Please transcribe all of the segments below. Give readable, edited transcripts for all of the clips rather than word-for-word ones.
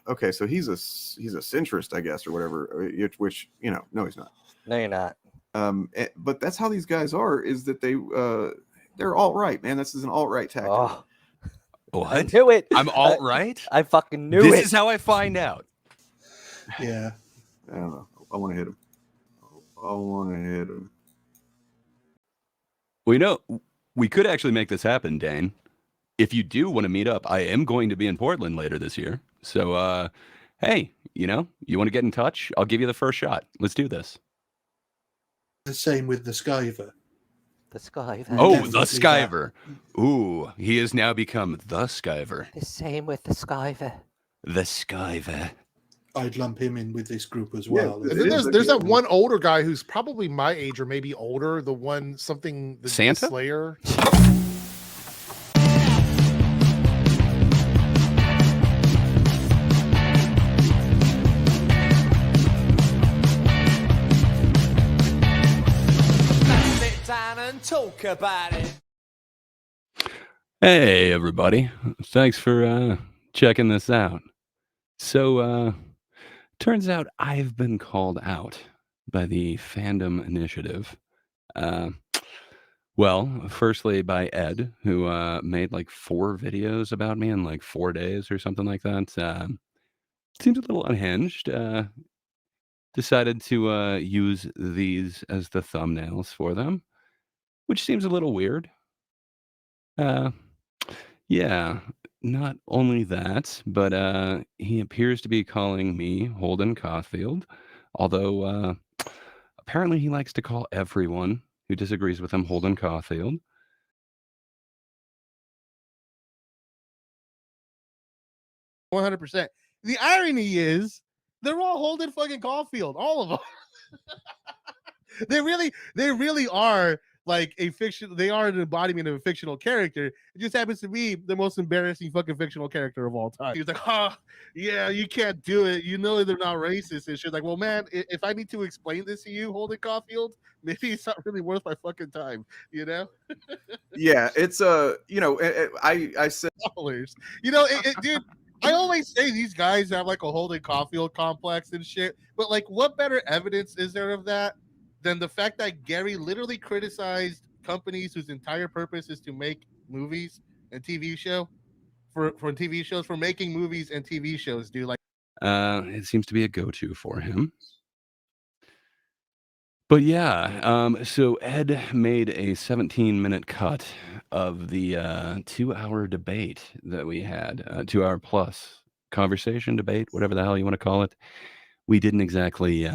okay, so he's a centrist, I guess, or whatever. Which no, he's not. No, you're not. But that's how these guys are. Is that they're alt-right, man. This is an alt-right tactic. Oh, What? I knew it. I'm alt-right? I fucking knew This it. is how I find out. Yeah. I don't know. I want to hit him. Well, we could actually make this happen, Dane. If you do want to meet up, I am going to be in Portland later this year. So, hey, you want to get in touch? I'll give you the first shot. Let's do this. The same with the Skyver. The Skyver. Oh, Definitely the Skyver. Ooh, he has now become the Skyver. The same with the Skyver. The Skyver. I'd lump him in with this group as well. Yeah, And then there's that one older guy who's probably my age or maybe older. The one the Santa? Slayer. Talk about it. Hey, everybody. Thanks for checking this out. So, turns out I've been called out by the Fandom Initiative. Well, firstly by Ed, who made like 4 videos about me in like 4 days or something like that. Seems a little unhinged. Decided to use these as the thumbnails for them, which seems a little weird. Yeah, not only that, but he appears to be calling me Holden Caulfield, although apparently he likes to call everyone who disagrees with him Holden Caulfield. %. The irony is they're all Holden fucking Caulfield, all of them. They really are like a fiction. They are an embodiment of a fictional character. It just happens to be the most embarrassing fucking fictional character of all time. He's like, oh, yeah, you can't do it. You know they're not racist and shit. Like, well, man, if I need to explain this to you, Holden Caulfield, maybe it's not really worth my fucking time. Yeah, it's I said dollars. Dude. I always say these guys have like a Holden Caulfield complex and shit, but like, what better evidence is there of that than the fact that Gary literally criticized companies whose entire purpose is to make movies and TV shows for making movies and TV shows, dude. Like, it seems to be a go-to for him. But yeah, so Ed made a 17-minute cut of the 2-hour debate that we had, 2-hour plus conversation, debate, whatever the hell you want to call it. We didn't exactly,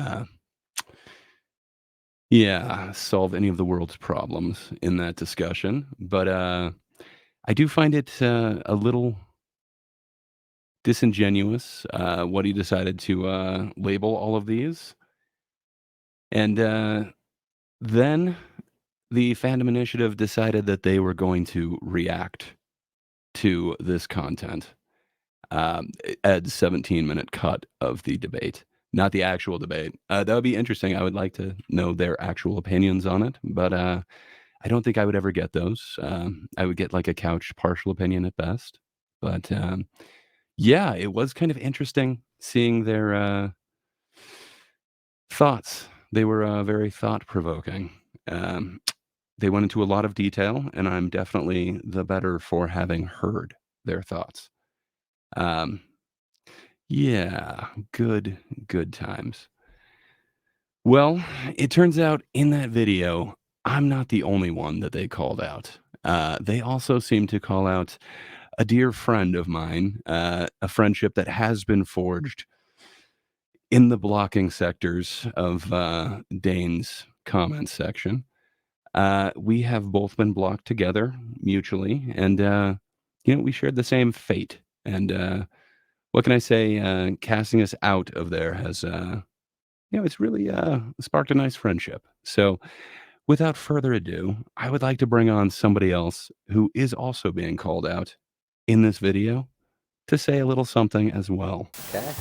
solve any of the world's problems in that discussion. But I do find it a little disingenuous what he decided to label all of these. And then the Fandom Initiative decided that they were going to react to this content. Ed's 17-minute cut of the debate, not the actual debate. That would be interesting. I would like to know their actual opinions on it, but I don't think I would ever get those. I would get like a couch partial opinion at best. But yeah, it was kind of interesting seeing their thoughts. They were very thought-provoking. They went into a lot of detail, and I'm definitely the better for having heard their thoughts. Yeah, good times. Well, it turns out in that video, I'm not the only one that they called out. They also seem to call out a dear friend of mine, a friendship that has been forged in the blocking sectors of Dane's comment section. We have both been blocked together mutually, and we shared the same fate. And what can I say? Casting us out of there has, it's really sparked a nice friendship. So, without further ado, I would like to bring on somebody else who is also being called out in this video to say a little something as well. Okay.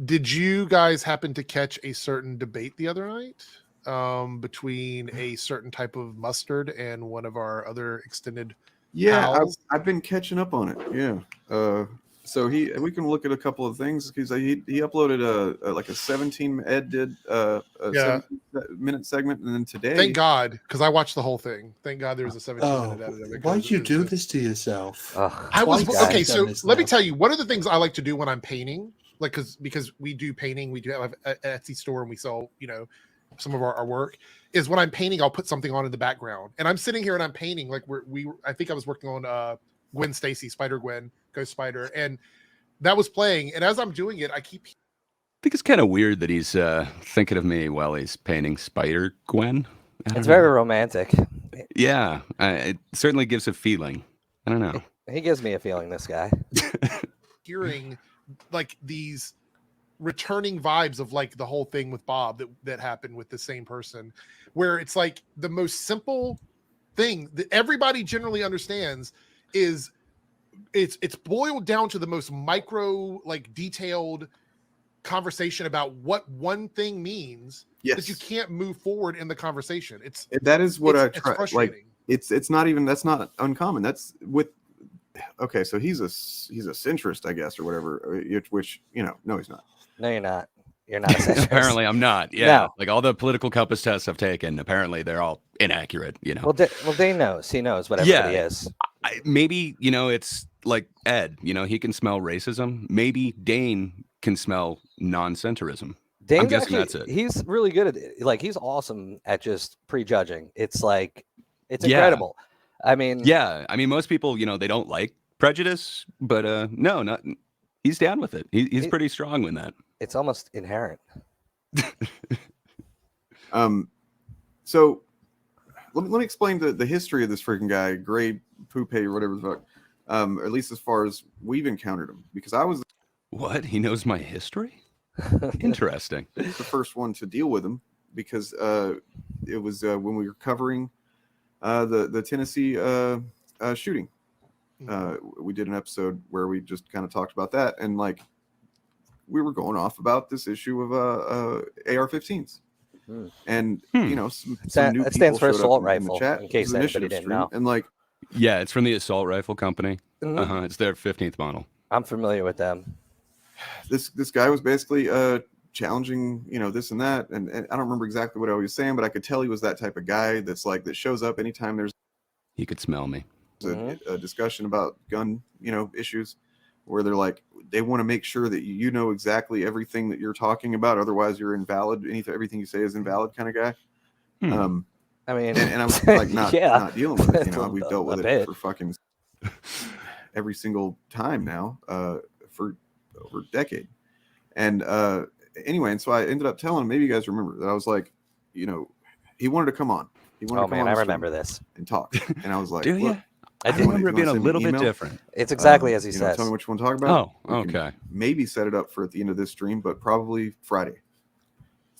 Did you guys happen to catch a certain debate the other night between a certain type of mustard and one of our other extended Yeah, pals? I've been catching up on it. Yeah. So we can look at a couple of things because he uploaded a 17 Ed did a Yeah. 7-minute segment, and then today. Thank God, because I watched the whole thing. Thank God there was a 17-minute Oh, edit of it. why'd 'cause you it's do just- this to yourself? Ugh, I was Twice okay. I've So done this let me now. tell you, one of the things I like to do when I'm painting, like because we do painting, we do have an Etsy store and we sell, some of our work. Is when I'm painting, I'll put something on in the background, and I'm sitting here and I'm painting. Like I think I was working on Gwen Stacy, Spider Gwen, Ghost Spider, and that was playing. And as I'm doing it, I keep I think it's kind of weird that he's thinking of me while he's painting Spider Gwen. I don't it's know. very romantic. Yeah, it certainly gives a feeling. I don't know. He gives me a feeling, this guy. hearing like these returning vibes of like the whole thing with Bob that happened with the same person, where it's like the most simple thing that everybody generally understands is it's boiled down to the most micro, like detailed conversation about what one thing means that you Yes, can't move forward in the conversation. that is what I it's try. Like, frustrating. it's not even, that's not uncommon. That's with. Okay, so he's a centrist, I guess, or whatever. Which no, he's not. No, you're not. You're not a centrist. Apparently, I'm not. Yeah, No. like all the political compass tests I've taken, apparently they're all inaccurate. Well, Dane knows. He knows what everybody is. Maybe it's like Ed. He can smell racism. Maybe Dane can smell non-centerism. Dane's guessing actually, that's it. He's really good at it. Like, he's awesome at just prejudging. It's like, it's Yeah. incredible. I mean, Yeah, I mean, most people, they don't like prejudice, but no, not. He's down with it. He's pretty strong in that. it's almost inherent. So let me explain the history of this freaking guy, Gray Poupe, or whatever the fuck. Or at least as far as we've encountered him, because I was What? He knows my history? Interesting. the first one to deal with him, because it was when we were covering the Tennessee shooting. We did an episode where we just kind of talked about that, and like we were going off about this issue of AR-15s. And some new That stands people for showed up assault in rifle, the chat. in It case was an anybody initiative didn't stream, know. and like Yeah, it's from the Assault Rifle Company. Mhm. It's their 15th model. I'm familiar with them. this guy was basically challenging this and that, and I don't remember exactly what I was saying, but I could tell he was that type of guy that shows up anytime there's He could smell me. a discussion about gun issues, where they're like, they want to make sure that you know exactly everything that you're talking about, otherwise you're invalid. Everything you say is invalid, kind of guy. Hmm. I mean, And I'm like not dealing with it. We've dealt with a it bit. for fucking every single time now, for over a decade. And anyway, and so I ended up telling him, maybe you guys remember that I was like, he wanted to come on. He wanted oh to come man, on I the stream remember this. and talk. And I was like, Do you? look, I I did. remember it being a send me little an bit email? different. It's exactly as he tell says. me what you want to talk about. Oh, We can okay. maybe set it up for at the end of this stream, but probably Friday.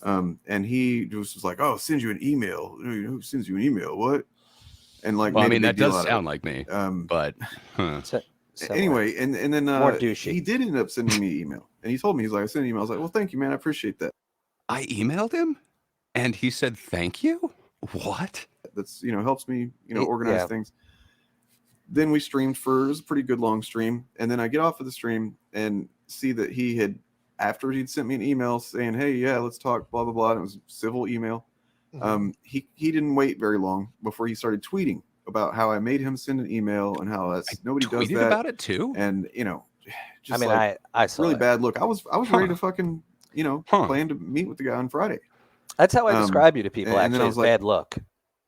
And he just was like, "Oh, send you an email. Who sends you an email? What?" And like, Well, I made a mean, big that deal does out of sound it. like me, Um, but Similar. anyway, and then More douchey. he did end up sending me an email, and he told me, he's like, "I sent an email." I was like, "Well, thank you, man. I appreciate that. I emailed him and he said, thank you. What? That's helps me Yeah. organize things." Then we streamed it was a pretty good long stream, and then I get off of the stream and see that he had, after he'd sent me an email saying, "Hey, yeah, let's talk," blah blah blah, and it was a civil email. He didn't wait very long before he started tweeting about how I made him send an email and how nobody does Tweeted that, about it too? and just I mean, like I saw really it. bad look. I was ready to fucking plan to meet with the guy on Friday. That's how I describe you to people. and then I Actually, was is like- bad look.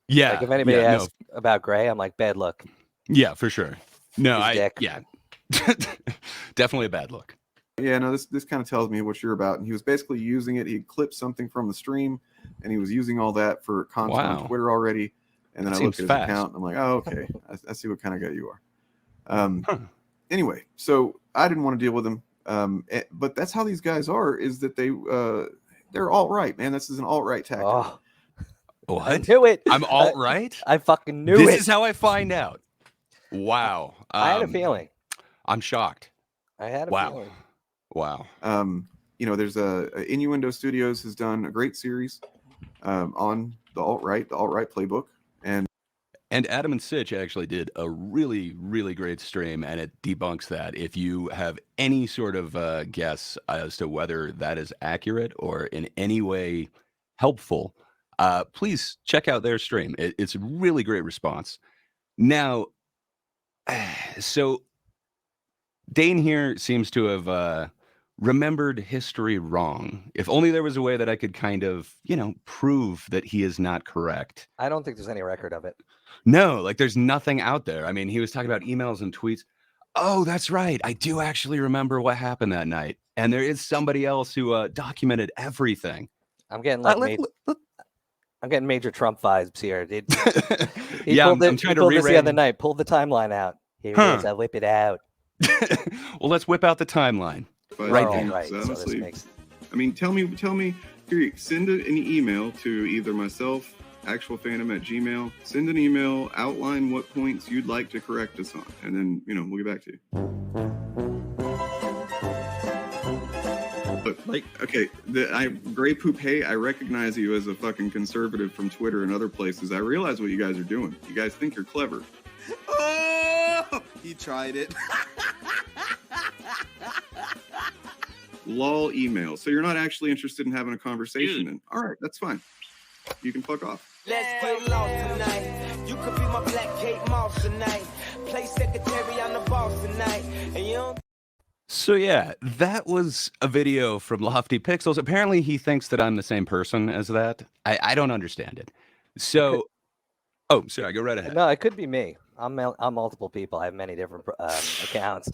Yeah. Like if anybody yeah, asks about Gray, I'm like, bad look. Yeah, for sure. No, His dick. yeah. Definitely a bad look. Yeah, no, this kind of tells me what you're about. And he was basically using it. He clipped something from the stream, and he was using all that for content Wow. on Twitter already. And then That I looked at seems his fast. account, and I'm like, oh, okay, I see what kind of guy you are. Huh. Anyway, so I didn't want to deal with him. But that's how these guys are. Is that they're alt-right, man. This is an alt-right tactic. Oh, I What? knew it. I'm alt right? I fucking knew This it. is how I find out. Wow. I had a feeling. I'm shocked. I had a Wow. feeling. Wow. There's Innuendo Studios has done a great series on the alt-right playbook, and And Adam and Sitch actually did a really, really great stream, and it debunks that. If you have any sort of guess as to whether that is accurate or in any way helpful, please check out their stream. It's a really great response. Now, so Dane here seems to have remembered history wrong. If only there was a way that I could kind of, prove that he is not correct. I don't think there's any record of it. No, like there's nothing out there. I mean, he was talking about emails and tweets. Oh, that's right. I do actually remember what happened that night. And there is somebody else who documented everything. I'm getting like I'm getting major Trump vibes here. He Yeah, pulled I'm trying to pulled this the other rewrite. night. Pulled the timeline out. Here it is. I whip it out. Well, let's whip out the timeline. But Right All then. right. So this honestly, makes I mean, tell me, here, send an email to either myself, actualfandom@gmail. Send an email, outline what points you'd like to correct us on, and then, we'll get back to you. But, okay, Gray Poupée, I recognize you as a fucking conservative from Twitter and other places. I realize what you guys are doing. You guys think you're clever. Oh, he tried it. Lol email. So you're not actually interested in having a conversation then? All right, that's fine. You can fuck off. Let's get lost tonight. You could be my black Kate Moss tonight. Play secretary on the boss tonight. And you don't. So yeah, that was a video from Lofty Pixels. Apparently he thinks that I'm the same person as that. I don't understand it. So, oh, sorry, go right ahead. no. It could be me. I'm multiple people. I have many different accounts.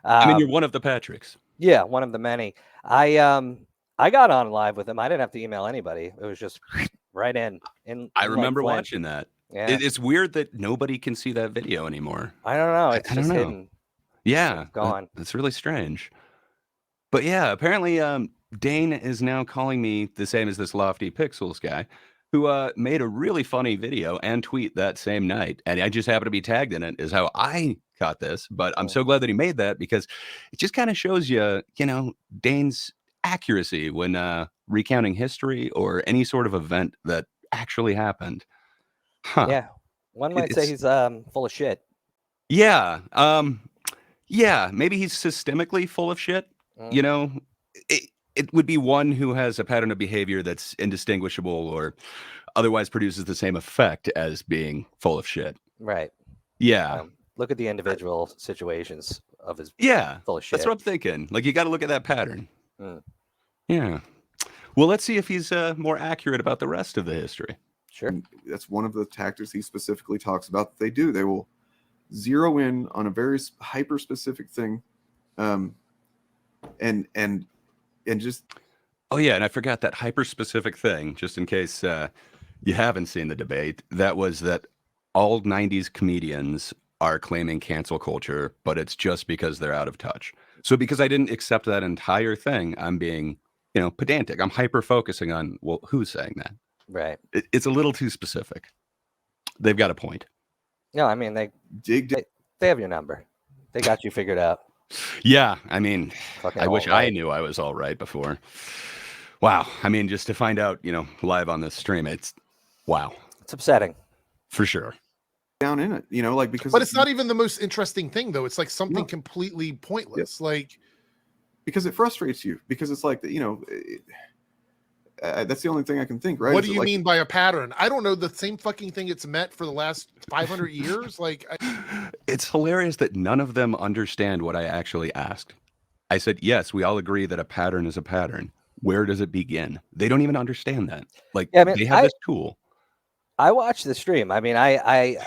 I mean, you're one of the Patricks. Yeah, one of the many. I got on live with him. I didn't have to email anybody. It was just right in. I remember like watching that. Yeah. It's weird that nobody can see that video anymore. I don't know. It's I don't just know. hidden. Yeah, gone. That's really strange. But yeah, apparently Dane is now calling me the same as this Lofty Pixels guy who made a really funny video and tweet that same night. And I just happened to be tagged in it is how I caught this. But I'm so glad that he made that because it just kind of shows you, Dane's accuracy when recounting history or any sort of event that actually happened. Huh. Yeah. One might say he's full of shit. Yeah. Yeah, maybe he's systemically full of shit. It would be one who has a pattern of behavior that's indistinguishable or otherwise produces the same effect as being full of shit. Right. Yeah. Look at the individual situations of his full of shit. That's what I'm thinking. Like, you got to look at that pattern. Mm. Yeah. Well, let's see if he's more accurate about the rest of the history. Sure. And that's one of the tactics he specifically talks about that they do. They will zero in on a very hyper specific thing, and just. Oh yeah, and I forgot that hyper specific thing. Just in case you haven't seen the debate, that was that all '90s comedians are claiming cancel culture, but it's just because they're out of touch. So because I didn't accept that entire thing, I'm being, pedantic. I'm hyper focusing on, well, who's saying that? Right. It's a little too specific. They've got a point. No, I mean they have your number. They got you figured out. Yeah, I mean, Fucking I wish all right. I knew I was all right before. Wow. I mean, just to find out, live on this stream, it's wow. It's upsetting. For sure. Down in it, because. But it's not even the most interesting thing, though. It's like something completely pointless. Like, because it frustrates you. Because it's like that's the only thing I can think. Right? what do you mean by a pattern? I don't know. The same fucking thing it's meant for the last 500 years. Like, It's hilarious that none of them understand what I actually asked. I said, yes, we all agree that a pattern is a pattern. Where does it begin? They don't even understand that. Like, Yeah, I mean, they have this tool. I watched the stream. I mean, I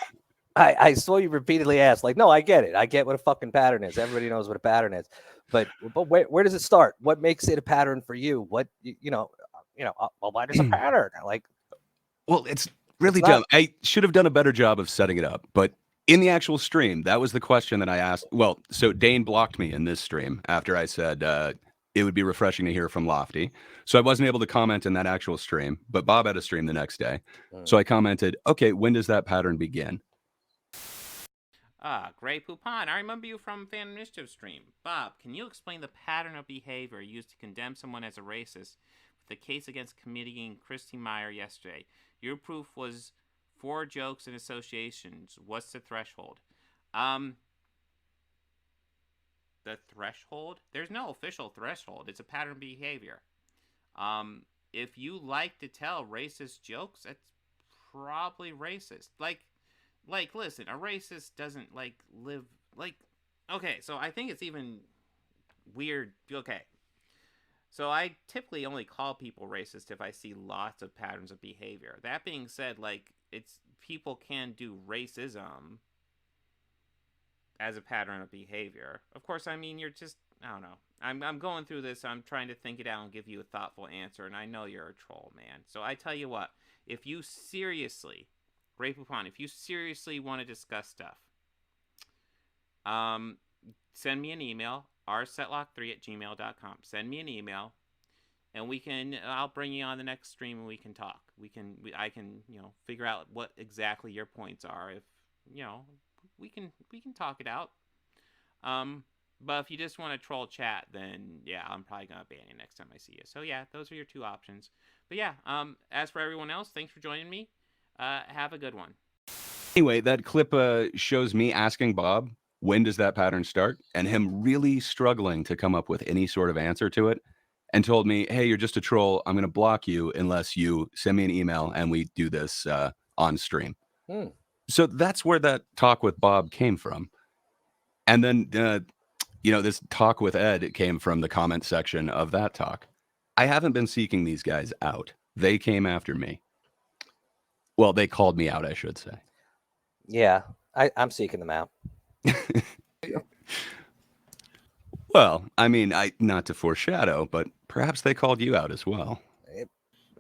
saw you repeatedly ask, like, no, I get it. I get what a fucking pattern is. Everybody knows what a pattern is. But where does it start? What makes it a pattern for you? What well, why does a pattern? Like, well, it's really dumb. I should have done a better job of setting it up. But in the actual stream, that was the question that I asked. Well, so Dane blocked me in this stream after I said it would be refreshing to hear from Lofty. So I wasn't able to comment in that actual stream. But Bob had a stream the next day. So I commented, okay, when does that pattern begin? Gray Poupon, I remember you from Fandom Initiative stream. Bob, can you explain the pattern of behavior used to condemn someone as a racist with the case against comedian Christy Meyer yesterday? Your proof was For jokes and associations, what's the threshold? The threshold? There's no official threshold. It's a pattern of behavior. If you like to tell racist jokes, that's probably racist. Like, listen, a racist doesn't live okay, so I think it's even weird. Okay. So I typically only call people racist if I see lots of patterns of behavior. That being said, it's people can do racism as a pattern of behavior. Of course, I mean, you're just, I don't know. I'm going through this. I'm trying to think it out and give you a thoughtful answer, and I know you're a troll, man. So I tell you what, if you seriously, Ray Poupon, if you seriously want to discuss stuff, send me an email, rsetlock3@gmail.com. Send me an email, and I'll bring you on the next stream and we can talk. I can, figure out what exactly your points are. If, we can talk it out. But if you just want to troll chat, then yeah, I'm probably gonna ban you next time I see you. So yeah, those are your two options. But yeah, as for everyone else, thanks for joining me. Have a good one. Anyway, that clip shows me asking Bob, when does that pattern start? And him really struggling to come up with any sort of answer to it, and told me, hey, you're just a troll. I'm going to block you unless you send me an email and we do this on stream. So that's where that talk with Bob came from. And then, this talk with Ed, it came from the comment section of that talk. I haven't been seeking these guys out. They came after me. Well, they called me out, I should say. Yeah, I'm seeking them out. Well, I mean, not to foreshadow, but perhaps they called you out as well.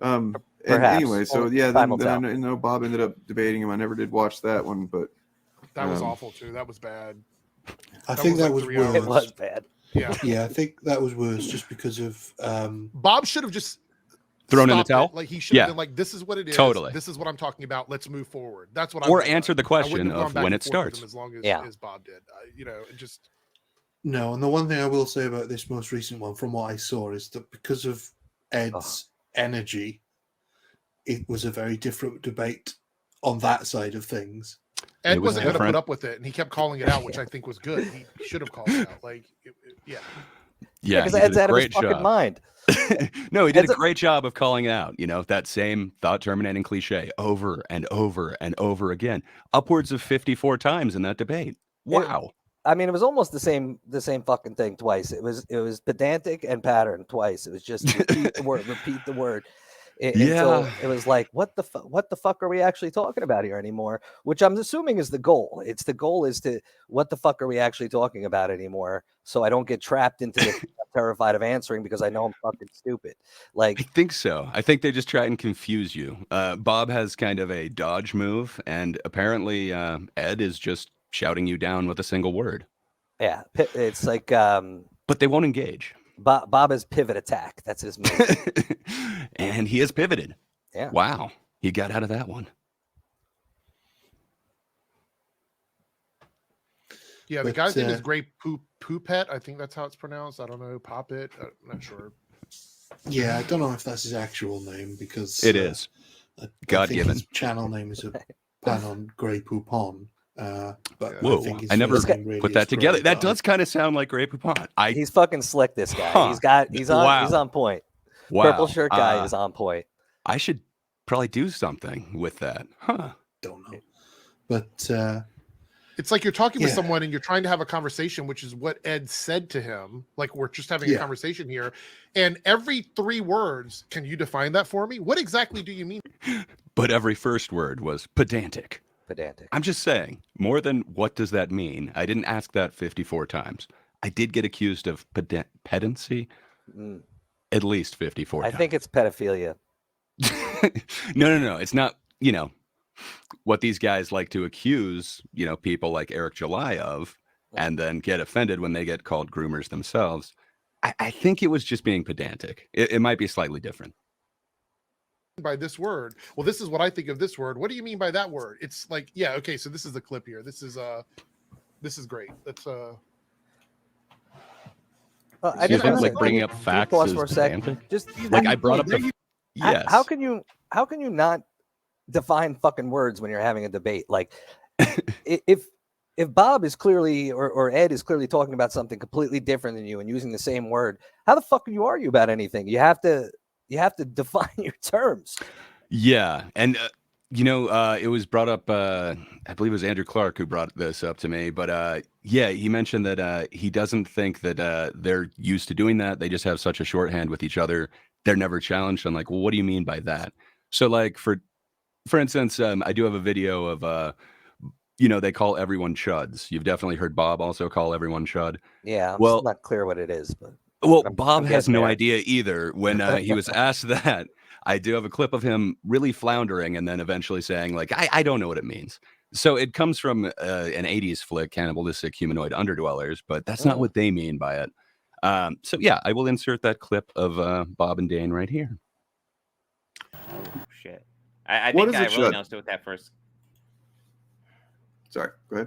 And Perhaps. anyway, so Well, yeah, time will then I tell. know Bob ended up debating him. I never did watch that one, but That was awful too. That was bad. I think that was 3 hours. worse. It was bad. Yeah. Yeah, I think that was worse just because of Bob should have just Thrown in the stopped towel? it. Like he should have Yeah. been like, "This is what it is. Totally. This is what I'm talking about. Let's move forward." That's what. Or I would have answer done. the I question wouldn't have gone of back when and it forth with starts. him as long as, Yeah. as Bob did. It just. no. And the one thing I will say about this most recent one, from what I saw, is that because of Ed's energy, it was a very different debate on that side of things. Ed It was wasn't going to different. put up with it, and he kept calling it out, which I think was good. He should have called it out. Yeah. Yeah, because he Ed's did a out of his great fucking job. mind. No, he did Ed's a great job of calling it out. That same thought-terminating cliche over and over and over again, upwards of 54 times in that debate. Wow. I mean, it was almost the same fucking thing twice. It was pedantic and pattern twice. It was just repeat the word. Until Yeah. it was like, what the fuck are we actually talking about here anymore? Which I'm assuming is the goal. The goal is to, what the fuck are we actually talking about anymore? So I don't get trapped into this. I'm terrified of answering because I know I'm fucking stupid. I think so. I think they just try and confuse you. Bob has kind of a dodge move, and apparently Ed is just shouting you down with a single word. Yeah, it's like But they won't engage. Bob is pivot attack. That's his move. And he has pivoted. Yeah. Wow. He got out of that one. Yeah, the But, guy's name is Gray Poupet. I think that's how it's pronounced. I don't know. Poppet. I'm not sure. Yeah, I don't know if that's his actual name because It is. I think God-given. his channel name is a pan on Grey Poupon. But Whoa, think his I never first name really put is that together. Grey, That but I- does kind of sound like Grey Poupon. He's fucking slick, this guy. Huh. He's Wow. on point. Wow. Purple shirt guy is on point. I should probably do something with that. Huh. don't know. But It's like you're talking with Yeah. someone and you're trying to have a conversation, which is what Ed said to him. Like, we're just having a Yeah. conversation here. And every 3 words, can you define that for me? What exactly do you mean? But every first word was pedantic. Pedantic. I'm just saying, more than what does that mean? I didn't ask that 54 times. I did get accused of pedancy at least 54 I times. think it's pedophilia. No. It's not, what these guys like to accuse, people like Eric July of, and then get offended when they get called groomers themselves. I think it was just being pedantic. It might be slightly different. By this word? Well, this is what I think of this word. What do you mean by that word? It's like, yeah, okay, so this is the clip here. This is great. That's I You just think wanna like say- bringing up can you facts pause is for a sec? pedantic? Just Like I brought up the yes. How can you not define fucking words when you're having a debate. Like, if Bob is clearly or Ed is clearly talking about something completely different than you and using the same word, how the fuck can you argue about anything? You have to define your terms. Yeah, and it was brought up. I believe it was Andrew Clark who brought this up to me. But yeah, he mentioned that he doesn't think that they're used to doing that. They just have such a shorthand with each other. They're never challenged. I'm like, well, what do you mean by that? So, like, for instance, I do have a video of they call everyone chuds. You've definitely heard Bob also call everyone chud. Yeah, I'm Well, still not clear what it is, but Bob I'm has getting no there. idea either. When he was asked that, I do have a clip of him really floundering and then eventually saying, like, I don't know what it means. So it comes from an 80s flick, Cannibalistic Humanoid Underdwellers, but that's not what they mean by it. So yeah, I will insert that clip of Bob and Dane right here. Oh shit! I What think is I a really chud? noticed it with that first. Sorry, go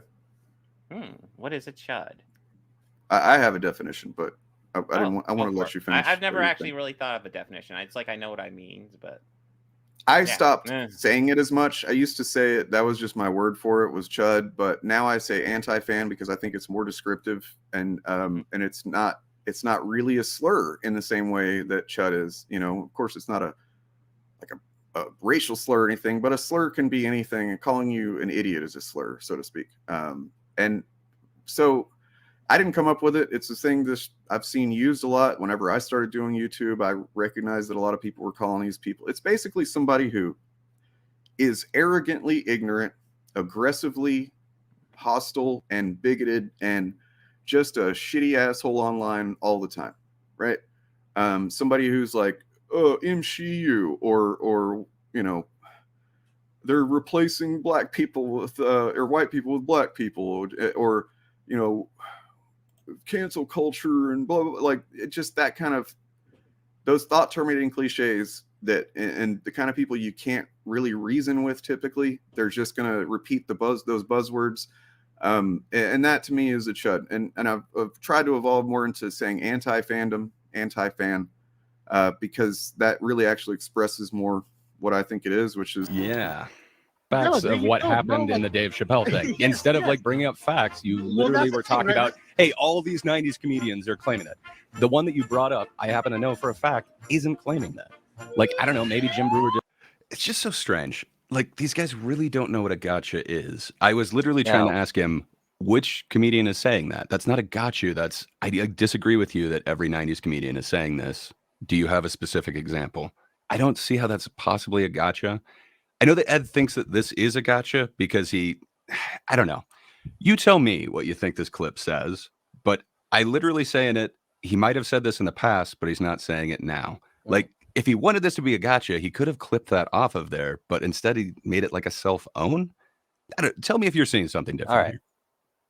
ahead. What is a chud? I have a definition, but I want to let you finish. I've never what you actually think. really thought of a definition. It's like I know what I means, but I yeah. stopped saying it as much. I used to say it. That was just my word for it, was chud. But now I say anti-fan because I think it's more descriptive, and it's not really a slur in the same way that chud is. Of course, it's not a racial slur or anything, but a slur can be anything. And calling you an idiot is a slur, so to speak. And so I didn't come up with it. It's a thing that I've seen used a lot. Whenever I started doing YouTube, I recognized that a lot of people were calling these people. It's basically somebody who is arrogantly ignorant, aggressively hostile and bigoted, and just a shitty asshole online all the time, right? Somebody who's like, MCU, or they're replacing black people with or white people with black people, or cancel culture and blah, blah, blah. Like, it just that kind of those thought terminating cliches that, and the kind of people you can't really reason with typically. They're just gonna repeat those buzzwords, and that to me is a chud. And I've tried to evolve more into saying anti-fandom, anti-fan, because that really actually expresses more what I think it is, which is facts there of you what go, happened bro. in the Dave Chappelle thing. Yes, Instead of yes. like bringing up facts, you literally that's were the thing, talking right? about, hey, all these 90s comedians are claiming it. The one that you brought up, I happen to know for a fact, isn't claiming that. Like, I don't know, maybe Jim Brewer did. It's just so strange. Like, these guys really don't know what a gotcha is. I was literally trying to ask him, which comedian is saying that? That's not a gotcha. I disagree with you that every 90s comedian is saying this. Do you have a specific example? I don't see how that's possibly a gotcha. I know that Ed thinks that this is a gotcha because I don't know. You tell me what you think this clip says, but I literally say in it, he might have said this in the past, but he's not saying it now. Like, if he wanted this to be a gotcha, he could have clipped that off of there, but instead he made it like a self-own. Tell me if you're seeing something different here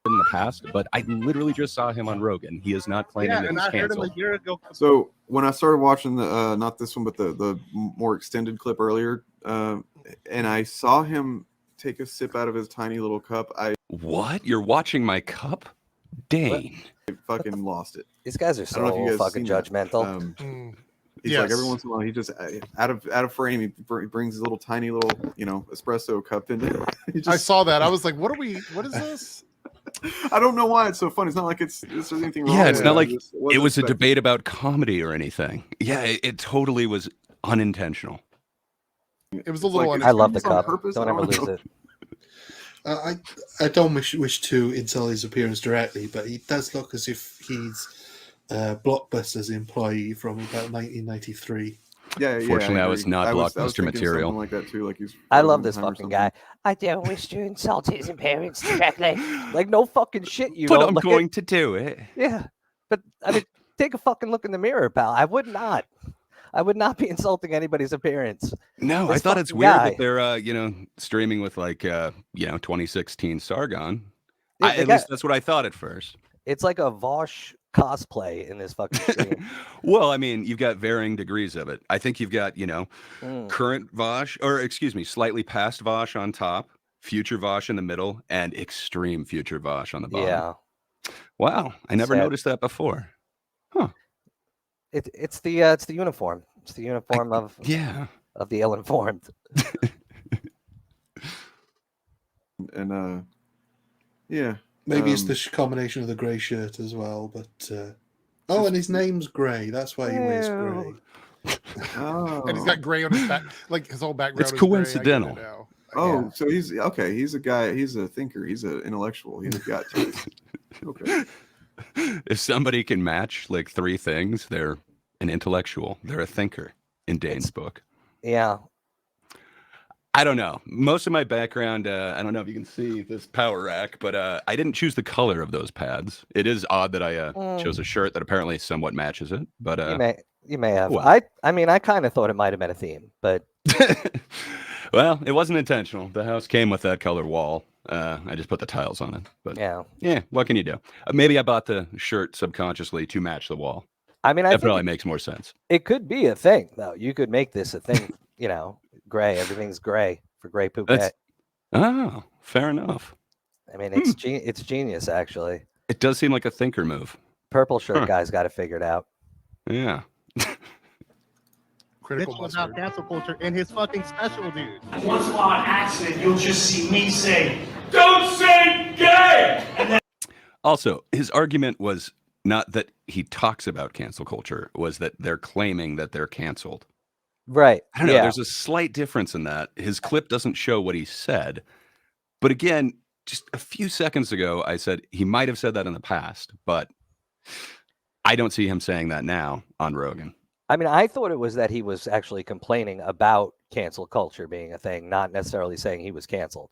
in the past, but I literally just saw him on Rogan. He is not claiming that and he's I heard him canceled. a year ago. So when I started watching the not this one, but the more extended clip earlier, and I saw him take a sip out of his tiny little cup, What? You're watching my cup? Dane. I fucking lost it. These guys are I don't know if you so guys fucking seen that. judgmental. He's like, every once in a while, he just out of frame, he brings his little tiny little espresso cup in there. I saw that. I was like, what is this? I don't know why it's so funny. It's not like there's anything wrong. Yeah, it's with not it. like I just it wasn't was a expecting debate about comedy or anything. Yeah, it totally was unintentional. It was a little. like, I love the it's on cup. purpose. Don't I ever don't lose know. it. I don't wish to insult his appearance directly, but he does look as if he's Blockbuster's employee from about 1993. Yeah, Fortunately, I was agree. not I was Blockbuster thinking material. something like that too. Like he's. I love frozen this in time or fucking guy. something. I don't wish to insult his appearance directly. Like, no fucking shit, you But don't. I'm Like, going to do it. yeah, but I mean, take a fucking look in the mirror, pal. I would not be insulting anybody's appearance. No, This I thought it's fucking weird guy. that they're streaming with like 2016 Sargon. Yeah, they At got- least that's what I thought at first. It's like a Vosh cosplay in this fucking stream. Well, I mean, you've got varying degrees of it. I think you've got, Mm. current Vosh, or excuse me, slightly past Vosh on top, future Vosh in the middle, and extreme future Vosh on the bottom. Yeah, Wow, I never Sad. noticed that before. it's the uniform. It's the uniform of Yeah. the ill-informed. and yeah. Maybe it's the combination of the grey shirt as well, but and his name's Grey. That's why he wears grey. And he's got gray on his back, like his whole background. It's is gray. coincidental. I get it now. Oh, so he's okay. He's a guy. He's a thinker. He's an intellectual. He's got to. Okay. If somebody can match like 3 things, they're an intellectual. They're a thinker in Dane's book. Yeah. I don't know. Most of my background, I don't know if you can see this power rack, but I didn't choose the color of those pads. It is odd that I chose a shirt that apparently somewhat matches it. But you may have. Well. I mean, I kind of thought it might have been a theme, but well, it wasn't intentional. The house came with that color wall. I just put the tiles on it. But yeah, what can you do? Maybe I bought the shirt subconsciously to match the wall. I mean, that probably makes more sense. It could be a thing, though. You could make this a thing. You know, gray. Everything's gray for Grey Poupette. Oh, fair enough. I mean, it's genius, actually. It does seem like a thinker move. Purple shirt guy's got it figured out. Yeah. Critical Mitch about cancel culture in his fucking special, dude. Once in a while, on accident, you'll just see me say, "Don't say gay!" And then also, his argument was not that he talks about cancel culture, was that they're claiming that they're canceled. Right. I don't know. There's a slight difference in that. His clip doesn't show what he said. But again, just a few seconds ago, I said he might have said that in the past, but I don't see him saying that now on Rogan. I mean, I thought it was that he was actually complaining about cancel culture being a thing, not necessarily saying he was canceled.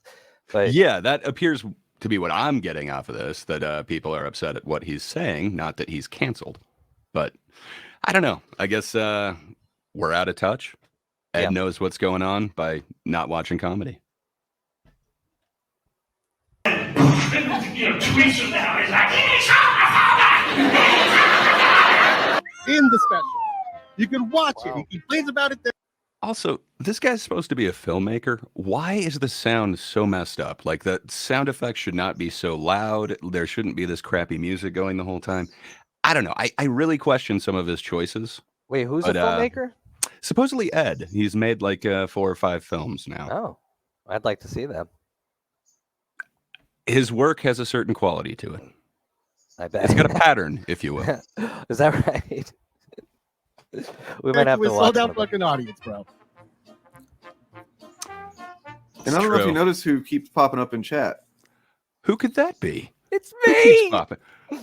But yeah, that appears to be what I'm getting off of this, that people are upset at what he's saying, not that he's canceled. But I don't know. I guess we're out of touch. Ed knows what's going on by not watching comedy. 2 weeks from now, he's like, in the special. You can watch it. He plays about it there. Also, this guy's supposed to be a filmmaker. Why is the sound so messed up? Like, the sound effects should not be so loud. There shouldn't be this crappy music going the whole time. I don't know. I really question some of his choices. Wait, who's a filmmaker? Supposedly Ed. He's made like 4 or 5 films now. Oh, I'd like to see them. His work has a certain quality to it. I bet. It's got a pattern, if you will. Is that right? We might have to watch sold out fucking audience, bro. And I don't know if you notice who keeps popping up in chat. Who could that be? It's Who me. keeps popping?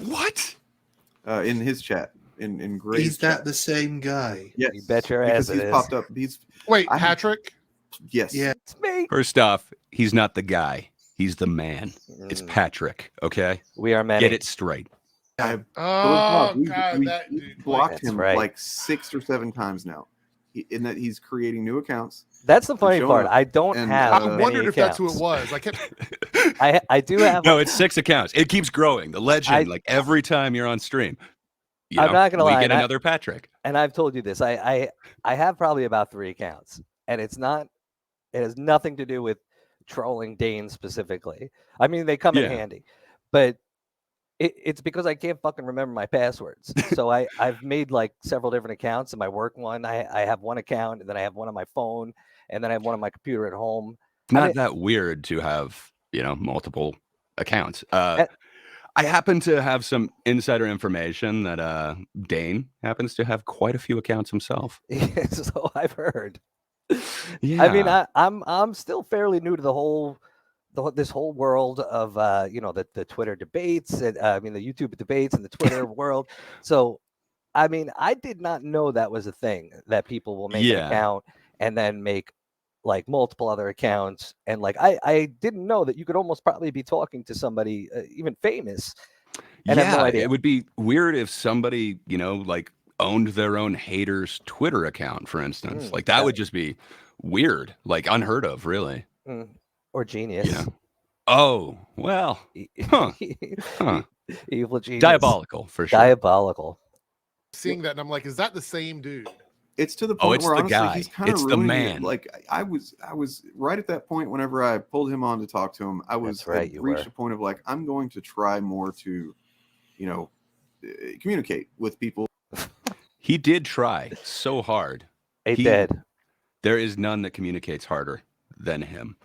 What? In his chat, in Gray's Is that chat. the same guy? Yes. You bet your because ass it he's is. popped up. Wait, Patrick? Yes. Yeah. It's me. First off, he's not the guy. He's the man. It's Patrick, okay? We are many. Get it straight. I Oh, we God, that dude. blocked That's him right. like 6 or 7 times now. In that he's creating new accounts. That's the funny showing part. up. I don't And, have. I many wondered if that's who it accounts. was. I kept. I do have. No, it's 6 accounts. It keeps growing. The legend, I- like every time you're on stream. You I'm know, not gonna we lie, get and another Patrick. And I've told you this. I have probably about 3 accounts, and it's not. It has nothing to do with trolling Dane specifically. I mean, they come in Yeah. handy, but it's because I can't fucking remember my passwords. So I've made like several different accounts. In my work one, I have one account, and then I have one on my phone, and then I have one on my computer at home. It's not I mean- that weird to have, multiple accounts. I happen to have some insider information that Dane happens to have quite a few accounts himself. So I've heard. Yeah. I mean, I'm still fairly new to this whole world of the Twitter debates and the YouTube debates and the Twitter world. So, I mean, I did not know that was a thing, that people will make an account and then make like multiple other accounts, and like I didn't know that you could almost probably be talking to somebody even famous. And have no idea. It would be weird if somebody like owned their own haters Twitter account, for instance. Like that would just be weird, like unheard of, really. Or genius. Oh, well. Huh. Evil genius. Diabolical, for sure. Diabolical. Seeing that, and I'm like, is that the same dude? It's to the point it's where the honestly guy. he's kind of It's the ruining man. it. Like I was right at that point whenever I pulled him on to talk to him. I was That's right, had you reached were. a point of like I'm going to try more to, communicate with people. He did try so hard. He did. There is none that communicates harder than him.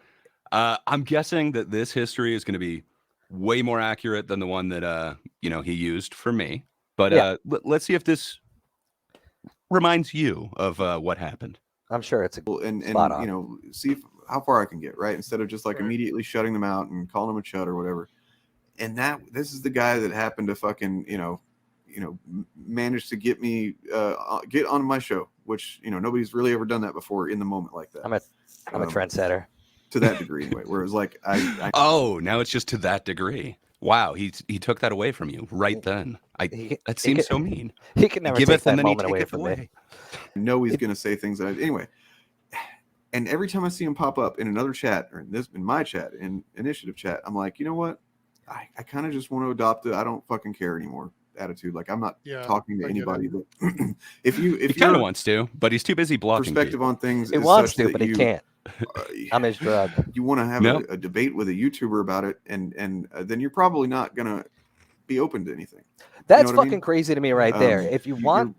I'm guessing that this history is going to be way more accurate than the one that he used for me. But Yeah. let's see if this reminds you of what happened. I'm sure it's and spot on. see how far I can get, right? Instead of just like Right. immediately shutting them out and calling them a chud or whatever. And this is the guy that happened to fucking manage to get me get on my show, which nobody's really ever done that before in the moment like that. I'm a trendsetter to that degree anyway. Where it was like I now it's just to that degree. Wow, he took that away from you right then. That seems so mean. He can never take that moment away from me. know he's going to say things that anyway. And every time I see him pop up in another chat or in my chat, in initiative chat, I'm like, you know what? I kind of just want to adopt I don't fucking care anymore attitude. Like I'm not talking to anybody. But if he kind of wants to, but he's too busy blocking perspective people. on things. He wants to, but he can't. I'm his drug. You want to have a debate with a YouTuber about it, and then you're probably not gonna be open to anything. That's fucking crazy to me right there. If you want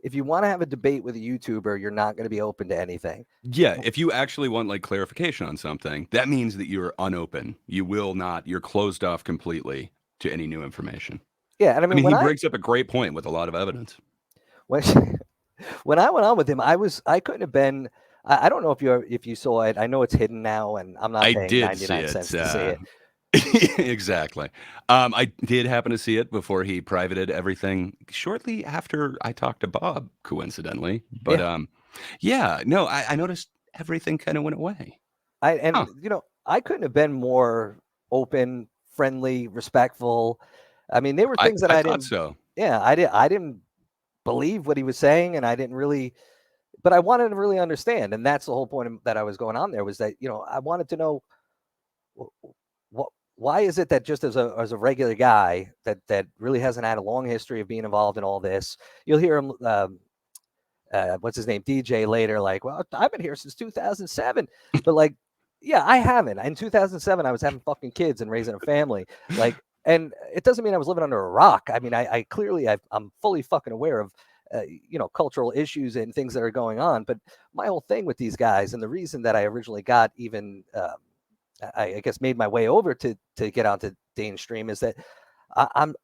to have a debate with a YouTuber, you're not going to be open to anything. Yeah, if you actually want like clarification on something, that means that you're unopen. You will not. You're closed off completely to any new information. Yeah, and I mean he brings up a great point with a lot of evidence. When I went on with him, I couldn't have been. I don't know if you saw it. I know it's hidden now, and I'm not paying 99 cents to see it. Exactly. I did happen to see it before he privated everything shortly after I talked to Bob, coincidentally. But I noticed everything kind of went away. I couldn't have been more open, friendly, respectful. I mean, there were things that I didn't. So. Yeah, I didn't believe what he was saying, and I didn't really. But I wanted to really understand, and that's the whole point that I was going on there was that I wanted to know why is it that just as a regular guy that really hasn't had a long history of being involved in all this, you'll hear him what's his name, DJ later, like, well, I've been here since 2007, but like, yeah, I haven't. In 2007, I was having fucking kids and raising a family, like, and it doesn't mean I was living under a rock. I mean, I clearly I'm fully fucking aware of cultural issues and things that are going on. But my whole thing with these guys, and the reason that I originally got even, I guess, made my way over to get onto Dane's stream is that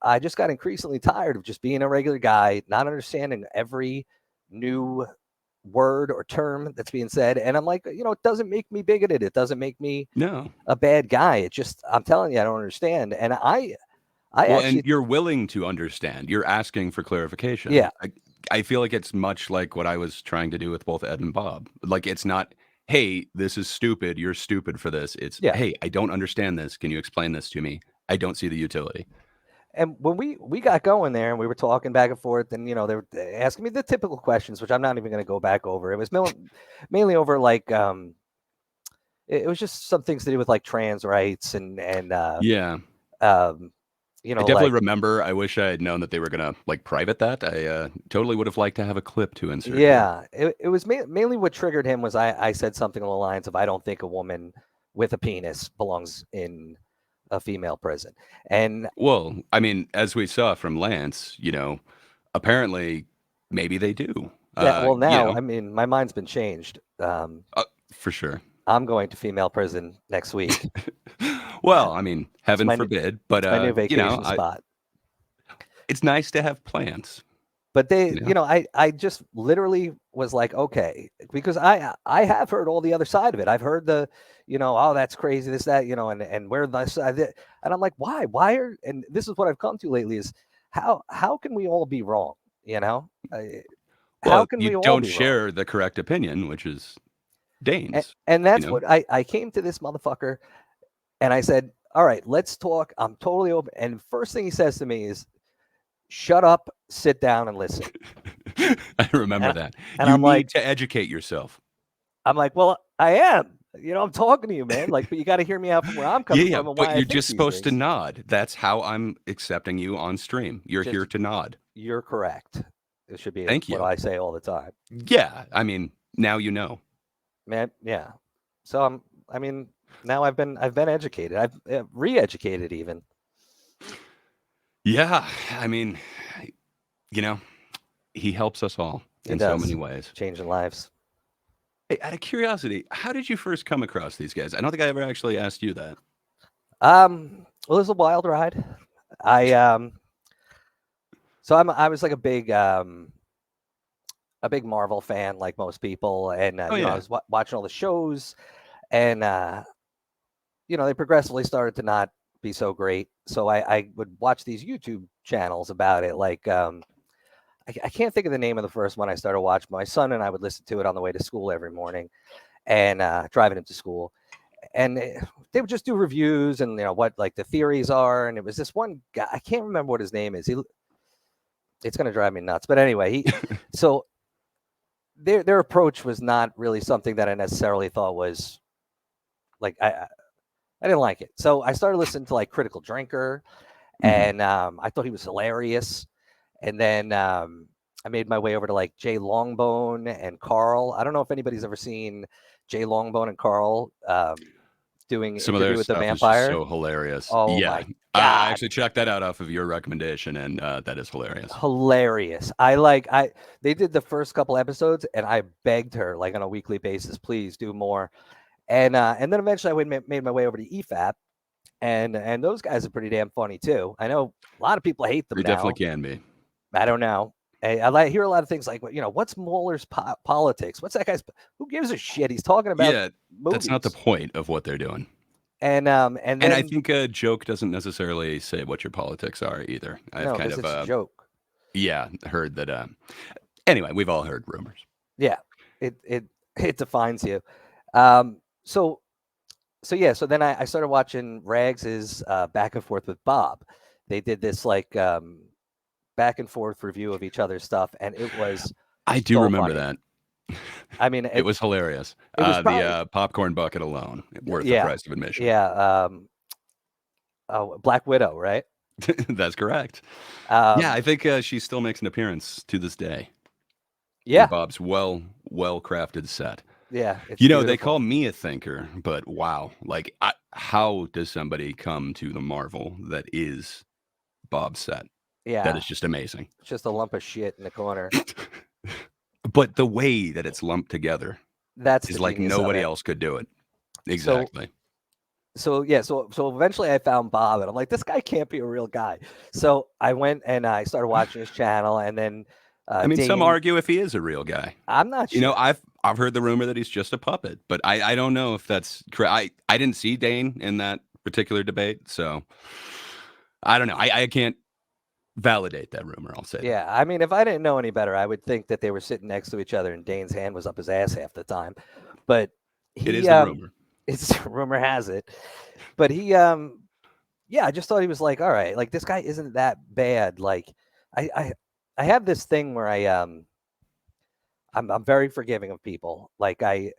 I just got increasingly tired of just being a regular guy, not understanding every new word or term that's being said. And I'm like, it doesn't make me bigoted. It doesn't make me a bad guy. It just, I'm telling you, I don't understand. And and you're willing to understand. You're asking for clarification. Yeah. I feel like it's much like what I was trying to do with both Ed and Bob. Like, it's not, hey, this is stupid. You're stupid for this. It's, hey, I don't understand this. Can you explain this to me? I don't see the utility. And when we got going there and we were talking back and forth, and they were asking me the typical questions, which I'm not even going to go back over. It was mainly over like it was just some things to do with like trans rights and I definitely remember. I wish I had known that they were gonna like private that. I totally would have liked to have a clip to insert. Yeah, it was mainly what triggered him was I said something along the lines of, I don't think a woman with a penis belongs in a female prison. And well, I mean, as we saw from Lance, apparently maybe they do. Well, now I mean, my mind's been changed. For sure. I'm going to female prison next week. Well, I mean, heaven forbid, but my new vacation spot. It's nice to have plans. But they, I just literally was like, okay, because I have heard all the other side of it. I've heard the, oh, that's crazy, this, that, and where this, and I'm like, why are, and this is what I've come to lately is how can we all be wrong? How can we all don't be share wrong? The correct opinion, which is Dane's. And that's what I came to this motherfucker and I said, all right, let's talk. I'm totally open. And first thing he says to me is, shut up, sit down, and listen. I remember that. And you I'm need like, to educate yourself. I'm like, well, I am. I'm talking to you, man. Like, but you got to hear me out from where I'm coming from. And but why you're just supposed to nod. That's how I'm accepting you on stream. You're here to nod. You're correct. It should be Thank what you. I say all the time. Yeah, I mean, now you know. Man, yeah. So now I've been educated. I've re-educated even. Yeah, I mean, he helps us all in so many ways. Changing lives. Hey, out of curiosity, how did you first come across these guys? I don't think I ever actually asked you that. Well, it was a wild ride. So I was like a big Marvel fan, like most people, and Oh, you know, I yeah. was watching all the shows, and you know, they progressively started to not be so great. So I would watch these YouTube channels about it. Like I can't think of the name of the first one I started watching. My son and I would listen to it on the way to school every morning, and driving into school, and they would just do reviews and you know what like the theories are. And it was this one guy, I can't remember what his name is. It's gonna drive me nuts, but anyway, so their approach was not really something that I necessarily thought was like I didn't like it. So I started listening to like Critical Drinker, and I thought he was hilarious. And then I made my way over to like Jay Longbone and Carl. I don't know if anybody's ever seen Jay Longbone and Carl doing Some of Interview their with the stuff is just Vampire. so hilarious. Oh Yeah. my I God. actually checked that out off of your recommendation, and that is hilarious. Hilarious. They did the first couple episodes, and I begged her like on a weekly basis, please do more. And then eventually I made my way over to EFAP, and those guys are pretty damn funny too. I know a lot of people hate them They now. definitely can be. I don't know. I hear a lot of things like, you know, what's Mueller's politics? What's that guy's? Who gives a shit? He's talking about Yeah, movies. that's not the point of what they're doing. And then I think a joke doesn't necessarily say what your politics are either. I've no, kind because of it's a joke. Yeah, heard that. Anyway, we've all heard rumors. Yeah, it defines you. So then I started watching Rags's back and forth with Bob. They did this like back and forth review of each other's stuff, and it was I do so remember funny. that. I mean, It was hilarious. It was probably, the popcorn bucket alone worth the yeah, price of admission. yeah. Black Widow, right? That's correct. Yeah, I think she still makes an appearance to this day. Yeah, in Bob's well crafted set. yeah. It's You know, they beautiful. call me a thinker, but wow, like how does somebody come to the marvel that is Bob's set? Yeah, That is just amazing. it's just a lump of shit in the corner. But the way that it's lumped together That's is the like genius of nobody it. else could do it. Exactly. So eventually I found Bob, and I'm like, this guy can't be a real guy. So I went and I started watching his channel, and then I mean, some Dane- argue if he is a real guy. I'm not sure. You know, I've heard the rumor that he's just a puppet, but I don't know if that's correct. I didn't see Dane in that particular debate, so I don't know. I can't validate that rumor. I'll say. Yeah, I mean, if I didn't know any better, I would think that they were sitting next to each other, and Dane's hand was up his ass half the time. But It is the rumor. It's rumor has it. But he, I just thought he was like, all right, like this guy isn't that bad. Like, I have this thing where I'm very forgiving of people. Like I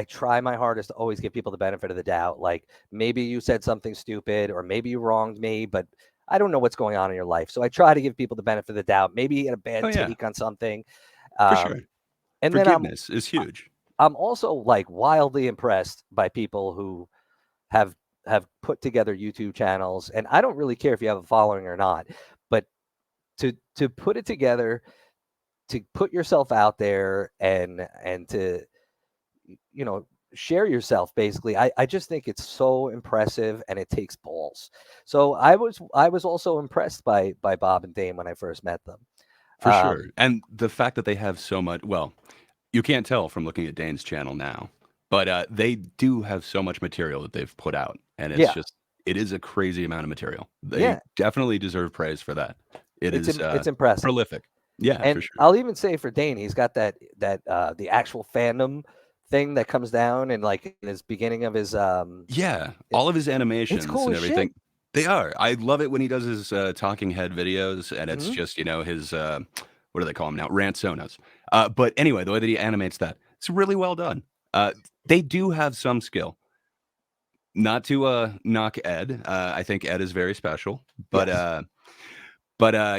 try my hardest to always give people the benefit of the doubt. Like maybe you said something stupid, or maybe you wronged me, but I don't know what's going on in your life. So I try to give people the benefit of the doubt. Maybe you had a bad take on something. For sure. And forgiveness is huge. I'm also like wildly impressed by people who have put together YouTube channels, and I don't really care if you have a following or not, but to put it together, to put yourself out there and to, you know, share yourself basically. I just think it's so impressive, and it takes balls. So I was also impressed by Bob and Dane when I first met them. For sure. And the fact that they have so much, well, you can't tell from looking at Dane's channel now, but they do have so much material that they've put out, and it's it is a crazy amount of material. They definitely deserve praise for that. It's impressive. Prolific. Yeah, and for sure. I'll even say for Dane, he's got that the actual fandom thing that comes down and like in his beginning of his all of his animations cool and as everything. shit. They are. I love it when he does his talking head videos, and it's just, you know, his what do they call them now? Rant-sonos. But anyway, the way that he animates that, it's really well done. They do have some skill. Not to knock Ed. I think Ed is very special, but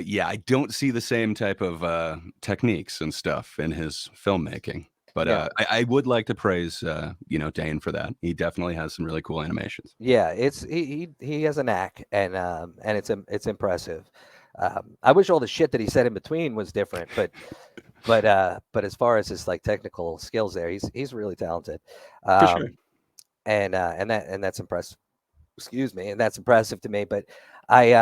yeah, I don't see the same type of techniques and stuff in his filmmaking. But I would like to praise you know, Dane for that. He definitely has some really cool animations. Yeah, it's he has a knack, and it's impressive. I wish all the shit that he said in between was different, but but as far as his like technical skills there, he's really talented. For sure. And that's impressive. Excuse me, and that's impressive to me. But I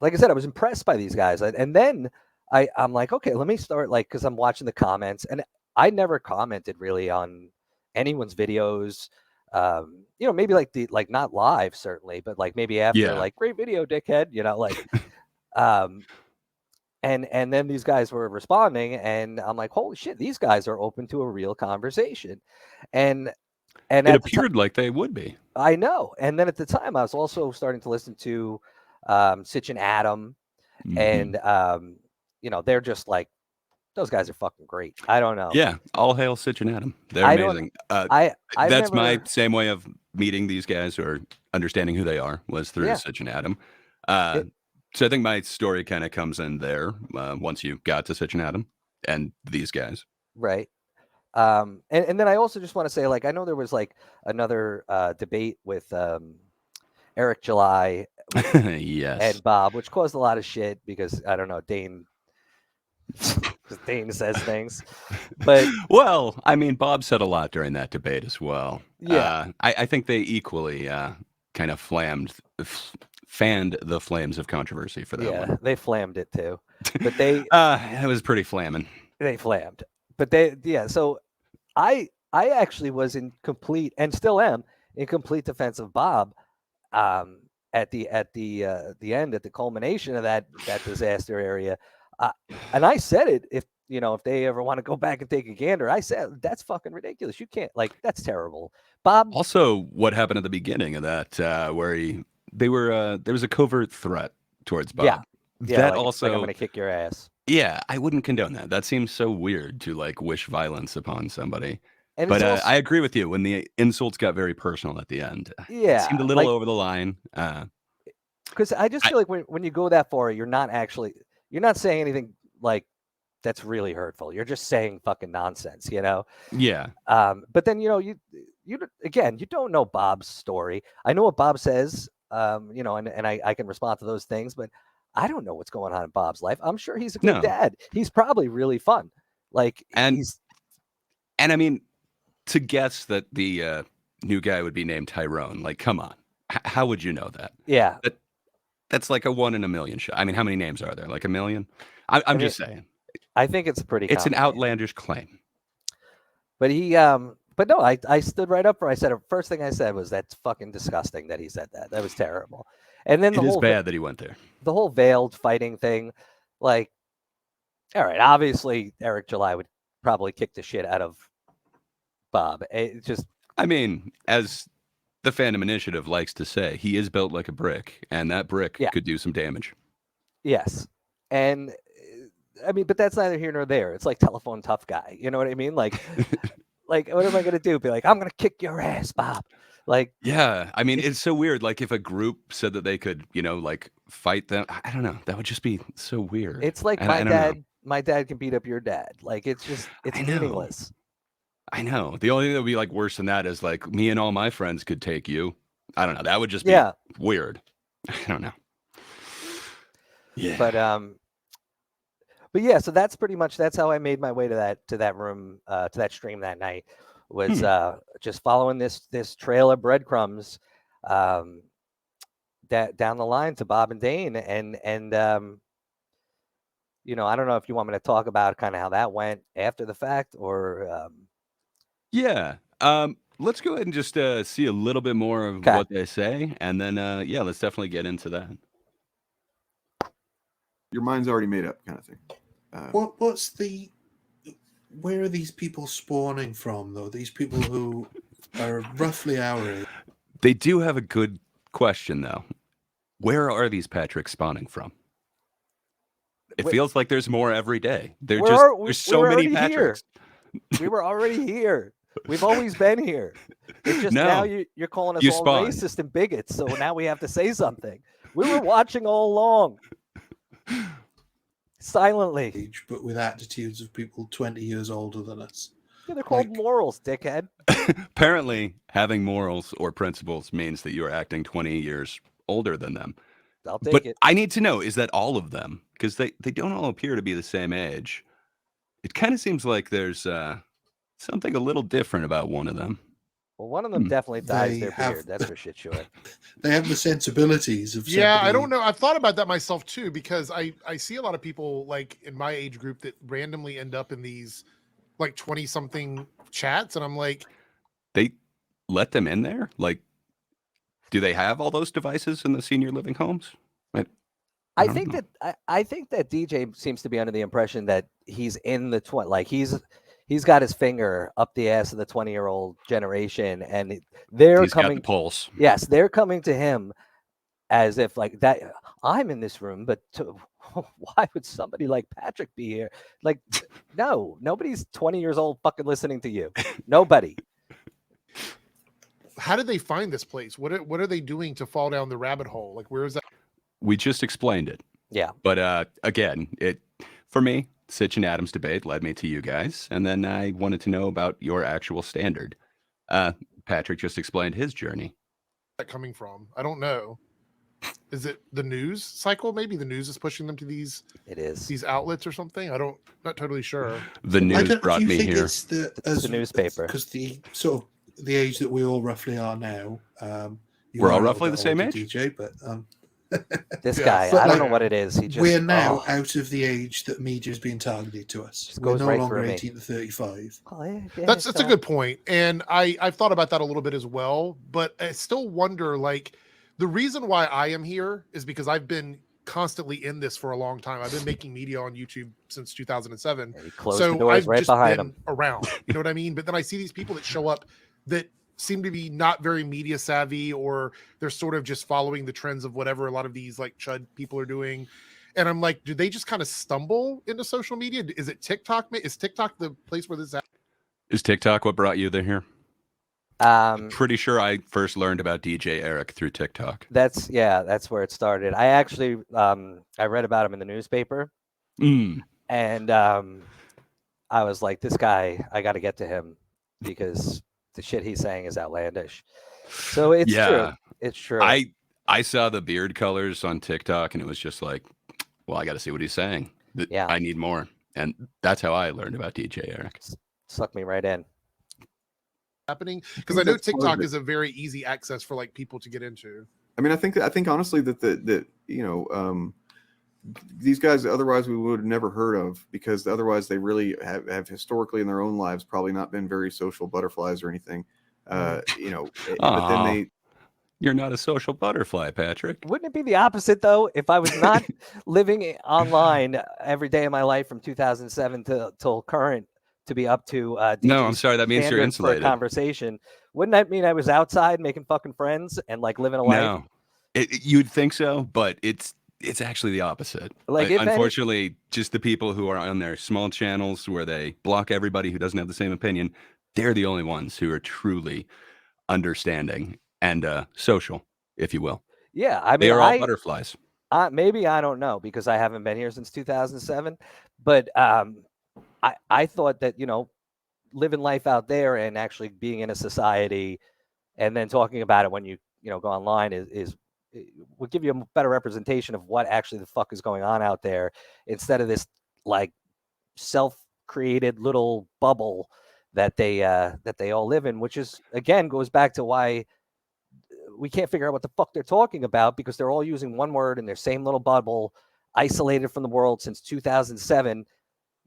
like I said, I was impressed by these guys, and then I'm like, okay, let me start like because I'm watching the comments, and I never commented really on anyone's videos. Maybe like not live certainly, but like maybe after like great video, dickhead, like and then these guys were responding, and I'm like, holy shit, these guys are open to a real conversation, and it appeared like they would be. I know. And then at the time, I was also starting to listen to Sitch and Adam, and they're just like, those guys are fucking great. I don't know. Yeah, all hail Sitch and Adam. They're amazing. That's my same way of meeting these guys or understanding who they are was through Sitch and Adam. So I think my story kind of comes in there once you got to Sitch and Adam and these guys. Right. And then I also just want to say, like, I know there was like another debate with Eric July and Bob, which caused a lot of shit because I don't know, Dane says things. But well, I mean, Bob said a lot during that debate as well. Yeah. I think they equally kind of fanned the flames of controversy for that one. They flammed it too. But they it was pretty flamming. They flammed. But so I actually was in complete and still am in complete defense of Bob at the end, at the culmination of that disaster area. And I said it, if they ever want to go back and take a gander, I said that's fucking ridiculous. You can't, like, that's terrible. Bob. Also, what happened at the beginning of that, where there was a covert threat towards Bob. Yeah. That like, also, like I'm gonna kick your ass. Yeah, I wouldn't condone that. That seems so weird to like wish violence upon somebody. And but I agree with you when the insults got very personal at the end. Yeah, it seemed a little over the line. Because I just feel like when you go that far, you're not saying anything like that's really hurtful. You're just saying fucking nonsense, Yeah. But then you again, you don't know Bob's story. I know what Bob says, and I can respond to those things, but I don't know what's going on in Bob's life. I'm sure he's a good dad. He's probably really fun. And I mean, to guess that the new guy would be named Tyrone, like, come on, how would you know that? Yeah, that's like a 1 in a million shot. I mean, how many names are there? Like a million? I'm just saying. I think it's pretty. It's an outlandish claim. But but no, I stood right up for. I said first thing I said was that's fucking disgusting that he said that. That was terrible. And then it is bad that he went there. The whole veiled fighting thing, like, all right, obviously Eric July would probably kick the shit out of Bob. It just, I mean, as the Fandom Initiative likes to say, he is built like a brick, and that brick could do some damage. Yes, and I mean, but that's neither here nor there. It's like telephone tough guy. You know what I mean? Like, like what am I gonna do? Be like, I'm gonna kick your ass, Bob. Like, yeah, I mean, it's so weird. Like, if a group said that they could, like, fight them, I don't know. That would just be so weird. It's like my dad can beat up your dad. Like, it's meaningless. I know. The only thing that would be like worse than that is like me and all my friends could take you. I don't know. That would just be weird. I don't know. Yeah. But yeah, so that's how I made my way to that room, to that stream that night. Was just following this trail of breadcrumbs that down the line to Bob and Dane, and I don't know if you want me to talk about kind of how that went after the fact, or let's go ahead and just see a little bit more of what they say, and then let's definitely get into that. Your mind's already made up, kind of thing. Where are these people spawning from, though? These people who are roughly our age. They do have a good question, though. Where are these Patricks spawning from? It feels like there's more every day. There's so many Patricks. We were already here. We've always been here. It's just now you're calling us all racist and bigots, so now we have to say something. We were watching all along. Silently. But with attitudes of people 20 years older than us. Yeah, they're called morals, dickhead. Apparently, having morals or principles means that you are acting 20 years older than them. I'll take it. I need to know, is that all of them? Because they don't all appear to be the same age. it kind of seems like there's something a little different about one of them. Well, one of them definitely dyes They their have- beard. That's for shit sure. They have the sensibilities of Yeah, I somebody- don't know. I've thought about that myself too, because I see a lot of people like in my age group that randomly end up in these like 20 something chats, and I'm like, They let them in there? Like, do they have all those devices in the senior living homes? I don't think know. that I think that DJ seems to be under the impression that he's in the like he's got his finger up the ass of the 20-year-old generation, and they're He's got coming. the pulse. Yes, they're coming to him as if like that. I'm in this room, but why would somebody like Patrick be here? Like, no, nobody's 20 years old fucking listening to you. Nobody. how did they find this place? What are they doing to fall down the rabbit hole? Like, where is that? We just explained it. Yeah. But again, for me, Sitch and Adam's debate led me to you guys, and then I wanted to know about your actual standard. Patrick just explained his journey. That coming from? I don't know. Is it the news cycle? Maybe the news is pushing them to these outlets or something. Not totally sure. The news brought me here. It's the newspaper, because the sort of the age that we all roughly are now. We're all roughly the same age, DJ, but this guy, I don't know what it is. He just we're now out of the age that media is being targeted to us. Just We're goes no right longer through me. 18 to 35. That's a good point, and I've thought about that a little bit as well. But I still wonder, like, the reason why I am here is because I've been constantly in this for a long time. I've been making media on YouTube since 2007. He closed so the doors I've right just behind been him. around. You know what I mean? But then I see these people that show up that seem to be not very media savvy, or they're sort of just following the trends of whatever a lot of these like chud people are doing. And I'm like, do they just kind of stumble into social media? Is it TikTok? Is TikTok the place where this is at? Is TikTok what brought you there here? Pretty sure I first learned about DJ Eric through TikTok. That's where it started. I actually I read about him in the newspaper, and I was like, this guy, I got to get to him because the shit he's saying is outlandish. So it's true. It's true. I saw the beard colors on TikTok, and it was just like, well, I got to see what he's saying. Yeah, I need more, and that's how I learned about DJ Eric. Suck me right in. Happening, because I know TikTok is a very easy access for like people to get into. I mean, I think honestly that you know, these guys otherwise we would have never heard of, because otherwise they really have historically in their own lives probably not been very social butterflies or anything. You know, but then you're not a social butterfly, Patrick. Wouldn't it be the opposite though? If I was not living online every day of my life from 2007 till current, to be up to no, I'm sorry, that means you're insulated. For a conversation. Wouldn't that mean I was outside making fucking friends and like living a life? No, you'd think so, but it's actually the opposite. Like, unfortunately, just the people who are on their small channels where they block everybody who doesn't have the same opinion, they're the only ones who are truly understanding and social, if you will. Yeah, I mean, they are all butterflies. Maybe I don't know, because I haven't been here since 2007, but I thought that, you know, living life out there and actually being in a society and then talking about it when you know go online is would give you a better representation of what actually the fuck is going on out there, instead of this like self-created little bubble that they all live in, which is again goes back to why we can't figure out what the fuck they're talking about, because they're all using one word in their same little bubble, isolated from the world since 2007.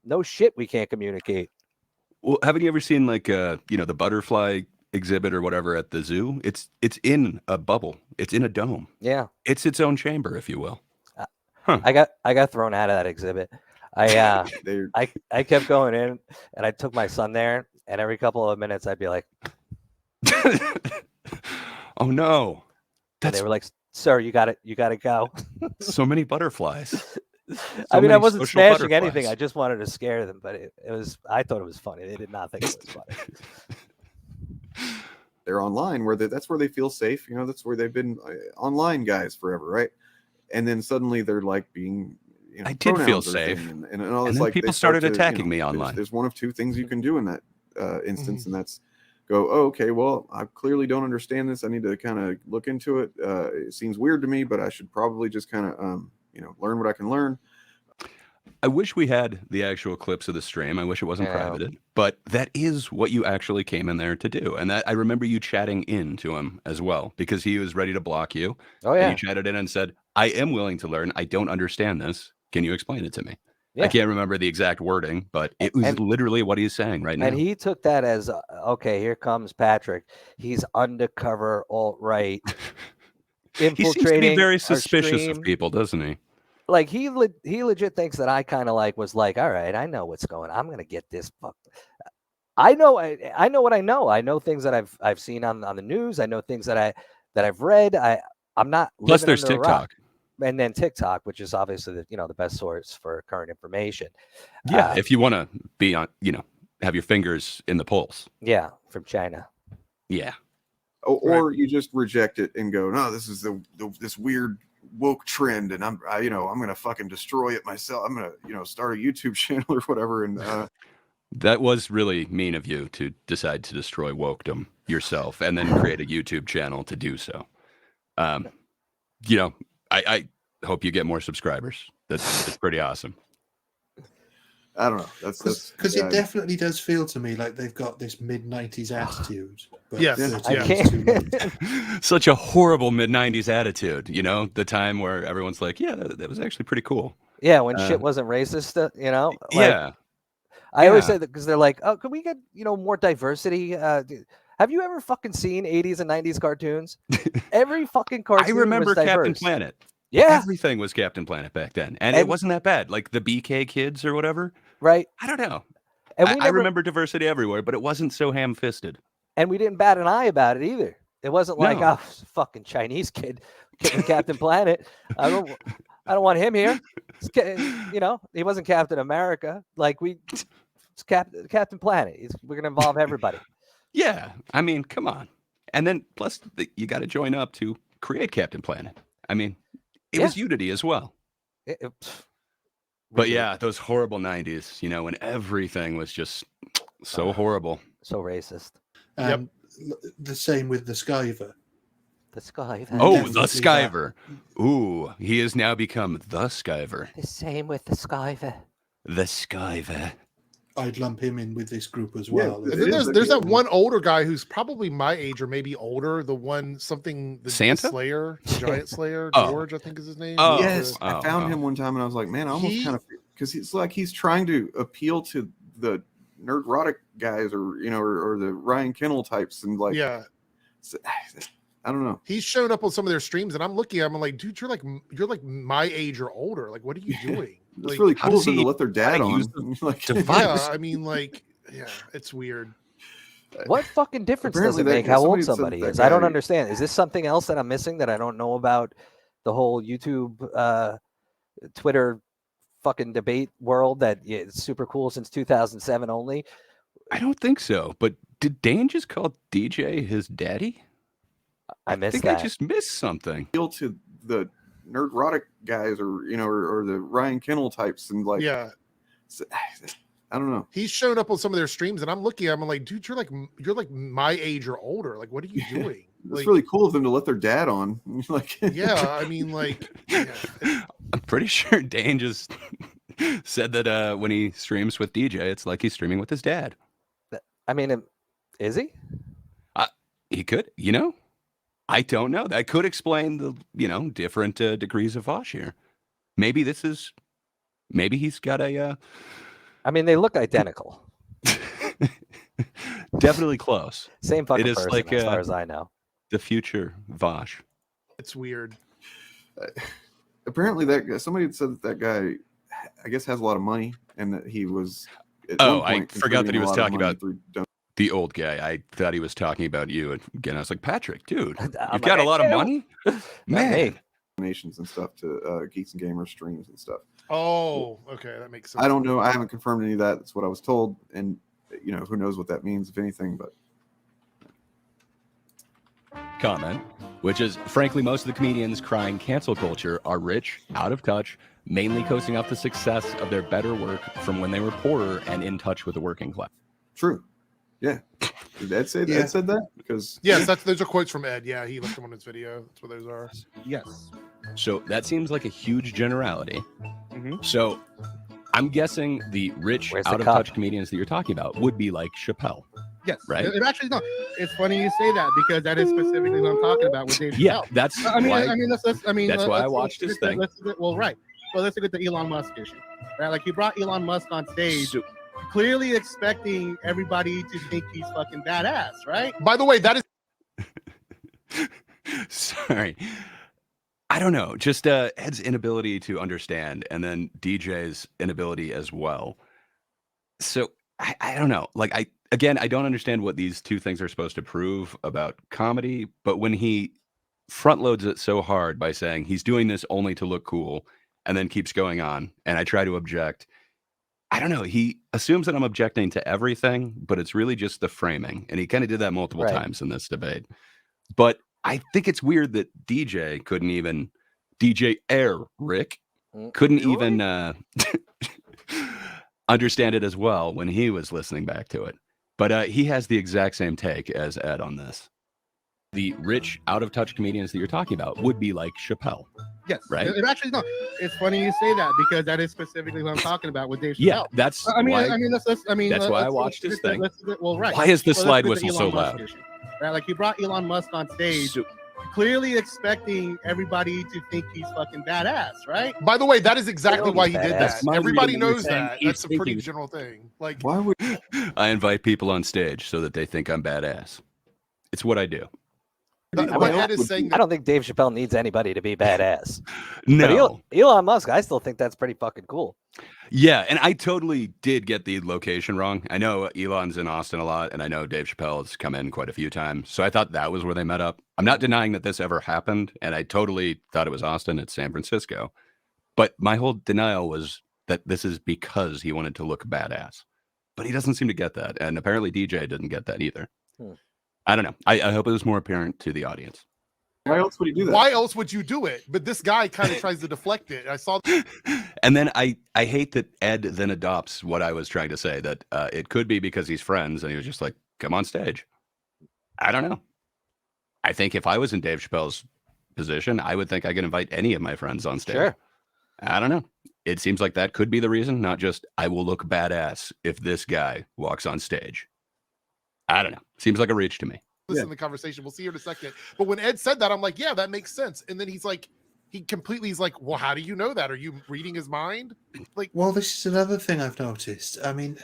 No shit, we can't communicate. Well, haven't you ever seen like you know, the butterfly exhibit or whatever at the zoo? It's in a bubble. It's in a dome. Yeah. It's its own chamber, if you will. I got thrown out of that exhibit. I kept going in, and I took my son there, and every couple of minutes I'd be like, oh no. And they were like, sir, you gotta go. So many butterflies. I mean, I wasn't smashing anything. I just wanted to scare them, but it was. I thought it was funny. They did not think it was funny. They're online that's where they feel safe. You know, that's where they've been online guys forever, right? And then suddenly they're like being. You know, I did feel safe, and all this, then like people started attacking me online. There's one of two things you can do in that instance, and that's go, oh, okay, well, I clearly don't understand this. I need to kind of look into it. It seems weird to me, but I should probably just kind of you know, learn what I can learn. I wish we had the actual clips of the stream. I wish it wasn't privated, but that is what you actually came in there to do. And that I remember you chatting in to him as well, because he was ready to block you. Oh And yeah. you chatted in and said, I am willing to learn. I don't understand this. Can you explain it to me? Yeah. I can't remember the exact wording, but it was literally what he's saying right now. And he took that as, okay, here comes Patrick. He's undercover alt-right. He seems to be infiltrating very our suspicious of stream. people, doesn't he? Like he legit thinks that I kind of like was like, all right, I know what's going on. I'm gonna get this fucked. I know what I know. I know things that I've seen on the news. I know things that I've read. I'm not. Plus, living there's under a rock. TikTok. And then TikTok, which is obviously the best source for current information. Yeah, if you want to be on, have your fingers in the pulse. Yeah, from China. Yeah. Or you just reject it and go, no, this is this weird woke trend, and I'm gonna fucking destroy it myself. I'm gonna start a YouTube channel or whatever. And that was really mean of you to decide to destroy wokedom yourself and then create a YouTube channel to do so. I hope you get more subscribers. That's pretty awesome. I don't know. That's because it definitely does feel to me like they've got this mid-90s attitude. But Yes, 30 yeah. years too late. Such a horrible mid-90s attitude, the time where everyone's like, yeah, that was actually pretty cool. Yeah, when shit wasn't racist, like, yeah. I always say that because they're like, oh, could we get more diversity? Have you ever fucking seen 80s and 90s cartoons? Every fucking cartoon. I remember was diverse. Captain Planet. Yeah, everything was Captain Planet back then, and it wasn't that bad. Like the BK Kids or whatever. Right. I don't know. And I remember diversity everywhere, but it wasn't so ham-fisted. And we didn't bat an eye about it either. It wasn't like, No. oh, fucking Chinese kid getting Captain Planet. I don't want him here. He wasn't Captain America. Like it's Captain Planet. We're gonna involve everybody. Yeah, I mean, come on. And then plus you got to join up to create Captain Planet. I mean, it was Unity as well. But yeah, those horrible 90s, when everything was just so horrible. So racist. The same with the Skyver. The Skyver. Oh, Definitely the Skyver. Ooh, he has now become the Skyver. The same with the Skyver. The Skyver. I'd lump him in with this group as Yeah, well. it And then is there's that one older guy who's probably my age or maybe older. The one the Santa? Slayer, the Giant Slayer, Oh. George, I think is his name. Oh. yes, I Oh, found oh. him one time and I was like, man, I almost kind of because it's like he's trying to appeal to the nerdrotic guys or the Ryan Kennel types and like Yeah. I don't know. He's shown up on some of their streams, and I'm looking at him. I'm like, dude, you're like my age or older. Like, what are you doing? It's Like, really how cool does of them to he- let their dad how to on. use Like, device? yeah, I mean, like, yeah, it's weird. What fucking difference does Apparently it that make guy- how old somebody said somebody that is? I don't guy- understand. Is this something else that I'm missing that I don't know about the whole YouTube, Twitter fucking debate world that it's super cool since 2007 only? I don't think so. But did Dane just call DJ his daddy? I I missed think that. I just missed something. appeal to the nerdrotic guys or the Ryan Kennel types and like Yeah, I don't know. he's shown up on some of their streams, and I'm looking at him. I'm like, dude, you're like my age or older. Like, what are you doing? It's Like, really cool of them to let their dad on. Like yeah, I mean, like, yeah, I'm pretty sure Dane just said that when he streams with DJ, it's like he's streaming with his dad. I mean, is he? He could, I don't know. That could explain the, different degrees of Vosh here. Maybe he's got a I mean, they look identical. definitely close. Same fucking It is person, like, as far as I know. The future Vosh. it's weird. apparently somebody had said that guy I guess has a lot of money and that he was at Oh, one I point forgot that he contributing a was lot of talking money about through the old guy. I thought he was talking about you. And again, I was like, Patrick, dude, I'm you've like, got a I lot of can't- money? Not Man. me. donations and stuff to Geeks and Gamers streams and stuff. Oh, okay, that makes sense. I don't know. I haven't confirmed any of that. That's what I was told, and who knows what that means, if anything. But Comment, which is, frankly, most of the comedians crying cancel culture are rich, out of touch, mainly coasting off the success of their better work from when they were poorer and in touch with the working class. true, yeah. Did Ed say that? Yeah. Ed said that because Yes, those are quotes from Ed. Yeah, he left them on his video. That's what those are. Yes. So that seems like a huge generality. Mhm. So I'm guessing the rich, Where's the out of cup? touch comedians that you're talking about would be like Chappelle. Yes, Right? It actually no. It's funny you say that because that is specifically what I'm talking about with Dave Chappelle. Yeah, that's I mean, why. that's why I watched this thing. Well, right. Well, let's look at the Elon Musk issue. Right, like he brought Elon Musk on stage, So- clearly expecting everybody to think he's fucking badass, right? By the way, that is Sorry. I don't know. Just Ed's inability to understand, and then DJ's inability as well. So I don't know. Like I don't understand what these two things are supposed to prove about comedy. But when he front loads it so hard by saying he's doing this only to look cool, and then keeps going on, and I try to object. I don't know. He assumes that I'm objecting to everything, but it's really just the framing, and he kind of did that multiple Right. times in this debate. But I think it's weird that DJ couldn't even Rick couldn't even understand it as well when he was listening back to it. But he has the exact same take as Ed on this. The rich, out of touch comedians that you're talking about would be like Chappelle. Yes, Right? It actually no. It's funny you say that because that is specifically what I'm talking about with Dave Chappelle. Yeah, that's I mean, why. that's why I watched this thing. Well, right. Why is the Well, slide let's look whistle at the so Elon Musk loud? issue, right, like he brought Elon Musk on stage, So- clearly expecting everybody to think he's fucking badass, right? by the way, that is exactly why he did Badass. that. My Everybody reading, you're knows saying that. he's That's a pretty thinking- general thing. Like Why would I invite people on stage so that they think I'm badass. It's what I do. what Ed is saying. I don't think Dave Chappelle needs anybody to be badass. But No. Elon Musk, I still think that's pretty fucking cool. Yeah, and I totally did get the location wrong. I know Elon's in Austin a lot, and I know Dave Chappelle has come in quite a few times. So I thought that was where they met up. I'm not denying that this ever happened, and I totally thought it was Austin. It's San Francisco. But my whole denial was that this is because he wanted to look badass. But he doesn't seem to get that, and apparently DJ didn't get that either. I don't know. I hope it was more apparent to the audience. why else would he do that? Why else would you do it? But this guy kind of tries to deflect it. I saw And then I hate that Ed then adopts what I was trying to say, that it could be because he's friends and he was just like, come on stage. I don't know. I think if I was in Dave Chappelle's position, I would think I could invite any of my friends on stage. Sure. I don't know. It seems like that could be the reason, not just I will look badass if this guy walks on stage. I don't know. Seems like a reach to me. listen to the conversation. We'll see here in a second. But when Ed said that, I'm like, yeah, that makes sense. And then he's like, he's like, well, how do you know that? Are you reading his mind? Like, Well, this is another thing I've noticed. I mean,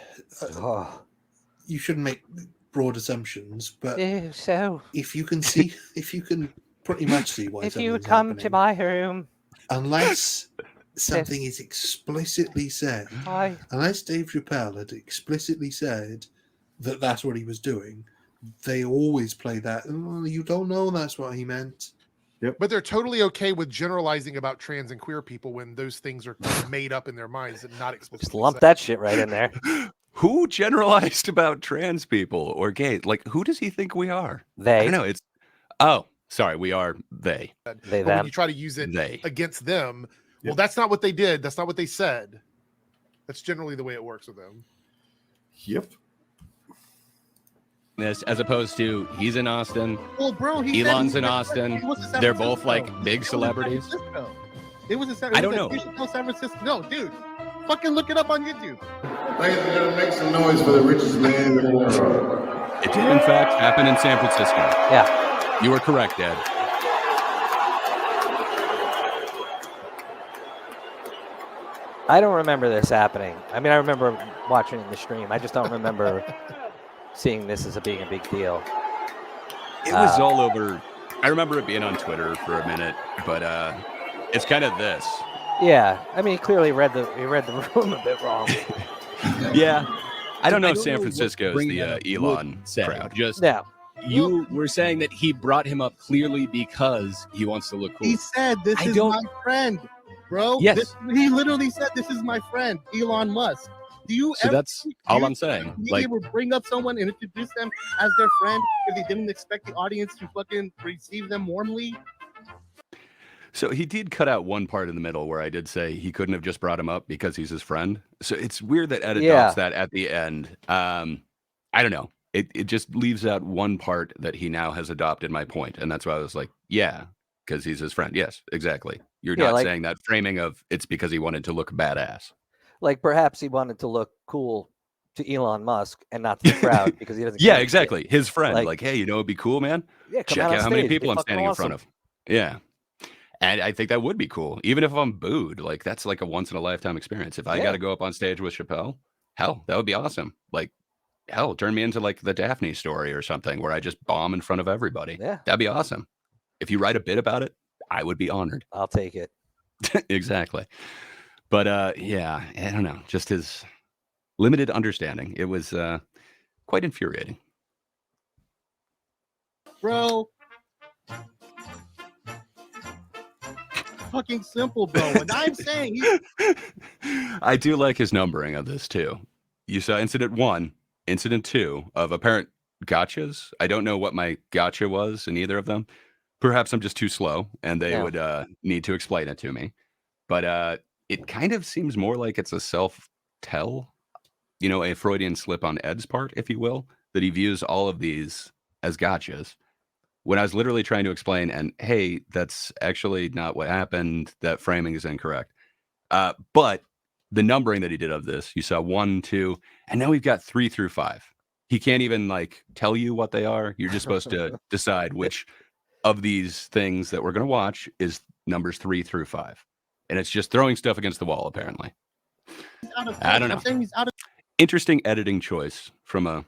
you shouldn't make broad assumptions, but So if you can see, if you can pretty much see why if you would something's come to happening, my room, unless something is explicitly said, unless Dave Chappelle had explicitly said that that's what he was doing, they always play that. Oh, you don't know that's what he meant. but they're totally okay with generalizing about trans and queer people when those things are made up in their minds and not explicitly just lump said. that shit right in there. Who generalized about trans people or gay? Like, who does he think we are? I They, don't know. It's sorry, we are they. they, But when them. you try to use it They. against them, well, that's not what they did. That's not what they said. That's generally the way it works with them. Yep. This as opposed to he's in Austin. Well, bro, he said Elon's he in was- Austin. he was in San They're both Francisco. like big celebrities. It was in San I don't know. San Francisco. No, dude, fucking look it up on YouTube. Ladies and gentlemen, make some noise for the richest man in the world. It did in fact happen in San Francisco. Yeah. You were correct, Ed. I don't remember this happening. I mean, I remember watching it in the stream. I just don't remember seeing this as being a big deal. It was all over. I remember it being on Twitter for a minute, but it's kind of this. Yeah, I mean, he clearly read the room a bit wrong. Yeah. I don't know if don't San know what Francisco is bring the that up Elon would say. crowd. Just Yeah. you were saying that he brought him up clearly because he wants to look cool. He said, "This I is don't- my friend, bro." Yes. He literally said, "This is my friend, Elon Musk." Do you So ever that's all I'm saying. be Like, able to bring up someone and introduce them as their friend if they didn't expect the audience to fucking receive them warmly? so he did cut out one part in the middle where I did say he couldn't have just brought him up because he's his friend. So it's weird that Ed Yeah. adopts that at the end. I don't know. It just leaves out one part that he now has adopted my point. And that's why I was like, yeah, because he's his friend. Yes, exactly. You're Yeah, not like- saying that framing of it's because he wanted to look badass. Like perhaps he wanted to look cool to Elon Musk and not to the crowd because he doesn't. Yeah, give a shit. exactly. His friend, Like- like, hey, you know, it'd be cool, man. Yeah, come Check out out on how many stage, people get I'm fucking standing in front awesome. of. Yeah. And I think that would be cool. Even if I'm booed, like that's like a once in a lifetime experience. If I Yeah. got to go up on stage with Chappelle, hell, that would be awesome. Like, hell, turn me into like the Daphne story or something where I just bomb in front of everybody. Yeah. That'd be awesome. If you write a bit about it, I would be honored. I'll take it. Exactly. But yeah, I don't know. Just his limited understanding. It was quite infuriating. Bro. Fucking simple, bro. And I'm saying I do like his numbering of this too. You saw incident 1, incident 2 of apparent gotchas. I don't know what my gotcha was in either of them. Perhaps I'm just too slow and they would need to explain it to me. But it kind of seems more like it's a self-tell, you know, a Freudian slip on Ed's part, if you will, that he views all of these as gotchas. When I was literally trying to explain, and hey, that's actually not what happened. That framing is incorrect. But the numbering that he did of this, you saw 1, 2, and now we've got 3 through 5. He can't even like tell you what they are. You're just supposed to decide which of these things that we're going to watch is numbers 3 through 5. And it's just throwing stuff against the wall, apparently. I don't know. I'm saying he's out of Interesting editing choice from a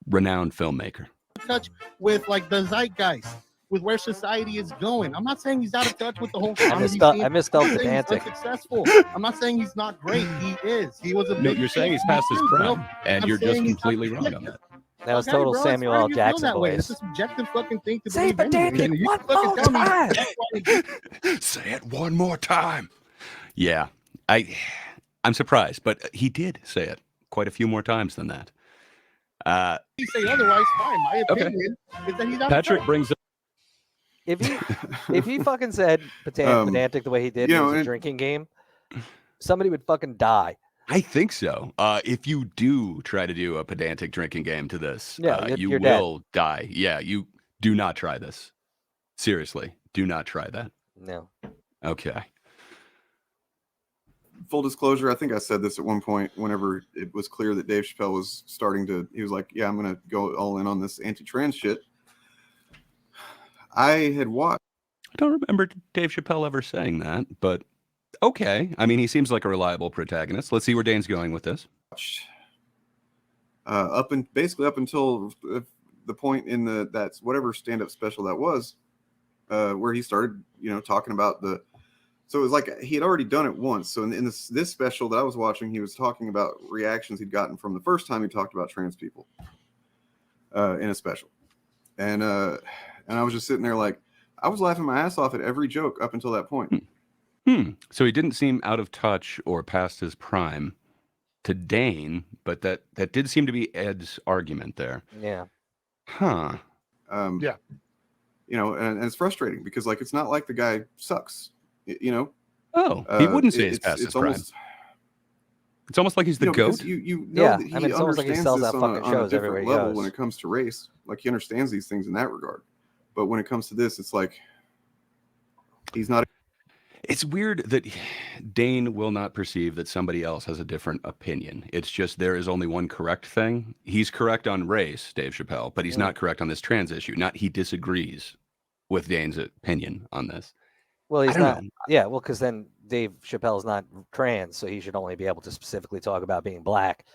renowned filmmaker. touch with like the zeitgeist, with where society is going. I'm not saying he's out of touch with the whole I comedy misspelled scene. I'm not saying he's pedantic. unsuccessful. I'm not saying he's not great. He is. He was a No, big you're saying he's past his prime, and I'm you're just saying he's completely not- wrong on that. That was Okay, total bro, it's Samuel fine L. if you feel Jackson that way. It's voice. a subjective fucking thing to Say believe anyway. pedantic You one fucking more tell me time. that's why Say it one more time. Yeah, I'm surprised, but he did say it quite a few more times than that. you say otherwise, fine. My Okay. opinion is that he's out of Patrick touch. brings up. If he fucking said pedantic the way he did, you it know, was a and- drinking game, somebody would fucking die. I think so. If you do try to do a pedantic drinking game to this, Yeah, you you're dead. will die. Yeah, you do not try this. Seriously, do not try that. No. Okay. Full disclosure, I think I said this at one point whenever it was clear that Dave Chappelle was starting to, he was like, yeah, I'm going to go all in on this anti-trans shit. I had watched. I don't remember Dave Chappelle ever saying that, but okay. I mean, he seems like a reliable protagonist. Let's see where Dane's going with this. Basically up until the point in that's whatever stand-up special that was, where he started, talking about so it was like he had already done it once. So in this special that I was watching, he was talking about reactions he'd gotten from the first time he talked about trans people in a special. And I was just sitting there like, I was laughing my ass off at every joke up until that point. So he didn't seem out of touch or past his prime to Dane, but that did seem to be Ed's argument there. Yeah. Huh. Yeah. And it's frustrating because like it's not like the guy sucks. Oh, he wouldn't say he's past his prime. It's almost like he's the goat. You know Yeah, that he I mean, it's almost like he understands sells this out on fucking a shows everywhere different he level goes. when it comes to race. Like he understands these things in that regard. But when it comes to this, it's like he's not. It's weird that Dane will not perceive that somebody else has a different opinion. It's just there is only one correct thing. He's correct on race, Dave Chappelle, but he's not correct on this trans issue. Not he disagrees with Dane's opinion on this. Well, he's I don't not. know. Yeah, well, because then Dave Chappelle's not trans, so he should only be able to specifically talk about being black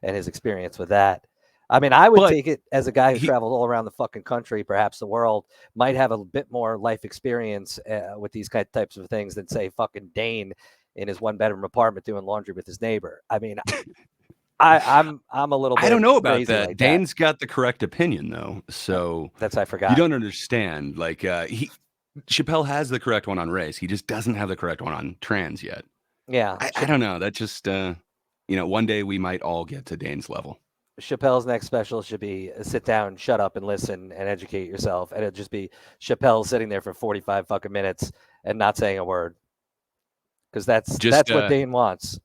and his experience with that. I mean, I would But take it as a guy who traveled all around the fucking country, perhaps the world, might have a bit more life experience with these types of things than say fucking Dane in his 1-bedroom apartment doing laundry with his neighbor. I mean, I'm a little bit. I don't know about crazy that. like Dane's got the correct opinion though, so I forgot. You don't understand. Like Chappelle has the correct one on race. He just doesn't have the correct one on trans yet. Yeah, I don't know. That just one day we might all get to Dane's level. Chappelle's next special should be sit down, shut up, and listen and educate yourself. And it'd just be Chappelle sitting there for 45 fucking minutes and not saying a word. Because that's what Dane wants.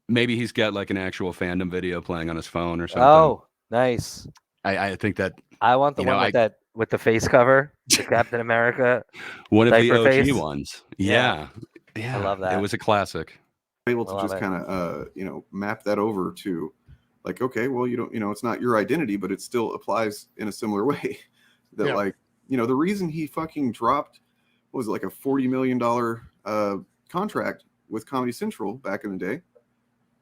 Maybe he's got like an actual fandom video playing on his phone or something. Oh, nice. I think that I want the one with the face cover, the Captain America. one of the diaper OG face. ones. Yeah. I love that. It was a classic. able to Love just it. kind of map that over to like, okay, well, you don't, it's not your identity, but it still applies in a similar way. That Yeah. like, the reason he fucking dropped, what was it, like a $40 million contract with Comedy Central back in the day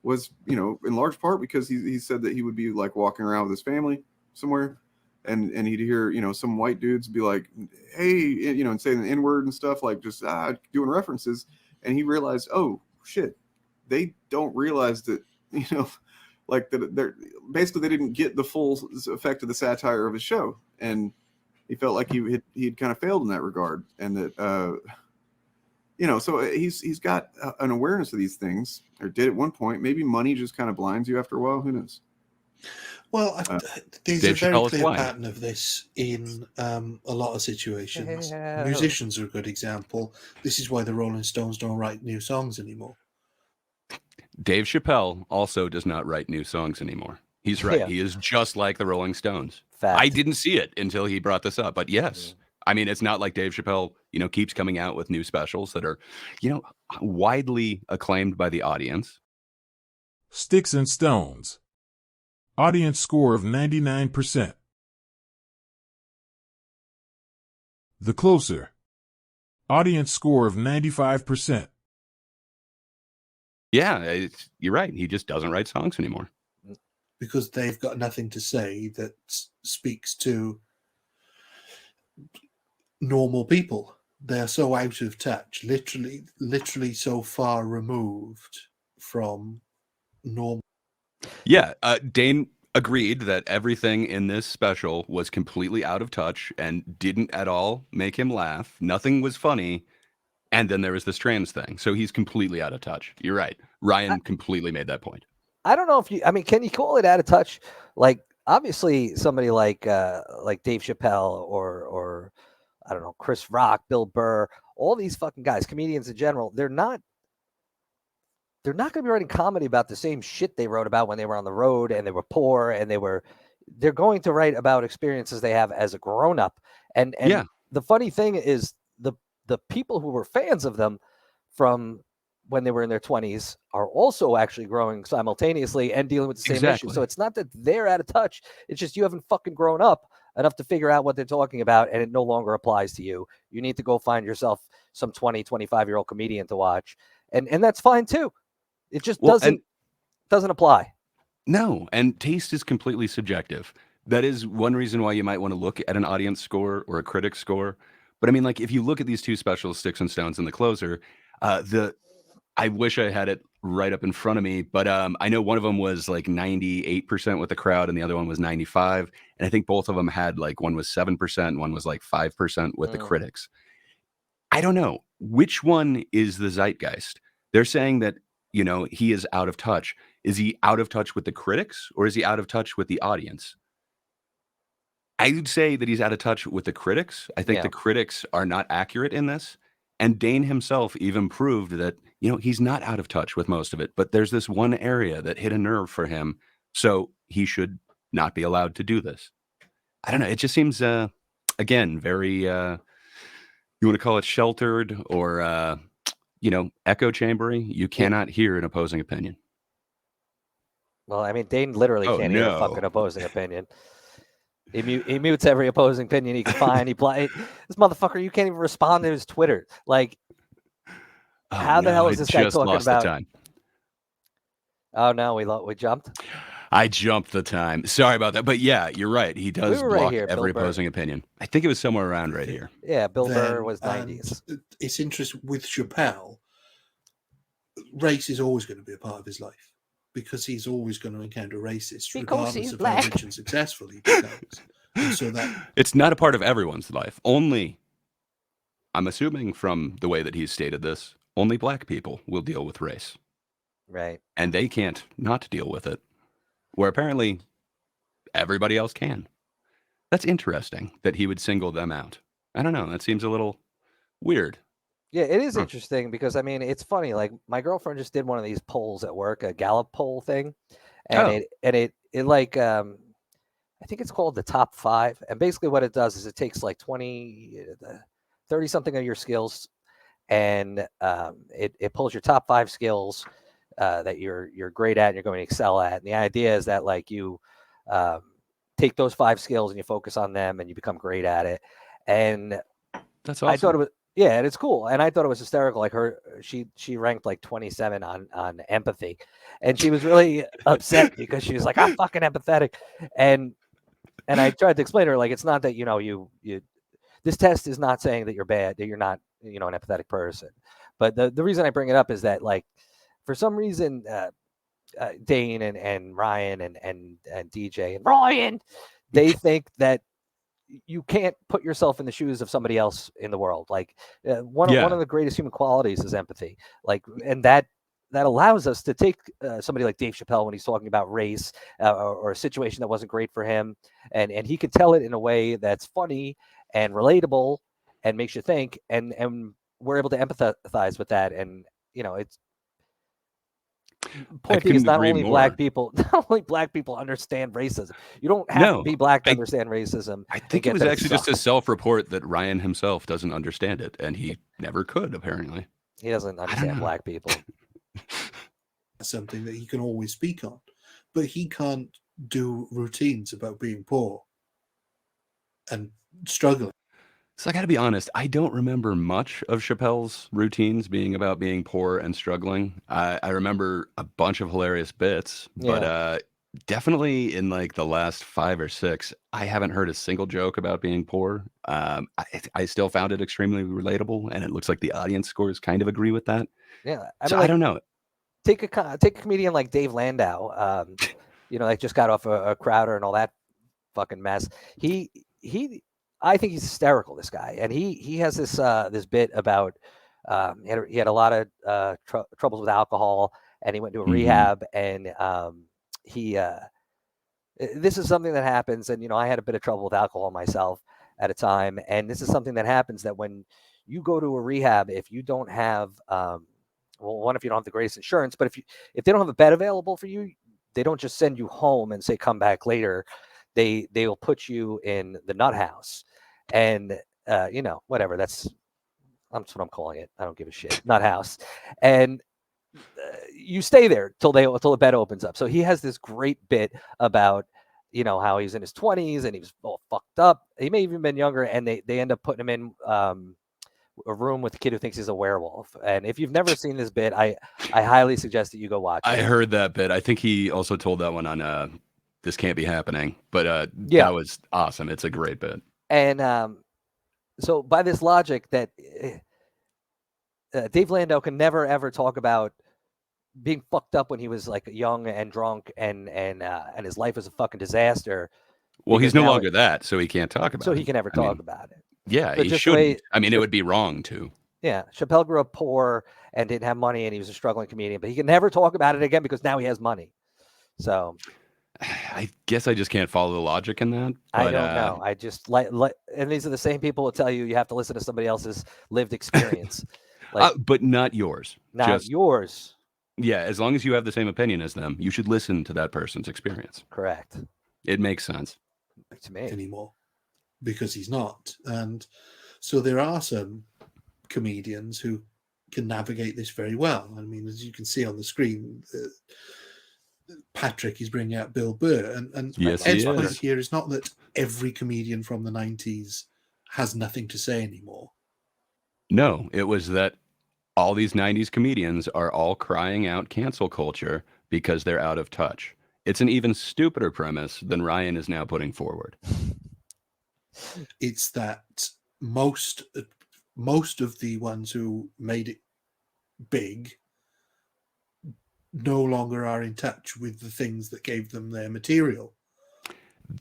was, in large part because he said that he would be like walking around with his family somewhere, and he'd hear, some white dudes be like, hey, and saying the N-word and stuff, like just doing references, and he realized, oh shit, they don't realize that, like that they're basically, they didn't get the full effect of the satire of his show, and he felt like he'd kind of failed in that regard, and that so he's got an awareness of these things, or did at one point. Maybe money just kind of blinds you after a while. Who knows? Well, there's Dave a very Chappelle is clear blind. pattern of this in a lot of situations. Yeah. Musicians are a good example. This is why the Rolling Stones don't write new songs anymore. Dave Chappelle also does not write new songs anymore. He's right. Yeah. He is just like the Rolling Stones. Fact. I didn't see it until he brought this up, but yes. I mean, it's not like Dave Chappelle, keeps coming out with new specials that are, widely acclaimed by the audience. Sticks and Stones. Audience score of 99%. The Closer. Audience score of 95%. Yeah, you're right. He just doesn't write songs anymore. Because they've got nothing to say that speaks to normal people. They're so out of touch, literally so far removed from normal. Yeah, Dane agreed that everything in this special was completely out of touch and didn't at all make him laugh. Nothing was funny. And then there was this trans thing. So he's completely out of touch. You're right. Ryan completely made that point. I don't know if can you call it out of touch? Like, obviously somebody like Dave Chappelle or I don't know, Chris Rock, Bill Burr, all these fucking guys, comedians in general, they're not going to be writing comedy about the same shit they wrote about when they were on the road and they were poor, and they're going to write about experiences they have as a grown up. And yeah. The funny thing is the people who were fans of them from when they were in their 20s are also actually growing simultaneously and dealing with the same issue. So it's not that they're out of touch. It's just you haven't fucking grown up enough to figure out what they're talking about, and it no longer applies to you. You need to go find yourself some 20, 25-year-old comedian to watch. And that's fine too. It just doesn't apply. No, and taste is completely subjective. That is one reason why you might want to look at an audience score or a critic score. But I mean, like, if you look at these two specials, Sticks and Stones and The Closer, I wish I had it right up in front of me, but I know one of them was like 98% with the crowd and the other one was 95%. And I think both of them had, like, one was 7% and one was like 5% with the critics. I don't know. Which one is the zeitgeist? They're saying that, he is out of touch. Is he out of touch with the critics, or is he out of touch with the audience? I would say that he's out of touch with the critics. I think the critics are not accurate in this. And Dane himself even proved that, he's not out of touch with most of it. But there's this one area that hit a nerve for him. So he should not be allowed to do this. I don't know. It just seems, again, very, you want to call it sheltered or, echo chambery. You cannot hear an opposing opinion. Well, I mean, Dane literally can't hear a fucking opposing opinion. He mutes every opposing opinion he can find. This motherfucker, you can't even respond to his Twitter. Like, how the hell is this guy talking about? The time. Oh no, we jumped. I jumped the time. Sorry about that, but yeah, you're right. He does block right here, every opposing opinion. I think it was somewhere around right here. Yeah, Bill Burr was 90s. It's interesting with Chappelle. Race is always going to be a part of his life, because he's always going to encounter racists, regardless of how rich and successful he becomes. And so that it's not a part of everyone's life. Only, I'm assuming from the way that he's stated this, only black people will deal with race. Right. And they can't not deal with it, where apparently everybody else can. That's interesting that he would single them out. I don't know. That seems a little weird. Yeah, it is interesting because, I mean, it's funny. Like, my girlfriend just did one of these polls at work, a Gallup poll thing. And it like, I think it's called the top 5. And basically what it does is it takes like 30 something of your skills, and it pulls your top 5 skills that you're great at and you're going to excel at. And the idea is that like you take those 5 skills and you focus on them and you become great at it. And That's awesome. I thought it was, yeah, and it's cool. And I thought it was hysterical. Like she ranked like 27 on empathy, and she was really upset because she was like, I'm fucking empathetic. And I tried to explain to her, like, it's not that, you this test is not saying that you're bad, that you're not, an empathetic person. But the reason I bring it up is that, like, for some reason, Dane and Ryan and DJ and Ryan, they think that you can't put yourself in the shoes of somebody else in the world. Like one of the greatest human qualities is empathy. Like, and that allows us to take somebody like Dave Chappelle when he's talking about race or a situation that wasn't great for him, and he could tell it in a way that's funny and relatable and makes you think, and we're able to empathize with that. And it's point being is not only black people understand racism. You don't have to be black to understand racism. I think it was actually just a self-report that Ryan himself doesn't understand it, and he never could, apparently. He doesn't understand black people. Something that he can always speak on, but he can't do routines about being poor and struggling. So I got to be honest, I don't remember much of Chappelle's routines being about being poor and struggling. I remember a bunch of hilarious bits, but definitely in like the last 5 or 6, I haven't heard a single joke about being poor. I still found it extremely relatable, and it looks like the audience scores kind of agree with that. Yeah, I don't know. Take a comedian like Dave Landau, like just got off a Crowder and all that fucking mess. I think he's hysterical, this guy, and he has this bit about he had a lot of troubles with alcohol, and he went to a rehab, and this is something that happens, and I had a bit of trouble with alcohol myself at a time, and this is something that happens that when you go to a rehab, if you don't have if you don't have the greatest insurance, but if they don't have a bed available for you, they don't just send you home and say come back later. They'll put you in the nut house, and whatever. That's what I'm calling it. I don't give a shit. Nut house, and you stay there till the bed opens up. So he has this great bit about how he's in his 20s and he was all fucked up. He may have even been younger, and they end up putting him in a room with a kid who thinks he's a werewolf. And if you've never seen this bit, I highly suggest that you go watch it. I heard that bit. I think he also told that one on This Can't Be Happening, but that was awesome. It's a great bit. And so by this logic that Dave Landau can never ever talk about being fucked up when he was like young and drunk and his life was a fucking disaster. Well, he's no longer that, so he can't talk about it. So he can never talk about it. Yeah, but he shouldn't. It would be wrong to. Yeah, Chappelle grew up poor and didn't have money, and he was a struggling comedian, but he can never talk about it again because now he has money. So I guess I just can't follow the logic in that. But, I don't know. I just and these are the same people who tell you have to listen to somebody else's lived experience. But not yours. Not yours. Yeah, as long as you have the same opinion as them, you should listen to that person's experience. Correct. It makes sense. To me. Anymore, because he's not. And so there are some comedians who can navigate this very well. I mean, as you can see on the screen, Patrick is bringing out Bill Burr, and yes, Ed's point here is not that every comedian from the 90s has nothing to say anymore. No, it was that all these 90s comedians are all crying out cancel culture because they're out of touch. It's an even stupider premise than Ryan is now putting forward. It's that most of the ones who made it big no longer are in touch with the things that gave them their material.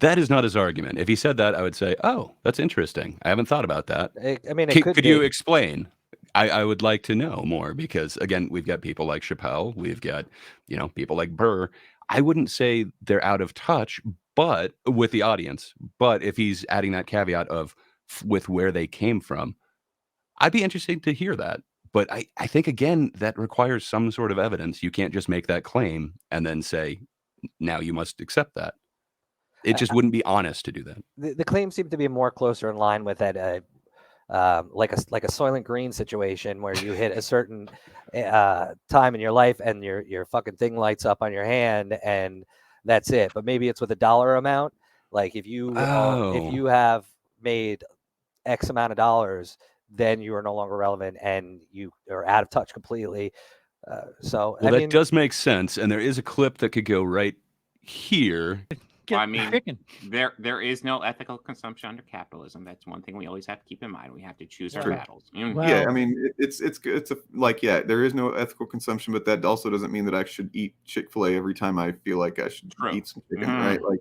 That is not his argument. If he said that, I would say, oh, that's interesting. I haven't thought about that. I mean, could you explain? I would like to know more because, again, we've got people like Chappelle. We've got, people like Burr. I wouldn't say they're out of touch, but with the audience. But if he's adding that caveat of with where they came from, I'd be interested to hear that. But I think, again, that requires some sort of evidence. You can't just make that claim and then say, now you must accept that. It just wouldn't be honest to do that. The claims seem to be more closer in line with that like a Soylent Green situation where you hit a certain time in your life and your fucking thing lights up on your hand and that's it. But maybe it's with a dollar amount. Like if you have made X amount of dollars, then you are no longer relevant and you are out of touch completely. So Well, I that mean, does make sense, and there is a clip that could go right here. Well, I mean, there is no ethical consumption under capitalism. That's one thing we always have to keep in mind. We have to choose our True. battles. Yeah, I mean, it's like, yeah, there is no ethical consumption, but that also doesn't mean that I should eat Chick-fil-A every time I feel like I should eat some chicken, right? Like,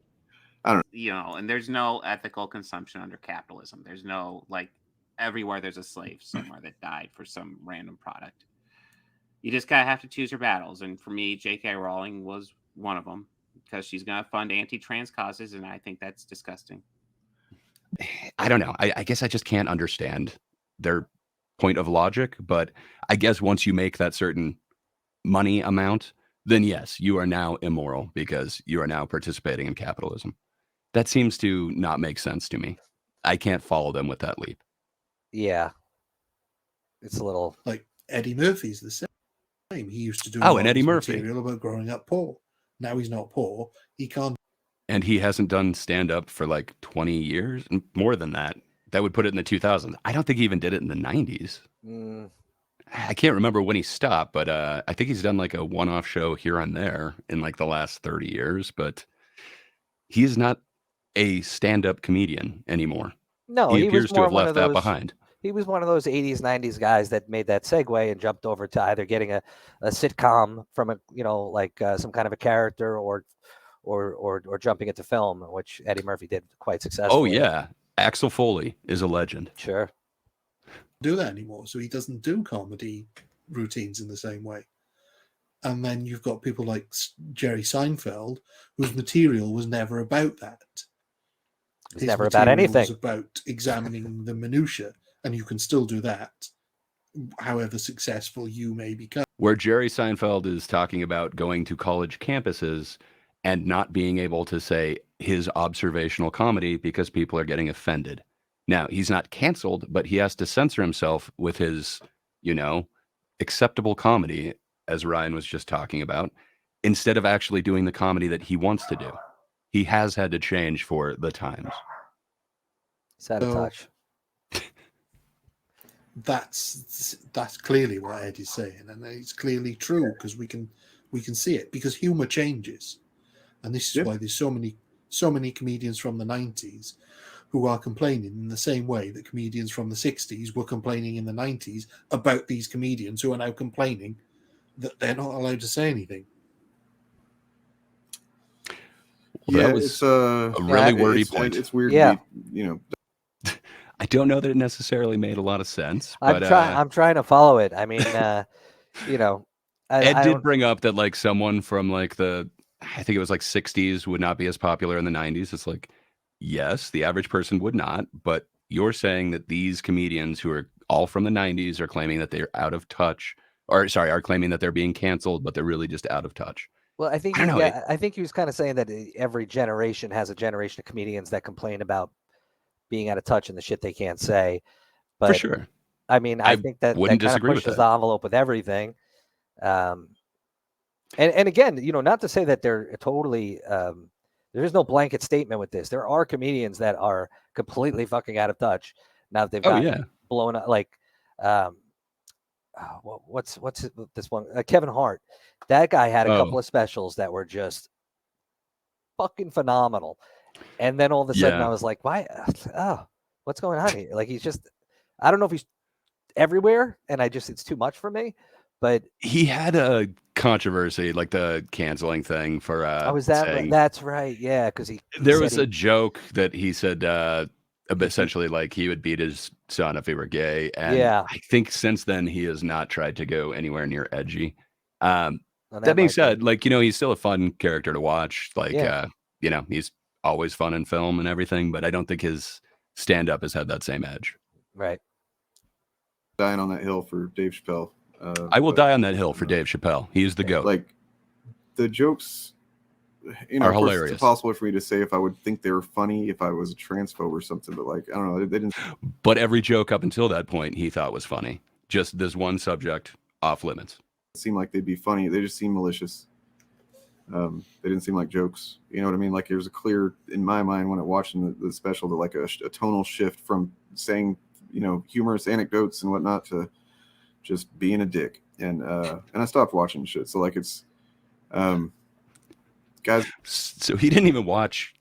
I don't know. You know, and there's no ethical consumption under capitalism. There's no, like, everywhere there's a slave somewhere that died for some random product. You just gotta have to choose your battles. And for me, J.K. Rowling was one of them because she's gonna fund anti-trans causes, and I think that's disgusting. I don't know. I guess I just can't understand their point of logic, but I guess once you make that certain money amount, then yes, you are now immoral because you are now participating in capitalism. That seems to not make sense to me. I can't follow them with that leap. Yeah. It's a little like Eddie Murphy's the same. He used to do and Eddie his Murphy material about growing up poor. Now he's not poor. He can't. And he hasn't done stand-up for like 20 years, more than that. That would put it in the 2000s. I don't think he even did it in the 90s. I can't remember when he stopped, but I think he's done like a one-off show here and there in like the last 30 years, but he is not a stand-up comedian anymore. No, he he appears was to more have one left of that those, behind. He was one of those 80s, 90s guys that made that segue and jumped over to either getting a sitcom from a, like some kind of a character or jumping into film, which Eddie Murphy did quite successfully. Oh, yeah. Axel Foley is a legend. Sure. Do that anymore. So he doesn't do comedy routines in the same way. And then you've got people like Jerry Seinfeld, whose material was never about that. It's never about anything. It was about examining the minutiae, and you can still do that, however successful you may become. Where Jerry Seinfeld is talking about going to college campuses and not being able to say his observational comedy because people are getting offended. Now, he's not canceled, but he has to censor himself with his, acceptable comedy, as Ryan was just talking about, instead of actually doing the comedy that he wants to do. He has had to change for the times. He's out of touch. That's clearly what Ed is saying, and it's clearly true because we can see it because humor changes, and this is why there's so many comedians from the 90s who are complaining in the same way that comedians from the 60s were complaining in the 90s about these comedians who are now complaining that they're not allowed to say anything. Well, yeah, that was it's a really wordy it's, point. It's weird. Yeah. I don't know that it necessarily made a lot of sense. I'm But, I'm trying to follow it. I mean, Ed did bring up that like someone from like I think it was like 60s would not be as popular in the 90s. It's like, yes, the average person would not. But you're saying that these comedians who are all from the 90s are claiming that they're out of touch, are claiming that they're being canceled, but they're really just out of touch. Well, I think I think he was kind of saying that every generation has a generation of comedians that complain about being out of touch and the shit they can't say. But For sure. I mean, I think that wouldn't kind of disagree with pushes that. the envelope with everything. And again, not to say that they're totally there is no blanket statement with this. There are comedians that are completely fucking out of touch now that they've gotten blown up. Like what's this one? Kevin Hart. That guy had a couple of specials that were just fucking phenomenal. And then all of a sudden I was like, why? Oh, what's going on here? Like, he's just, I don't know if he's everywhere and it's too much for me, but he had a controversy, like the canceling thing for, that's right. Yeah. Cause there was a joke that he said, essentially like he would beat his son if he were gay. And I think since then he has not tried to go anywhere near edgy. That being said, like, he's still a fun character to watch. Like, he's always fun in film and everything, but I don't think his stand-up has had that same edge. Right. Dying on that hill for Dave Chappelle. I will die on that hill for Dave Chappelle. He is the GOAT. Like, the jokes you know, are of course, hilarious. it's impossible for me to say if I would think they were funny if I was a transphobe or something. But like, I don't know, they didn't. But every joke up until that point he thought was funny. Just this one subject off limits. Seem like they'd be funny. They just seem malicious. They didn't seem like jokes. You know what I mean? Like there's a clear, in my mind, when I'm watching the special, to like a tonal shift from saying, you know, humorous anecdotes and whatnot to just being a dick. And I stopped watching shit. So like it's, guys. So he didn't even watch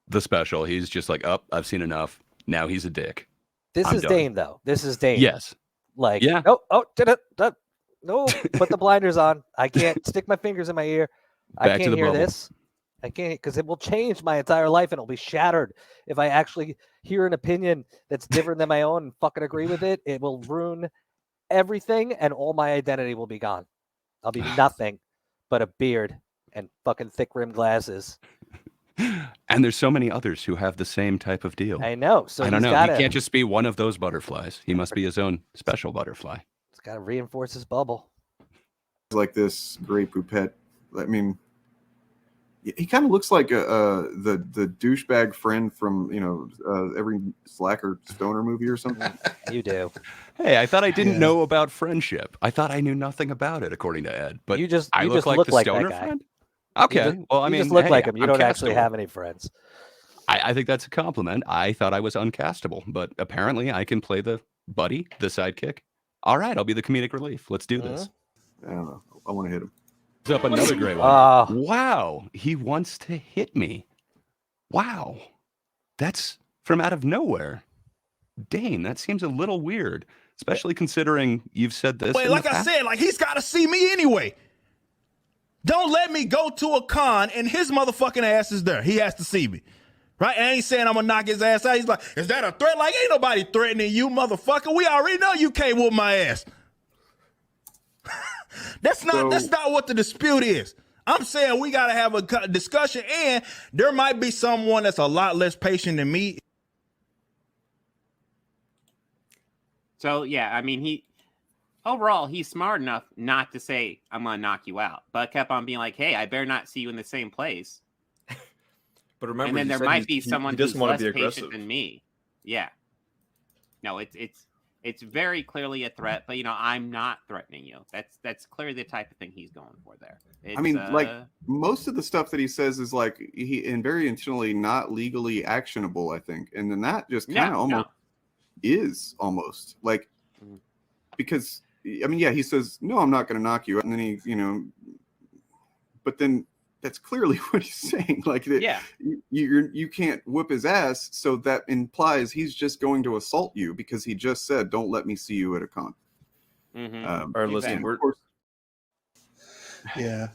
the special. He's just like, oh, I've seen enough. Now he's a dick. This I'm is done. Dane, though. This is Dane. Yes. Like, Yeah. No, put the blinders on. I can't stick my fingers in my ear. I Back to can't the hear bubble. this. I can't, because it will change my entire life and it'll be shattered. If I actually hear an opinion that's different than my own and fucking agree with it, it will ruin everything and all my identity will be gone. I'll be nothing but a beard and fucking thick rimmed glasses. And there's so many others who have the same type of deal. I know. So I don't he's know. He gotta, can't just be one of those butterflies. He must be his own special butterfly. he's got to reinforce his bubble. Like this Grey Poupette. I mean, he kind of looks like the douchebag friend from, you know, every slacker stoner movie or something. You do. Hey, I thought I didn't know about friendship. I thought I knew nothing about it, according to Ed. But You just I look just like look the like that stoner guy. friend. Okay. You Well, I mean, just look hey, like him. You I'm don't actually castable. have any friends. I think that's a compliment. I thought I was uncastable, but apparently I can play the buddy, the sidekick. All right, I'll be the comedic relief. Let's do this. I don't know. I want to hit him. Up another great one. Wow, he wants to hit me. Wow, that's from out of nowhere. Dane, that seems a little weird, especially considering you've said this. Wait, in like the I past. said, like he's got to see me anyway. Don't let me go to a con and his motherfucking ass is there. He has to see me. Right? And I ain't saying I'm gonna knock his ass out. He's like, is that a threat? Like, ain't nobody threatening you, motherfucker. We already know you can't whoop my ass. That's not what the dispute is. I'm saying we gotta have a discussion, and there might be someone that's a lot less patient than me. So yeah, I mean, overall he's smart enough not to say I'm gonna knock you out, but kept on being like, hey, I better not see you in the same place. But remember, and then he there said might be someone he doesn't who's want less to be patient aggressive. than me. Yeah. No, it's very clearly a threat, but you know, I'm not threatening you. That's clearly the type of thing he's going for there. I mean, like most of the stuff that he says is like and very intentionally not legally actionable, I think. And then that just kind of almost is almost like, because I mean, yeah, he says, no, I'm not going to knock you out. And then he, you know, but then that's clearly what he's saying. Like, you can't whoop his ass. So that implies he's just going to assault you because he just said, don't let me see you at a con. Or listen, we're yeah.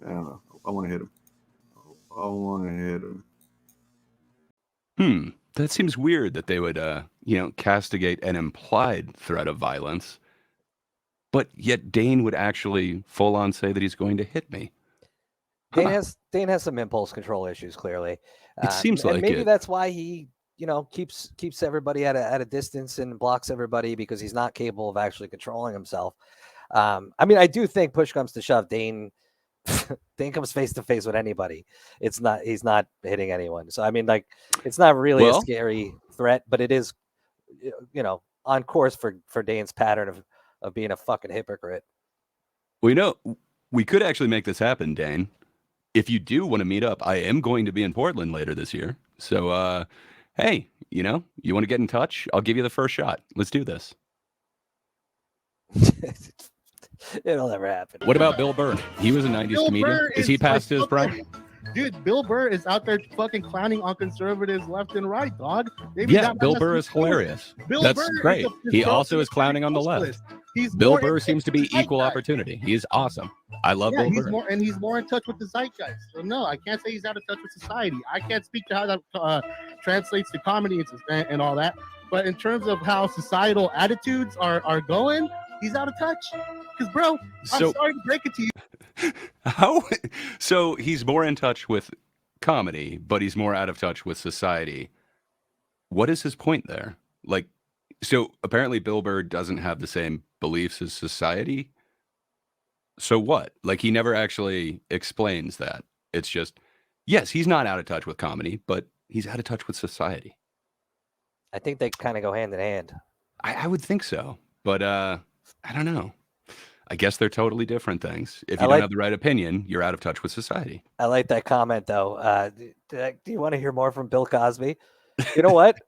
I don't know. I want to hit him. I want to hit him. That seems weird that they would, castigate an implied threat of violence, but yet Dane would actually full on say that he's going to hit me. Dane has some impulse control issues, clearly. It seems and like maybe it. that's why he, keeps everybody at a distance and blocks everybody, because he's not capable of actually controlling himself. I mean, I do think push comes to shove, Dane comes face to face with anybody. He's not hitting anyone. So I mean, like, it's not really a scary threat, but it is, on course for Dane's pattern of being a fucking hypocrite. Well, we could actually make this happen, Dane. If you do want to meet up, I am going to be in Portland later this year. So, hey, you want to get in touch? I'll give you the first shot. Let's do this. It'll never happen. What about Bill Burr? He was a 90s comedian. Is he past his prime? Dude, Bill Burr is out there fucking clowning on conservatives left and right, dog. Maybe Yeah, Bill Burr is hilarious. That's great. He also is clowning on the left. Bill Burr seems to be equal opportunity. He's awesome. I love Bill Burr. He's more in touch with the zeitgeist. So no, I can't say he's out of touch with society. I can't speak to how that translates to comedy and all that. But in terms of how societal attitudes are going, he's out of touch. Because, bro, I'm sorry to break it to you. How? So he's more in touch with comedy, but he's more out of touch with society. What is his point there? Like, so apparently Bill Burr doesn't have the same beliefs as society. So what? Like, he never actually explains that. It's just, Yes, he's not out of touch with comedy, but he's out of touch with society. I think they kind of go hand in hand. I would think so, but I don't know. I guess they're totally different things. If you don't have the right opinion, you're out of touch with society. I like that comment, though. Do you want to hear more from Bill Cosby? You know what?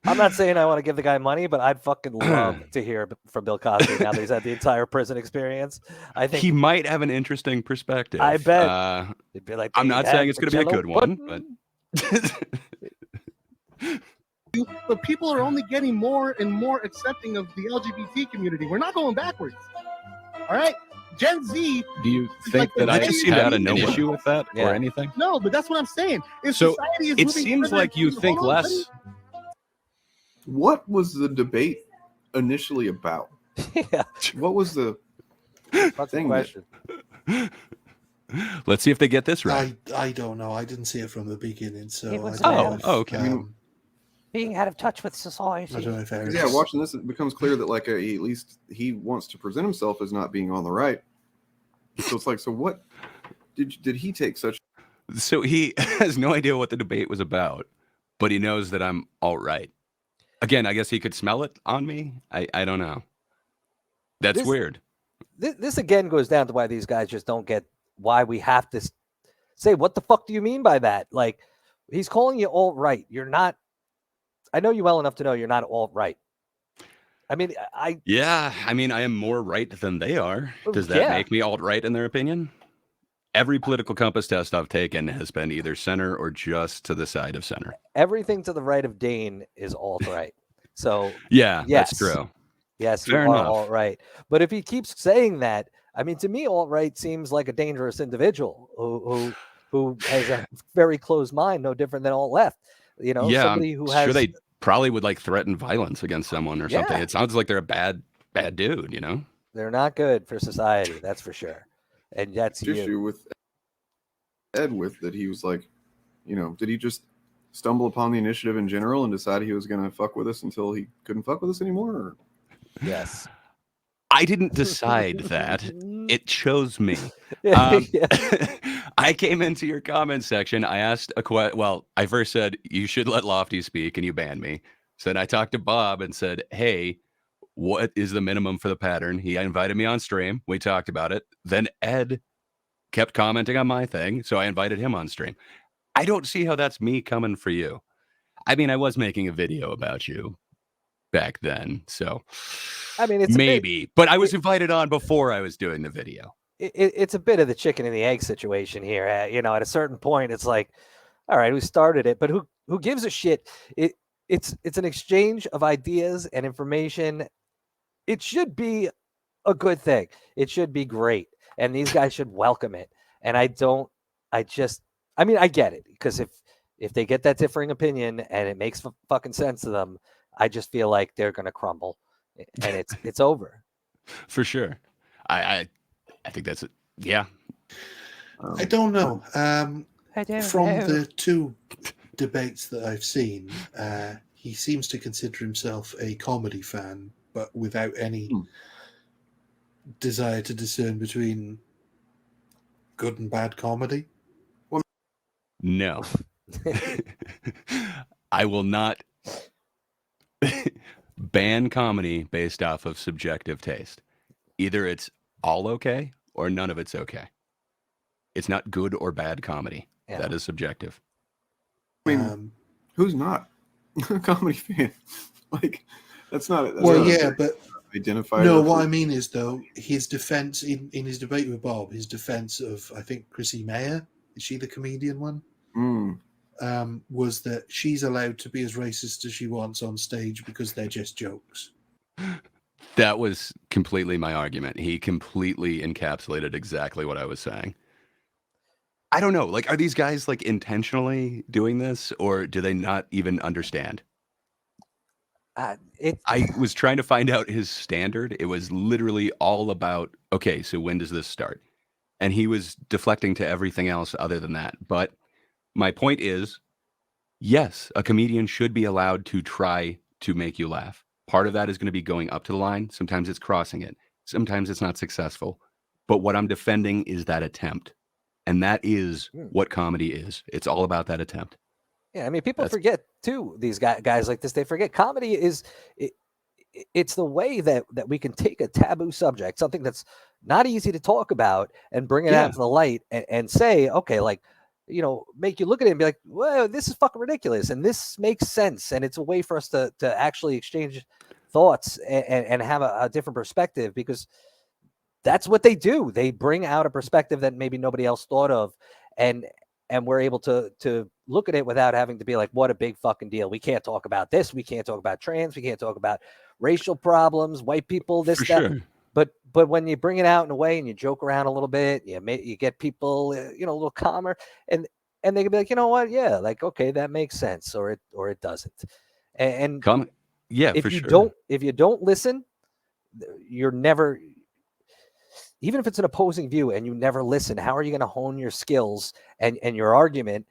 I'm not saying I want to give the guy money, but I'd fucking love to hear from Bill Cosby now that he's had the entire prison experience. I think he might have an interesting perspective. I bet. It'd be like, I'm not saying it's going to be a good one, but but people are only getting more and more accepting of the LGBT community. We're not going backwards. All right, Gen Z. Do you think that I just seem to have an issue with that or anything? No, but that's what I'm saying. If So society is it moving seems further- like you think Hold on, less. What was the debate initially about? Yeah. What was the thing? Question. Let's see if they get this right. I don't know. I didn't see it from the beginning, so It was I don't know if, okay. Being out of touch with society. I don't know if Eric's- Yeah, watching this, it becomes clear that like at least he wants to present himself as not being on the right. So it's like, so what did he take such? So he has no idea what the debate was about, but he knows that I'm all right. Again, I guess he could smell it on me. I don't know. That's weird. This again goes down to why these guys just don't get why we have to say, what the fuck do you mean by that? Like, he's calling you alt-right. You're not. I know you well enough to know you're not alt-right. I mean, I am more right than they are. Does that Yeah. make me alt-right in their opinion? Every political compass test I've taken has been either center or just to the side of center. everything to the right of Dane is alt-right. So Yeah, yes, that's true. Yes, Fair you are enough. alt-right. But if he keeps saying that, I mean, to me, alt-right seems like a dangerous individual who has a very closed mind, no different than alt-left. You know, Yeah, somebody who I'm has sure they probably would like threaten violence against someone or something. Yeah. It sounds like they're a bad dude, you know? they're not good for society. That's for sure. And that's issue you. with Ed with that he was like, did he just stumble upon the initiative in general and decide he was going to fuck with us until he couldn't fuck with us anymore? Or? Yes. I didn't decide that. It chose me. Yeah. I came into your comment section. I asked a question. Well, I first said, you should let Lofty speak, and you banned me. So then I talked to Bob and said, hey, what is the minimum for the pattern? He invited me on stream. We talked about it. Then Ed kept commenting on my thing, so I invited him on stream. I don't see how that's me coming for you. I mean, I was making a video about you back then, so I mean, it's maybe, but I was invited on before I was doing the video. It's a bit of the chicken and the egg situation here. At a certain point, it's like, all right, who started it? But who gives a shit? It's an exchange of ideas and information. It should be a good thing. It should be great. And these guys should welcome it. And I get it, because if they get that differing opinion and it makes fucking sense to them, I just feel like they're going to crumble and it's over. For sure. I think that's it. Yeah. I don't know. From know. the two debates that I've seen, he seems to consider himself a comedy fan, but without any desire to discern between good and bad comedy. No. I will not ban comedy based off of subjective taste. Either it's all okay or none of it's okay. It's not good or bad comedy. Yeah. That is subjective. I mean, who's not a comedy fan? Like, that's not. But identify. No, what I mean is though, his defense in his debate with Bob, his defense of I think Chrissy Mayer, is she the comedian one? Was that she's allowed to be as racist as she wants on stage because they're just jokes. That was completely my argument. He completely encapsulated exactly what I was saying. I don't know. Like, are these guys like intentionally doing this, or do they not even understand? I was trying to find out his standard. It was literally all about, okay, so when does this start? And he was deflecting to everything else other than that. But my point is, yes, a comedian should be allowed to try to make you laugh. Part of that is going to be going up to the line. Sometimes it's crossing it. Sometimes it's not successful. But what I'm defending is that attempt. And that is what comedy is. It's all about that attempt. Yeah, I mean, people forget too. These guys like this, they forget comedy is it's the way that we can take a taboo subject, something that's not easy to talk about, and bring it out to the light and say, okay, like, you know, make you look at it and be like, well, this is fucking ridiculous, and this makes sense, and it's a way for us to actually exchange thoughts and have a different perspective, because that's what they do. They bring out a perspective that maybe nobody else thought of, and we're able to look at it without having to be like, what a big fucking deal. We can't talk about this. We can't talk about trans. We can't talk about racial problems, white people, this, that. Sure. But when you bring it out in a way and you joke around a little bit, you get people, you know, a little calmer, and they can be like, you know what? Yeah, like, okay, that makes sense, or it doesn't. And if you don't listen, you're never, even if it's an opposing view and you never listen, how are you going to hone your skills and your argument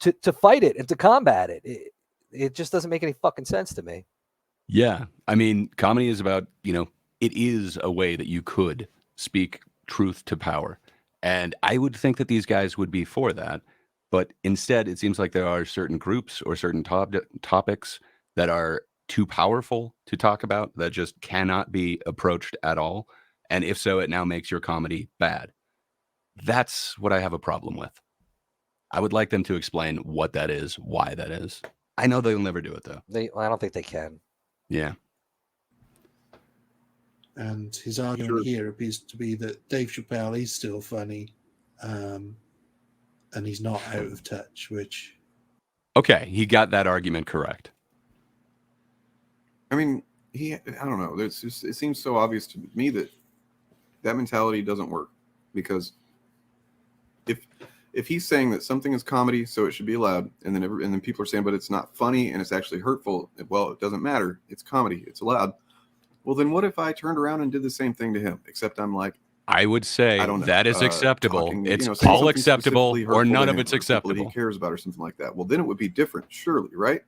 to fight it and to combat it? It just doesn't make any fucking sense to me. Yeah. I mean, comedy is about, you know, it is a way that you could speak truth to power. And I would think that these guys would be for that. But instead, it seems like there are certain groups or certain topics that are too powerful to talk about, that just cannot be approached at all. And if so, it now makes your comedy bad. That's what I have a problem with. I would like them to explain what that is, why that is. I know they'll never do it, though. I don't think they can. Yeah. And his argument here appears to be that Dave Chappelle is still funny, and he's not out of touch, which... Okay, he got that argument correct. I mean, I don't know. It seems so obvious to me that mentality doesn't work, because if he's saying that something is comedy, so it should be allowed, and then people are saying, but it's not funny and it's actually hurtful. Well, it doesn't matter. It's comedy. It's allowed. Well, then what if I turned around and did the same thing to him? Except I'm like, I would say that is acceptable. It's saying all something acceptable, specifically or hurtful none to of him, it's or people that acceptable. he cares about, or something like that. Well, then it would be different, surely, right?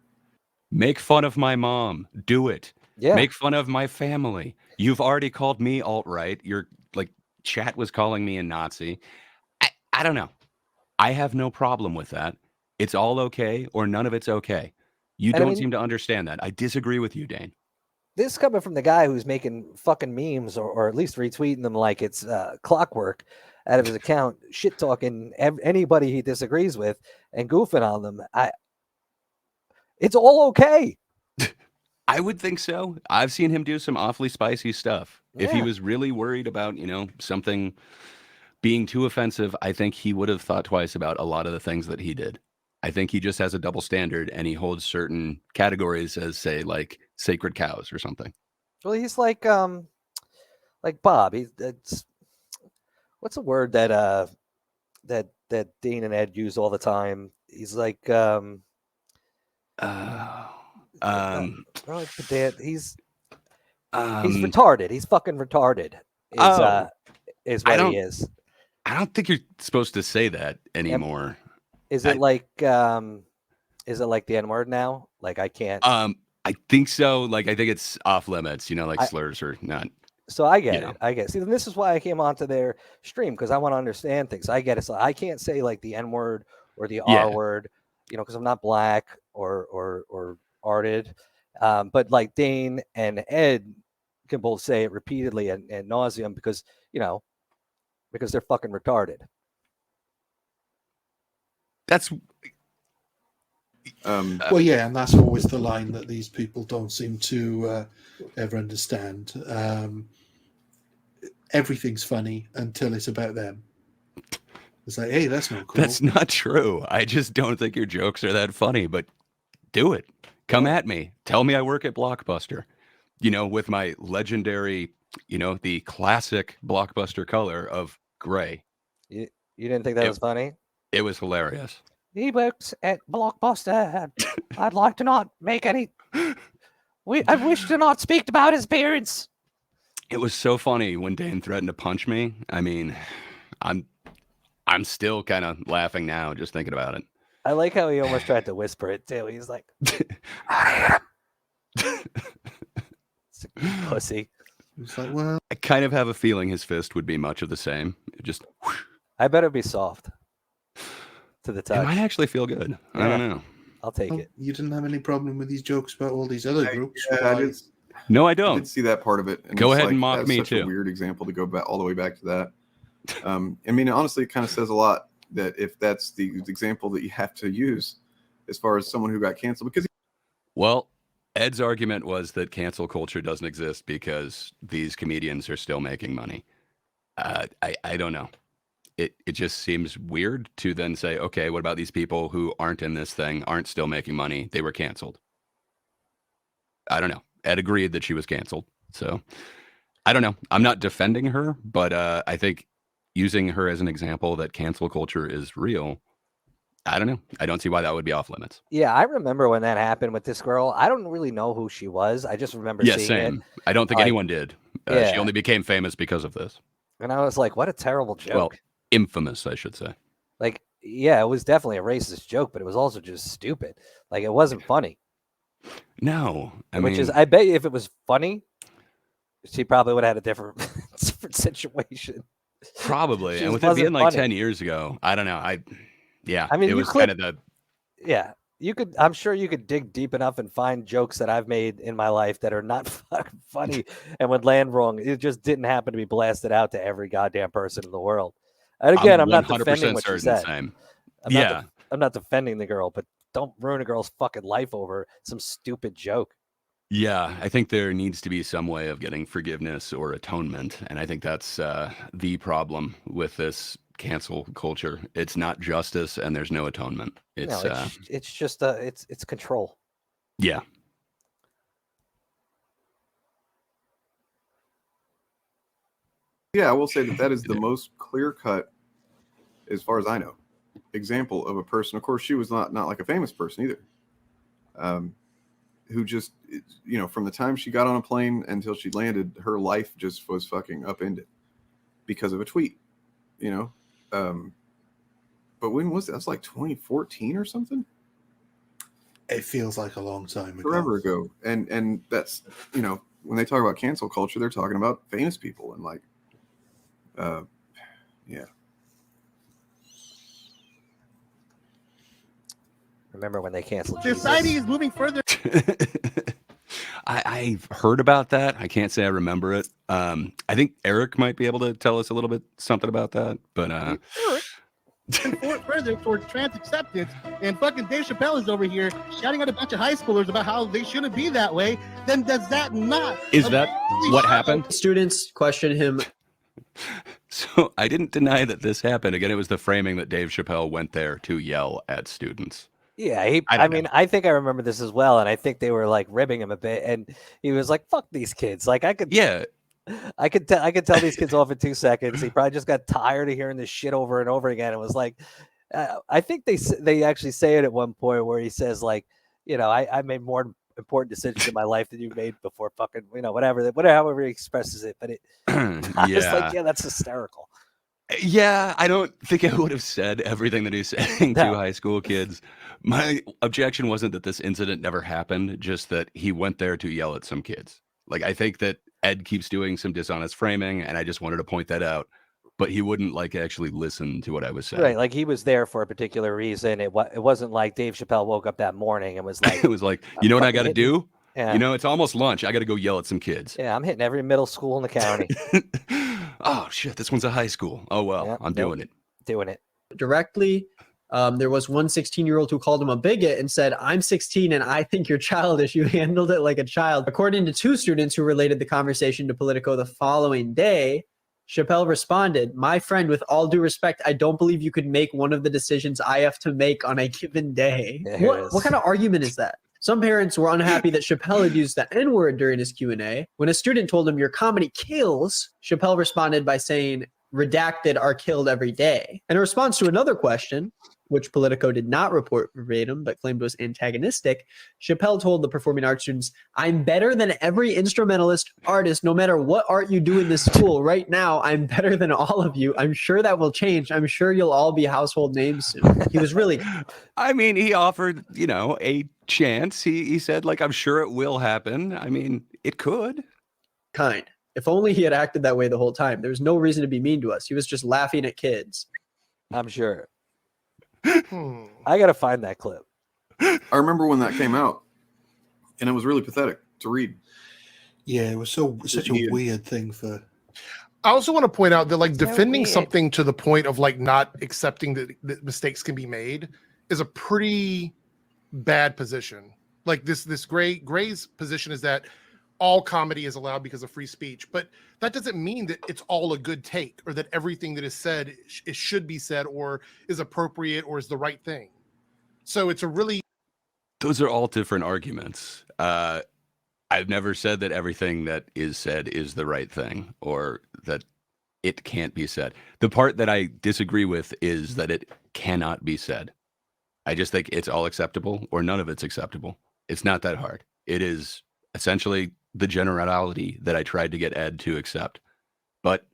Make fun of my mom. Do it. Yeah. Make fun of my family. You've already called me alt-right. Your chat was calling me a Nazi. I don't know. I have no problem with that. It's all okay, or none of it's okay. You don't seem to understand that. I disagree with you, Dane. This coming from the guy who's making fucking memes, or at least retweeting them like it's clockwork out of his account, shit talking anybody he disagrees with and goofing on them. It's all okay. I would think so. I've seen him do some awfully spicy stuff. Yeah. If he was really worried about, something being too offensive, I think he would have thought twice about a lot of the things that he did. I think he just has a double standard, and he holds certain categories as, say, like sacred cows or something. Well, he's like Bob. What's a word that Dane and Ed use all the time? He's like he's retarded. He's fucking retarded. Is what he is. I don't think you're supposed to say that anymore. Is it like the N-word now? Like, I can't. I think so. Like, I think it's off limits. Slurs are not. So I get it. I get it. See, then this is why I came onto their stream, because I want to understand things. I get it. So I can't say like the N-word or the R word, because I'm not black or arted. But like Dane and Ed can both say it repeatedly and nauseum because they're fucking retarded. That's well, yeah, and that's always the line that these people don't seem to ever understand. Everything's funny until it's about them. It's like, hey, that's not cool. That's not true. I just don't think your jokes are that funny, but do it. Come at me. Tell me I work at Blockbuster. With my legendary, the classic Blockbuster color of gray. You didn't think that was funny? It was hilarious. He works at Blockbuster. I'd like to not make any. I wish to not speak about his appearance. It was so funny when Dane threatened to punch me. I mean, I'm still kind of laughing now just thinking about it. I like how he almost tried to whisper it too. He's like, "I am." Pussy. It's like, well, I kind of have a feeling his fist would be much of the same. Just. I better be soft to the It touch. might actually feel good. I don't know. I'll take it. You didn't have any problem with these jokes about all these other groups. Why? No, I I don't. did see that part of it. And Go it's ahead like, and mock that's me such too. a weird example to go back all the way back to that. I mean, honestly, it kind of says a lot that if that's the example that you have to use as far as someone who got canceled, because Well, Ed's argument was that cancel culture doesn't exist because these comedians are still making money. I don't know. It just seems weird to then say, okay, what about these people who aren't in this thing, aren't still making money? They were canceled. I don't know. Ed agreed that she was canceled. So I don't know. I'm not defending her, but I think using her as an example that cancel culture is real, I don't know. I don't see why that would be off limits. Yeah, I remember when that happened with this girl. I don't really know who she was. I just remember Yeah, seeing same. it. I don't think Like, anyone did. yeah. She only became famous because of this. And I was like, what a terrible joke. Well, infamous, I should say. Like, yeah, it was definitely a racist joke, but it was also just stupid. Like, it wasn't funny. No. I bet you if it was funny, she probably would have had a different situation. Probably. She And just with it being wasn't like funny. 10 years ago, I don't know. I mean, it you was clip- kind of the Yeah, I'm sure you could dig deep enough and find jokes that I've made in my life that are not fucking funny and would land wrong. It just didn't happen to be blasted out to every goddamn person in the world. And again, I'm not 100% defending what she certain said. same. I'm not defending the girl, but don't ruin a girl's fucking life over some stupid joke. Yeah, I think there needs to be some way of getting forgiveness or atonement. And I think that's the problem with this cancel culture. It's not justice and there's no atonement. It's It's just it's control. Yeah. Yeah, I will say that is the most clear-cut, as far as I know, example of a person. Of course, she was not like a famous person either. Who just, from the time she got on a plane until she landed, her life just was fucking upended because of a tweet. But when was that? That was like 2014 or something. It feels like a long time ago. Forever ago. And that's, when they talk about cancel culture, they're talking about famous people and like, yeah. Remember when they canceled Society is moving further. I've heard about that. I can't say I remember it. I think Eric might be able to tell us a little bit something about that. But further toward trans acceptance, and fucking Dave Chappelle is over here shouting at a bunch of high schoolers about how they shouldn't be that way, then does that not? Is that what happened? Students question him. So I didn't deny that this happened. Again, it was the framing that Dave Chappelle went there to yell at students. Yeah, I think I remember this as well, and I think they were like ribbing him a bit, and he was like, "Fuck these kids!" Like I could tell these kids off in 2 seconds. He probably just got tired of hearing this shit over and over again. It was like, I think they actually say it at one point where he says like, I made more important decisions in my life than you made before fucking, whatever, however he expresses it. But I was like, yeah, that's hysterical. Yeah, I don't think I would have said everything that he's saying to high school kids. My objection wasn't that this incident never happened, just that he went there to yell at some kids. Like, I think that Ed keeps doing some dishonest framing, and I just wanted to point that out. But he wouldn't actually listen to what I was saying. Right, like he was there for a particular reason. It wasn't like Dave Chappelle woke up that morning and was like, it was like, you know what I got to do? Yeah. It's almost lunch. I got to go yell at some kids. Yeah, I'm hitting every middle school in the county. Oh shit, this one's a high school. Oh well, Yep, I'm doing it. Doing it. Directly, there was one 16-year-old who called him a bigot and said, "I'm 16 and I think you're childish. You handled it like a child." According to two students who related the conversation to Politico the following day, Chappelle responded, "My friend, with all due respect, I don't believe you could make one of the decisions I have to make on a given day." What kind of argument is that? Some parents were unhappy that Chappelle had used the N-word during his Q&A. When a student told him, "Your comedy kills," Chappelle responded by saying, "Redacted are killed every day." In response to another question, which Politico did not report verbatim but claimed was antagonistic, Chappelle told the performing arts students, "I'm better than every instrumentalist artist, no matter what art you do in this school. Right now, I'm better than all of you. I'm sure that will change. I'm sure you'll all be household names soon." He was really... I mean, he offered, a chance. He said, I'm sure it will happen. I mean, it could. Kind. If only he had acted that way the whole time. There was no reason to be mean to us. He was just laughing at kids. I'm sure. I gotta find that clip. I remember when that came out, and it was really pathetic to read. Yeah, it was such a weird thing for. I also want to point out that like So defending weird. something to the point of like not accepting that mistakes can be made is a pretty bad position. Like this Gray's position is that all comedy is allowed because of free speech, but that doesn't mean that it's all a good take or that everything that is said it should be said or is appropriate or is the right thing. So it's a really Those are all different arguments. I've never said that everything that is said is the right thing or that it can't be said. The part that I disagree with is that it cannot be said. I just think it's all acceptable or none of it's acceptable. It's not that hard. It is essentially the generality that I tried to get Ed to accept. But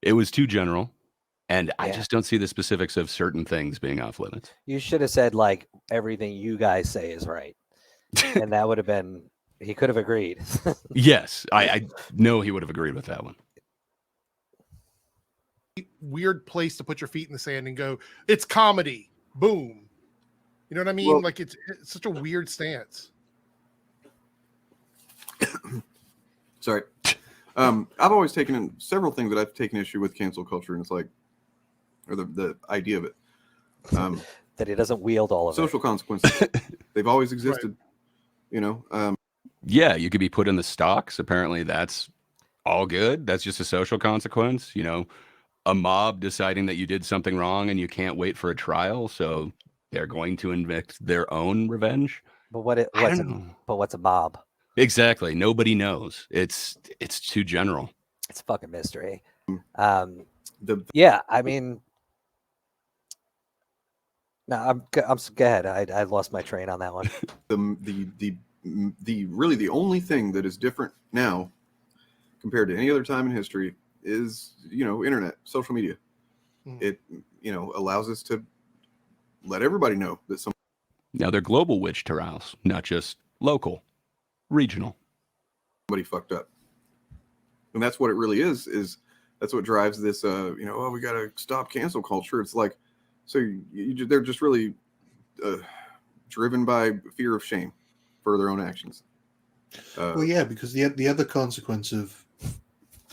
it was too general, and I just don't see the specifics of certain things being off limits. You should have said like everything you guys say is right, and that would have been. He could have agreed. Yes, I know he would have agreed with that one. weird place to put your feet in the sand and go, it's comedy. Boom. You know what I mean? Well, like it's such a weird stance. Sorry. I've always taken in several things that I've taken issue with cancel culture, and it's like, or the idea of it. That he doesn't wield all of social consequences. They've always existed, you know. Yeah, you could be put in the stocks. Apparently, that's all good. That's just a social consequence. You know, a mob deciding that you did something wrong and you can't wait for a trial, so they're going to evict their own revenge. But what's a mob? Exactly. Nobody knows. It's too general. It's a fucking mystery. Yeah, I mean, no, I'm go ahead. I lost my train on that one. The really the only thing that is different now compared to any other time in history is, you know, internet, social media. It, you know, allows us to let everybody know that Now they're global witch trials, not just local, regional. somebody fucked up. And that's what it really is that's what drives this, you know, oh, we got to stop cancel culture. It's like, so they're just really driven by fear of shame for their own actions. Well, yeah, because the other consequence of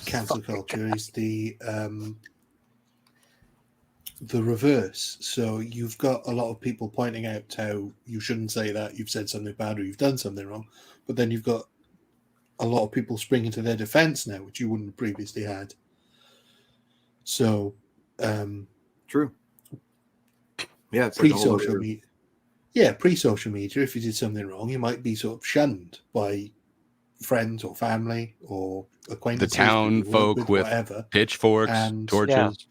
cancel culture is the reverse. So you've got a lot of people pointing out how you shouldn't say that, you've said something bad or you've done something wrong, but then you've got a lot of people springing to their defense now, which you wouldn't have previously had. So true. Yeah, it's pre-social media. Yeah, pre-social media, if you did something wrong, you might be sort of shunned by friends or family or acquaintances. The town folk with whatever, pitchforks, and torches.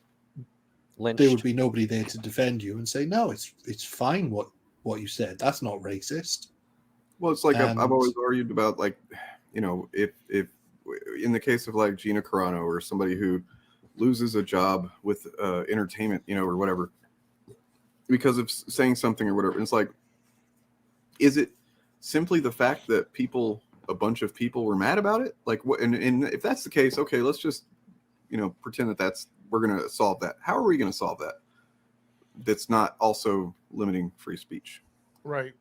There would be nobody there to defend you and say, no, it's fine what you said. That's not racist. Well, it's like I've always argued about, like, you know, if in the case of like Gina Carano or somebody who loses a job with entertainment, you know, or whatever, because of saying something or whatever, and it's like, is it simply the fact that a bunch of people were mad about it? Like, what? And if that's the case, okay, let's just, you know, pretend we're going to solve that. How are we going to solve that? That's not also limiting free speech. Right.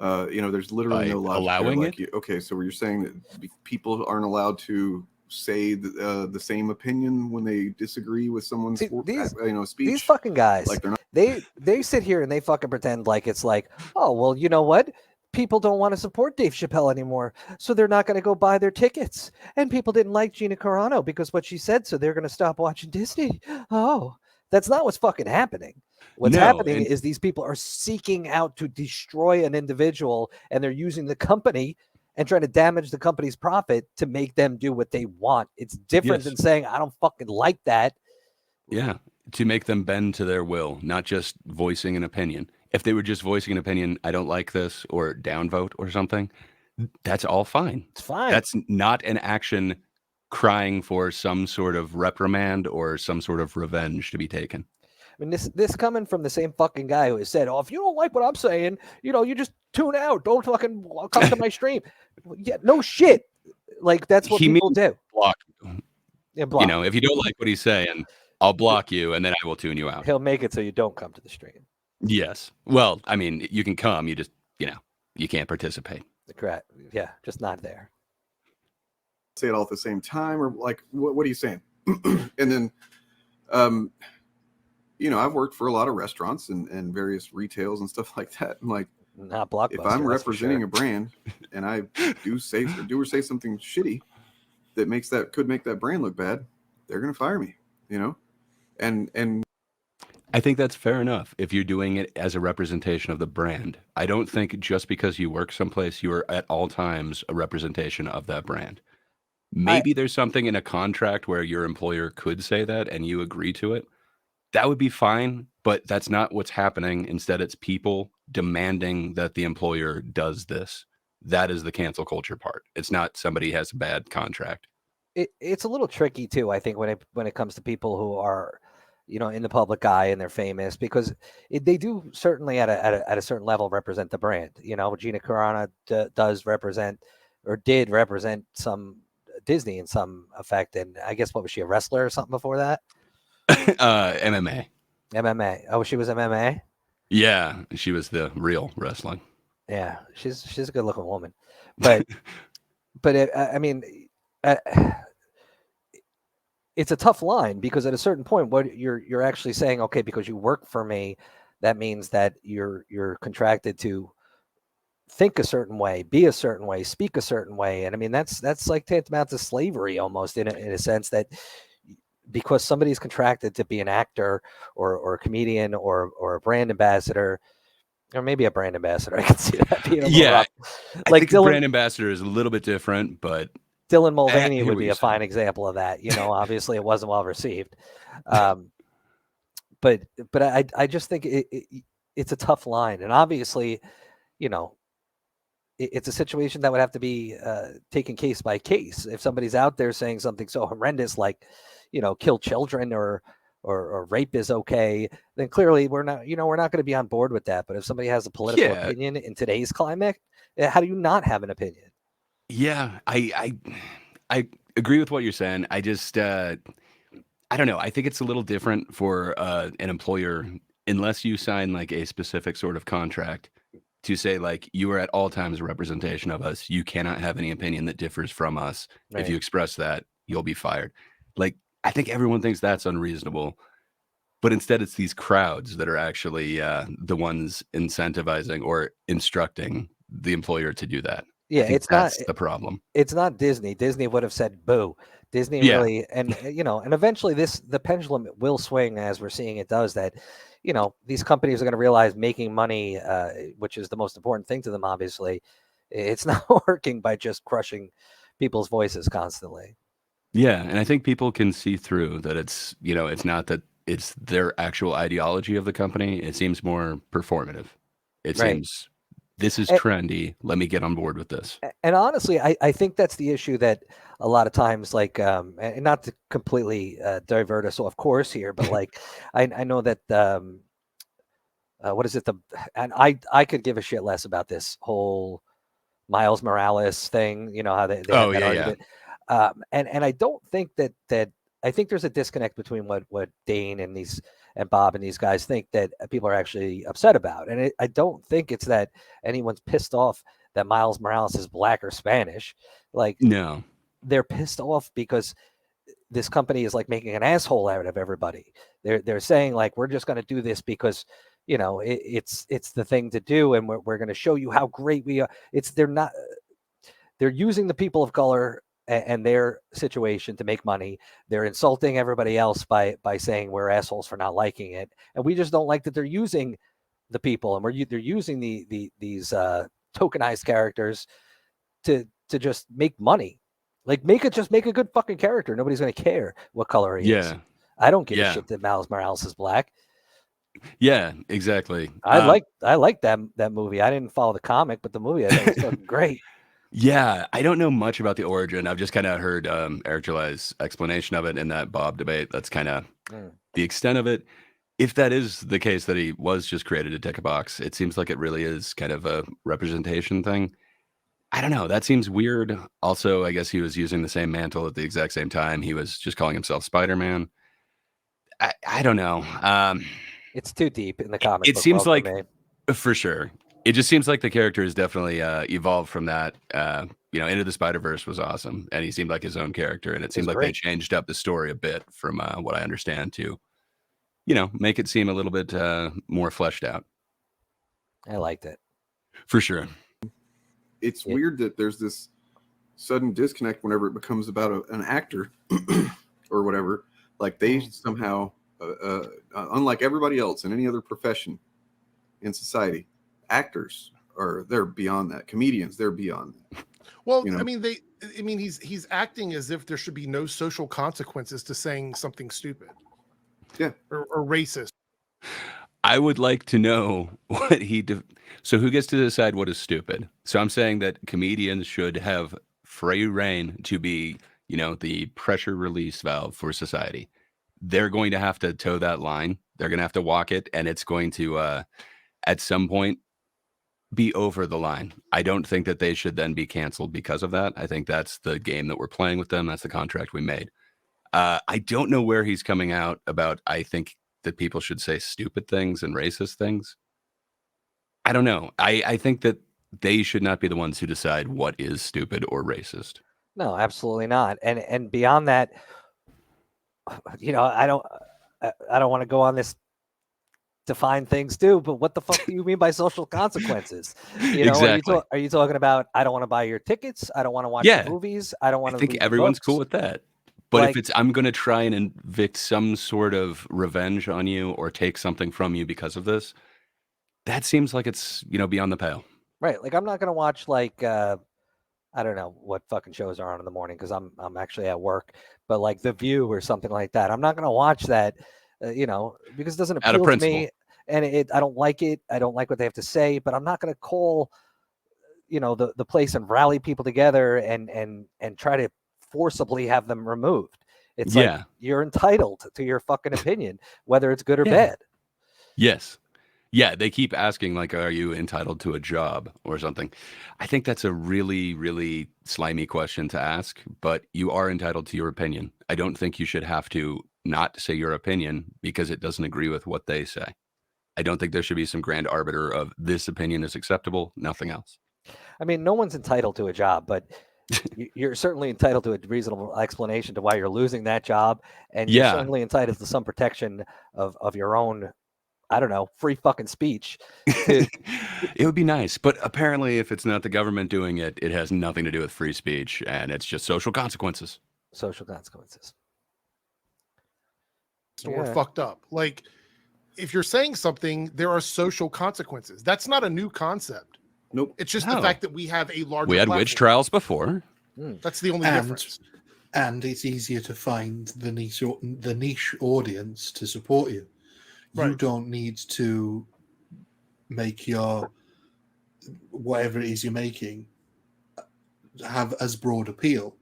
You know, there's literally no logic allowing there. Like, okay, so you're saying that people aren't allowed to say the same opinion when they disagree with someone's speech. These fucking guys, like, they're not. They sit here and they fucking pretend like it's like, oh well, you know what? People don't want to support Dave Chappelle anymore, so they're not going to go buy their tickets. And people didn't like Gina Carano because what she said, so they're going to stop watching Disney. Oh, that's not what's fucking happening. What's happening is these people are seeking out to destroy an individual, and they're using the company and trying to damage the company's profit to make them do what they want. It's different than saying, I don't fucking like that. Yeah, to make them bend to their will, not just voicing an opinion. If they were just voicing an opinion, I don't like this, or downvote or something, that's all fine. It's fine. That's not an action crying for some sort of reprimand or some sort of revenge to be taken. I mean, this coming from the same fucking guy who has said, oh, if you don't like what I'm saying, you know, you just tune out. Don't fucking come to my stream. Yeah, no shit. Like, that's what people do. Block. Yeah, block. You know, if you don't like what he's saying, I'll block you, and then I will tune you out. He'll make it so you don't come to the stream. Yes. Well, I mean, you can come. You just, you can't participate. Correct. Yeah, just not there. Say it all at the same time, or like, what are you saying? And then, I've worked for a lot of restaurants and various retails and stuff like that. I'm like, not Blockbuster. If I'm representing a brand and I do say something shitty that could make that brand look bad, they're gonna fire me. And I think that's fair enough if you're doing it as a representation of the brand. I don't think just because you work someplace, you are at all times a representation of that brand. Maybe there's something in a contract where your employer could say that and you agree to it. That would be fine, but that's not what's happening. Instead, it's people demanding that the employer does this. That is the cancel culture part. It's not somebody has a bad contract. It's a little tricky too, I think, when it comes to people who are, in the public eye and they're famous, because they do certainly at a certain level represent the brand. Gina Carano does represent, or did represent, some Disney in some effect, and I guess, what was she, a wrestler or something before that? MMA. Oh, she was MMA. Yeah, she was the real wrestling. Yeah, she's a good looking woman, but it's a tough line, because at a certain point, what you're actually saying, okay, because you work for me, that means that you're contracted to think a certain way, be a certain way, speak a certain way, and that's like tantamount to slavery almost, in a sense, that because somebody's contracted to be an actor or a comedian or a brand ambassador, or maybe a brand ambassador, I can see that being a little rough. Like, I think brand ambassador is a little bit different, but Dylan Mulvaney would be a fine example of that. Obviously it wasn't well received. But I just think it's a tough line. And obviously, it's a situation that would have to be taken case by case. If somebody's out there saying something so horrendous, like, kill children or rape is okay, then clearly we're not going to be on board with that. But if somebody has a political opinion in today's climate, how do you not have an opinion? Yeah, I agree with what you're saying. I just I don't know. I think it's a little different for an employer, unless you sign like a specific sort of contract to say, like, you are at all times a representation of us. You cannot have any opinion that differs from us. Right. If you express that, you'll be fired. Like, I think everyone thinks that's unreasonable, but instead it's these crowds that are actually the ones incentivizing or instructing the employer to do that. Yeah, that's the problem. It's not Disney. Disney would have said boo. Disney really, and and eventually the pendulum will swing, as we're seeing it does, that these companies are going to realize making money, which is the most important thing to them, obviously, it's not working by just crushing people's voices constantly. Yeah, and I think people can see through that. It's it's not that it's their actual ideology of the company. It seems more performative. It seems, this is trendy, let me get on board with this. And honestly, I think that's the issue, that a lot of times, like, and not to completely divert us off course here, but like, I know that, what is it? And I could give a shit less about this whole Miles Morales thing, how they had that argument. And I don't think that I think there's a disconnect between what Dane and Bob and these guys think that people are actually upset about. And I don't think it's that anyone's pissed off that Miles Morales is black or Spanish. Like, no, they're pissed off because this company is like making an asshole out of everybody. They're saying, like, we're just going to do this because, it's the thing to do. And we're going to show you how great we are. They're using the people of color and their situation to make money. They're insulting everybody else by saying we're assholes for not liking it, and we just don't like that they're using the people, and they're using these tokenized characters to just make money. Like, make a good fucking character. Nobody's gonna care what color he is. I don't give a shit that Miles Morales is black. Yeah, exactly. I like that movie. I didn't follow the comic, but the movie I think was fucking great. Yeah, I don't know much about the origin. I've just kind of heard Eric July's explanation of it in that Bob debate. That's kind of the extent of it. If that is the case, that he was just created to tick a box, it seems like it really is kind of a representation thing. I don't know. That seems weird. Also, I guess he was using the same mantle at the exact same time. He was just calling himself Spider-Man. I don't know. It's too deep in the comic It book seems world like, for me. for sure. It just seems like the character has definitely evolved from that. Into the Spider-Verse was awesome, and he seemed like his own character, and it seemed like they changed up the story a bit from what I understand to, make it seem a little bit more fleshed out. I liked it. For sure. It's weird that there's this sudden disconnect whenever it becomes about an actor or whatever. Like they somehow, unlike everybody else in any other profession in society, actors they're beyond that. Comedians, they're beyond that. Well, I mean, he's acting as if there should be no social consequences to saying something stupid. Yeah. Or racist. I would like to know what so who gets to decide what is stupid? So I'm saying that comedians should have free reign to be, the pressure release valve for society. They're going to have to toe that line. They're going to have to walk it, and it's going to, at some point, be over the line. I don't think that they should then be canceled because of that. I think that's the game that we're playing with them. That's the contract we made. I don't know where he's coming out about, I think that people should say stupid things and racist things. I don't know. I think that they should not be the ones who decide what is stupid or racist. No, absolutely not. And beyond that, I don't want to go on this define things too, but what the fuck do you mean by social consequences? Exactly. Are you talking about I don't want to buy your tickets, I don't want to watch your movies, I don't want to I think everyone's cool with that. But if it's I'm going to try and evict some sort of revenge on you or take something from you because of this, that seems like it's, beyond the pale. Right. Like I'm not going to watch like I don't know what fucking shows are on in the morning because I'm actually at work, but like The View or something like that. I'm not going to watch that, because it doesn't appeal to me, and I don't like it. I don't like what they have to say, but I'm not going to call, the place and rally people together and try to forcibly have them removed. It's like you're entitled to your fucking opinion, whether it's good or bad. Yes. Yeah, they keep asking, like, are you entitled to a job or something? I think that's a really, really slimy question to ask, but you are entitled to your opinion. I don't think you should have to not say your opinion because it doesn't agree with what they say. I don't think there should be some grand arbiter of this opinion is acceptable, nothing else. I mean, no one's entitled to a job, but you're certainly entitled to a reasonable explanation to why you're losing that job, and you're certainly entitled to some protection of your own, I don't know, free fucking speech. It would be nice, but apparently if it's not the government doing it, it has nothing to do with free speech, and it's just social consequences. Social consequences. Or fucked up. Like, if you're saying something, there are social consequences. That's not a new concept. Nope. It's just the fact that we have a larger. We had witch trials before. That's the only difference. And it's easier to find the niche audience to support you. You don't need to make your whatever it is you're making have as broad appeal.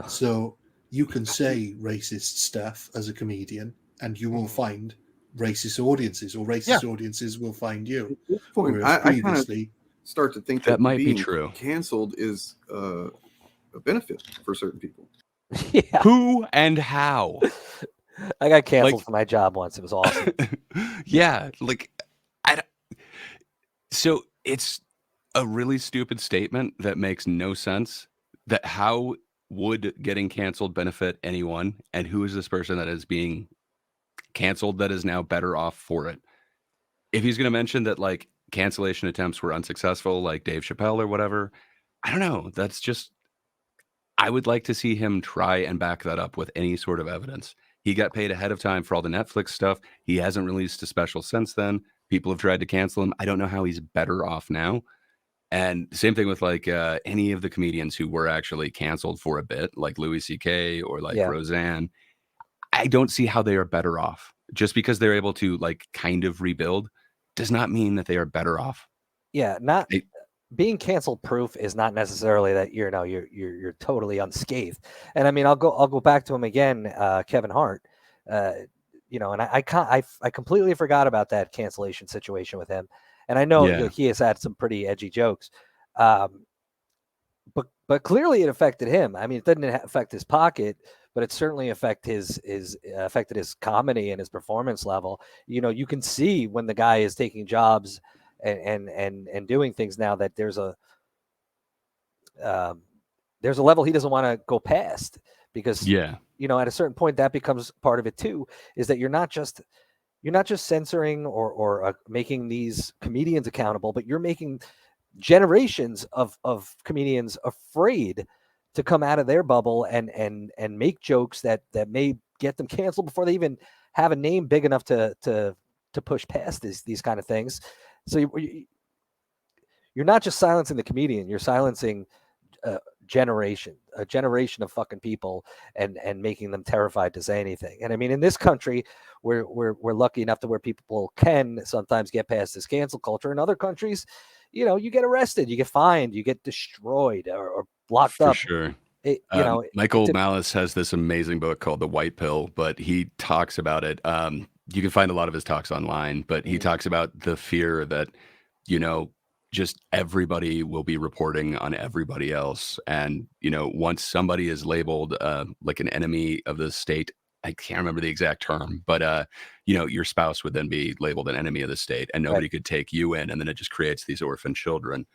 So you can say racist stuff as a comedian, and you will find racist audiences, or racist audiences will find you. I kind of start to think that might be being true. Canceled is a benefit for certain people. Who and how? I got canceled for my job once. It was awesome. So it's a really stupid statement that makes no sense. That how would getting canceled benefit anyone? And who is this person that is being canceled that is now better off for it? If he's going to mention that like cancellation attempts were unsuccessful, like Dave Chappelle or whatever, I don't know. That's just, I would like to see him try and back that up with any sort of evidence. He got paid ahead of time for all the Netflix stuff. He hasn't released a special since then. People have tried to cancel him. I don't know how he's better off now. And same thing with like any of the comedians who were actually canceled for a bit, like Louis C.K. or like Roseanne. I don't see how they are better off. Just because they're able to like kind of rebuild does not mean that they are better off. Yeah, being canceled proof is not necessarily that you're totally unscathed. And I mean, I'll go back to him again, Kevin Hart. And I completely forgot about that cancellation situation with him. And I know he has had some pretty edgy jokes, but clearly it affected him. I mean, it didn't affect his pocket, but it certainly affected his comedy and his performance level. You know, you can see when the guy is taking jobs and doing things now that there's a level he doesn't want to go past, because Yeah. you know, at a certain point that becomes part of it too, is that you're not just censoring or making these comedians accountable, but you're making generations of comedians afraid to come out of their bubble and make jokes that may get them canceled before they even have a name big enough to push past these kind of things. So you're not just silencing the comedian, you're silencing a generation of fucking people and making them terrified to say anything. And I mean, in this country, we're lucky enough to where people can sometimes get past this cancel culture. In other countries, you know, you get arrested, you get fined, you get destroyed or locked For up. sure. You know, Michael Malice has this amazing book called The White Pill, but he talks about it. You can find a lot of his talks online, but he talks about the fear that, you know, just everybody will be reporting on everybody else. And, you know, once somebody is labeled like an enemy of the state, I can't remember the exact term, but, you know, your spouse would then be labeled an enemy of the state and nobody could take you in. And then it just creates these orphan children.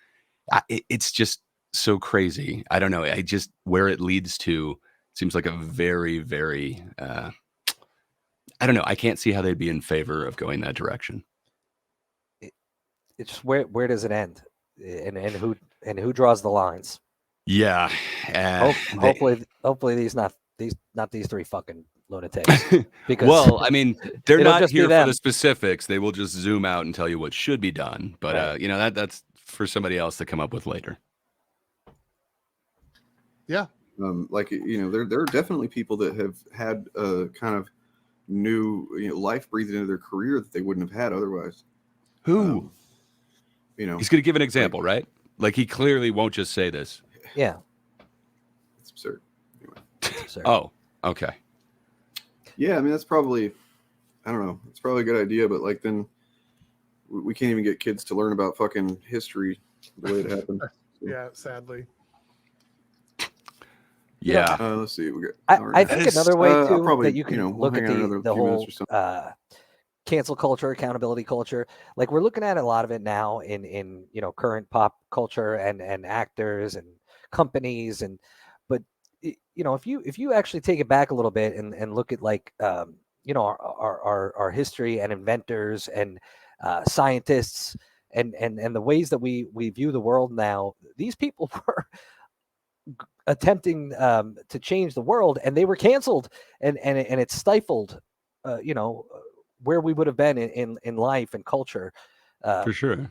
It's just so crazy. I don't know. I just, where it leads to seems like a very, very, I don't know. I can't see how they'd be in favor of going that direction. It's where does it end, and who draws the lines? Yeah. Hopefully these three fucking lunatics. Because well, I mean, they're it'll not just be here for them. the specifics. They will just zoom out and tell you what should be done. But you know, that's for somebody else to come up with later. Yeah. Like, you know, there are definitely people that have had a kind of new, you know, life breathed into their career that they wouldn't have had otherwise. Who? You know, he's going to give an example, right? Like, he clearly won't just say this. Yeah. It's absurd. Anyway. It's absurd. Oh, okay. Yeah, I mean, that's probably, I don't know, it's probably a good idea, but like then we can't even get kids to learn about fucking history the way it happened. So. Yeah, sadly. Yeah. Let's see. We got. I think another way too probably, that you can we'll look at hang out another the few minutes whole or something. cancel culture, accountability culture. Like, we're looking at a lot of it now in you know, current pop culture and actors and companies, but you know, if you actually take it back a little bit and look at, like, you know, our history and inventors and scientists and the ways that we view the world now, these people were attempting to change the world, and they were canceled, and it stifled you know, where we would have been in life and culture, for sure,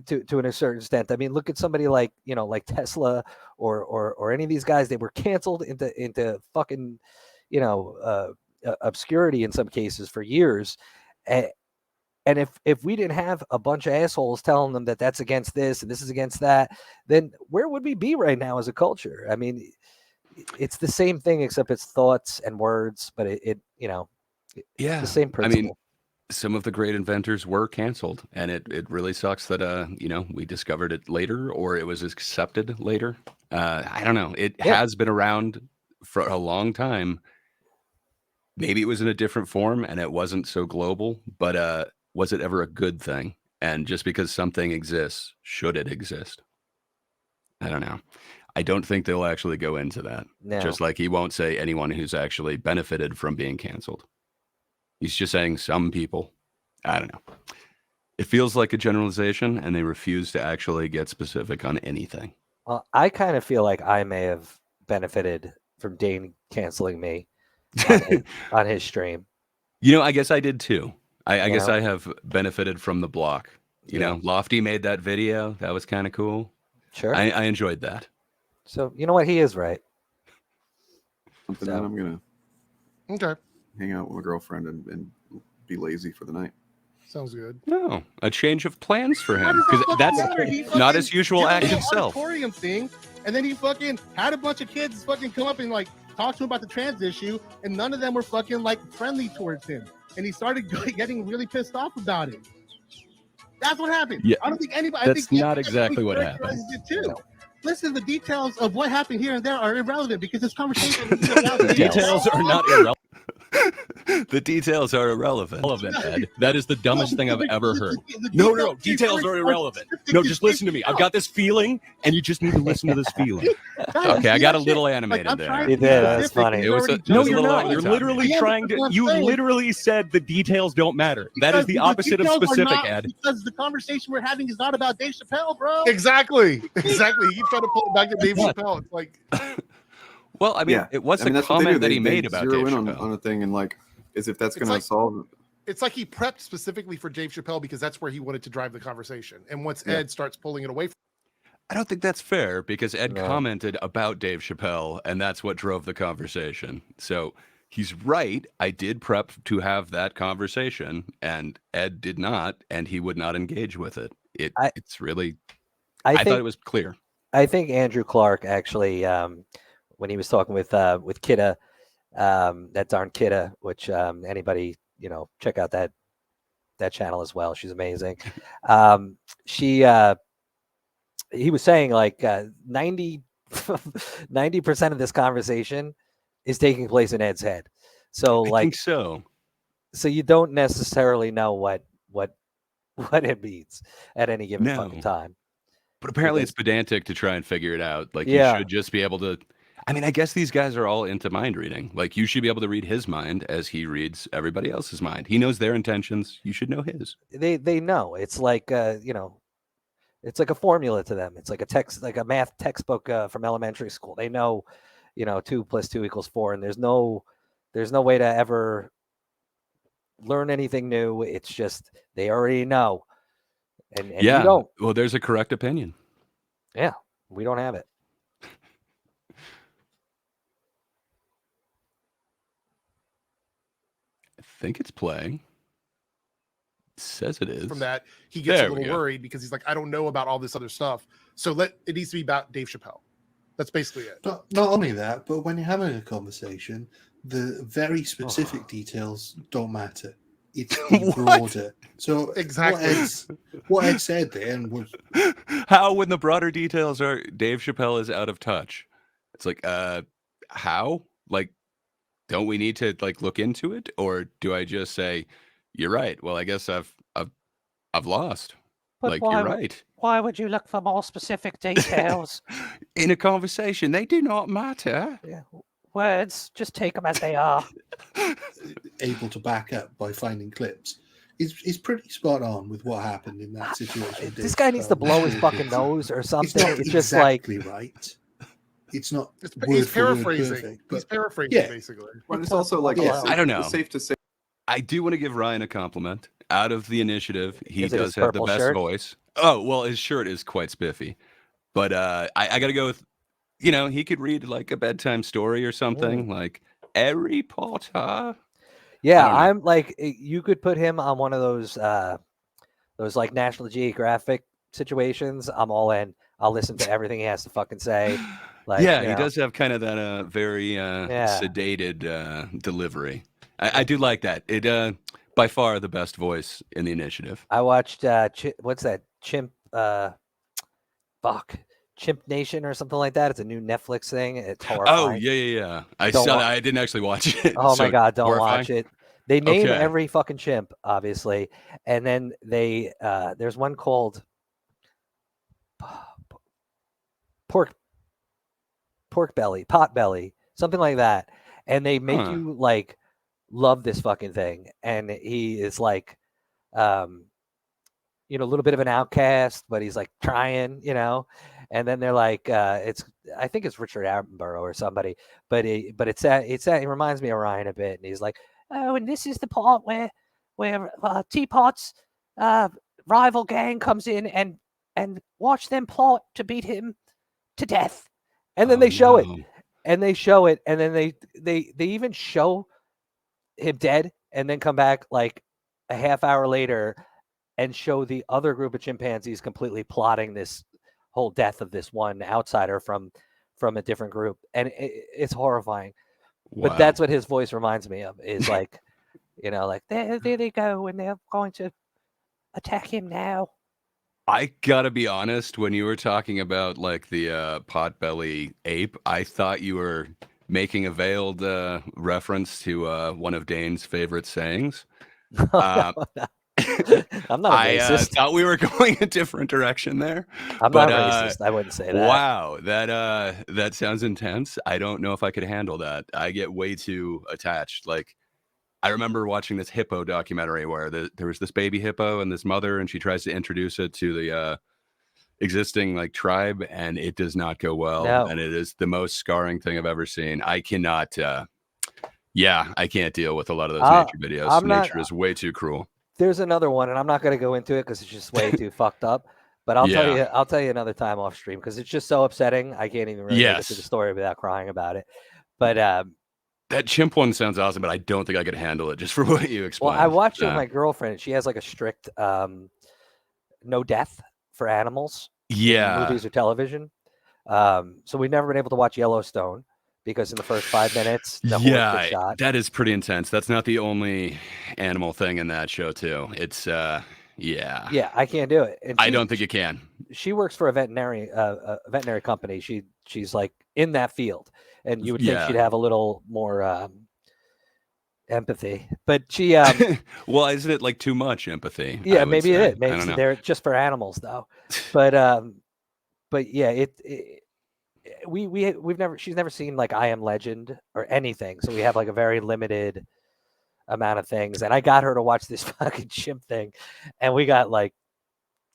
to a certain extent. I mean, look at somebody like, you know, like Tesla or any of these guys. They were canceled into fucking, you know, obscurity in some cases for years. And if we didn't have a bunch of assholes telling them that that's against this and this is against that, then where would we be right now as a culture? I mean, it's the same thing, except it's thoughts and words, but it you know, it's the same principle. I mean, some of the great inventors were canceled, and it really sucks that you know, we discovered it later or it was accepted later. I don't know. It has been around for a long time. Maybe it was in a different form and it wasn't so global, but was it ever a good thing? And just because something exists, should it exist? I don't know. I don't think they'll actually go into that. No. Just like he won't say anyone who's actually benefited from being canceled. He's just saying some people. I don't know. It feels like a generalization, and they refuse to actually get specific on anything. Well, I kind of feel like I may have benefited from Dane canceling me on his stream. You know, I guess I did too. I guess know? I have benefited from the block. You know, Lofty made that video. That was kind of cool. Sure. I enjoyed that. So, you know what? He is right. Something that I'm going to Okay. hang out with my girlfriend and be lazy for the night. Sounds good. No, a change of plans for How him, does because that that's fucking matter? He not fucking his usual did a act whole himself. auditorium thing, and then he fucking had a bunch of kids fucking come up and like talk to him about the trans issue, and none of them were fucking like friendly towards him, and he started getting really pissed off about it. That's what happened. Yeah, I don't think anybody. that's I think not exactly what happened. It too. listen, the details of what happened here and there are irrelevant because this conversation is about The details are not irrelevant. The details are irrelevant. Ed. That is the dumbest thing I've ever heard. No. Details are irrelevant. No, just listen to me. I've got this feeling, and you just need to listen to this feeling. Okay, I got a little animated there. You did. That's funny. It was a, No, it was a you're little not. You're overtime. literally trying to. You literally said the details don't matter. That is the opposite of specific, Ed. Because the conversation we're having is not about Dave Chappelle, bro. Exactly. You try to pull it back to Dave Chappelle. It's like, well, I mean, it was a that's what they do. comment that he They made about zero Dave in Chappelle. on a thing and like, as if that's It's going like- to solve. it's like he prepped specifically for Dave Chappelle because that's where he wanted to drive the conversation. And once Ed starts pulling it away from I don't think that's fair because Ed No. commented about Dave Chappelle, and that's what drove the conversation. So he's right. I did prep to have that conversation, and Ed did not, and he would not engage with it. It's really. I thought it was clear. I think Andrew Clark actually, when he was talking with Kitteh, ThatDarnKitteh, which anybody check out that channel as well. She's amazing. He was saying like 90% of this conversation is taking place in Ed's head. So I think so. So you don't necessarily know what it means at any given fucking time. But apparently it's pedantic to try and figure it out. Like you Yeah. should just be able to. I mean, I guess these guys are all into mind reading. Like you should be able to read his mind as he reads everybody else's mind. He knows their intentions. You should know his. They know. It's like it's like a formula to them. It's like a math textbook from elementary school. They know, 2 + 2 = 4, and there's no way to ever learn anything new. It's just they already know, and yeah. you don't. Well, there's a correct opinion. Yeah, we don't have it. I think it's playing. It says it is. from that, he gets There a we little go. worried because he's like, I don't know about all this other stuff. So it needs to be about Dave Chappelle. That's basically it. Not only that, but when you're having a conversation, the very specific details don't matter. It's the broader. So Exactly. what Ed said then was How, when the broader details are Dave Chappelle is out of touch? It's like, how? Like, don't we need to like look into it, or do I just say, you're right? Well, I guess I've lost. But like, why you're would- right. Why would you look for more specific details? In a conversation, they do not matter. Words, just take them as they are. able to back up by finding clips. He's pretty spot on with what happened in that situation. with This Dave guy needs to Chappelle. blow his fucking nose or something. It's not It's just like exactly right. It's not. He's word for word paraphrasing. perfect, He's but paraphrasing, yeah. basically. But it's also like I don't know. It's safe to say. I do want to give Ryan a compliment. Out of the initiative, he Is it his does have the purple best shirt? voice. Oh, well, his shirt is quite spiffy. But I got to go with, he could read like a bedtime story or something, like Harry Potter. Yeah, I don't know. I'm like you could put him on one of those like National Geographic situations. I'm all in. I'll listen to everything he has to fucking say. Like, Yeah, you he know. does have kind of that very sedated delivery. I do like that. It by far the best voice in the initiative. I watched what's that Chimp Chimp Nation or something like that. It's a new Netflix thing. It's Oh horrifying. yeah. I Don't saw wa- that. I didn't actually watch it. Oh So my god, don't horrifying? watch it. They name Okay. every fucking chimp, obviously, and then they there's one called pork belly, pot belly, something like that, and they make Huh. you like love this fucking thing, and he is like a little bit of an outcast, but he's like trying, and then they're like I think it's Richard Attenborough or somebody, but it reminds me of Ryan a bit, and he's like, oh, and this is the part where Teapot's rival gang comes in and watch them plot to beat him to death, and then they show it, and then they even show him dead, and then come back like a half hour later and show the other group of chimpanzees completely plotting this whole death of this one outsider from a different group, and it's horrifying. Wow. But that's what his voice reminds me of, is like like there they go, and they're going to attack him now. I gotta be honest, when you were talking about like the potbelly ape, I thought you were making a veiled reference to one of Dane's favorite sayings. I'm not a I racist. thought we were going a different direction there. I'm but, not racist. I wouldn't say that. Wow, that sounds intense. I don't know if I could handle that. I get way too attached. Like, I remember watching this hippo documentary where there was this baby hippo and this mother, and she tries to introduce it to the existing like tribe, and it does not go well. No. And it is the most scarring thing I've ever seen. I cannot. I can't deal with a lot of those nature videos. Nature is way too cruel. There's another one, and I'm not going to go into it because it's just way too fucked up. But I'll tell you another time off stream because it's just so upsetting. I can't even really get to the story without crying about it. But that chimp one sounds awesome, but I don't think I could handle it just for what you explained. Well, I watched it with my girlfriend. She has like a strict no death for animals. In movies or television. So we've never been able to watch Yellowstone because in the first 5 minutes, the horse gets shot. That is pretty intense. That's not the only animal thing in that show, too. It's yeah, I can't do it. And I don't think you can. She works for a veterinary company. She's like in that field, and you would think she'd have a little more empathy, but she well, isn't it like too much empathy? Yeah, maybe it is. Maybe they're just for animals though. But yeah, she's never seen like I Am Legend or anything, so we have like a very limited amount of things. And I got her to watch this fucking chimp thing, and we got like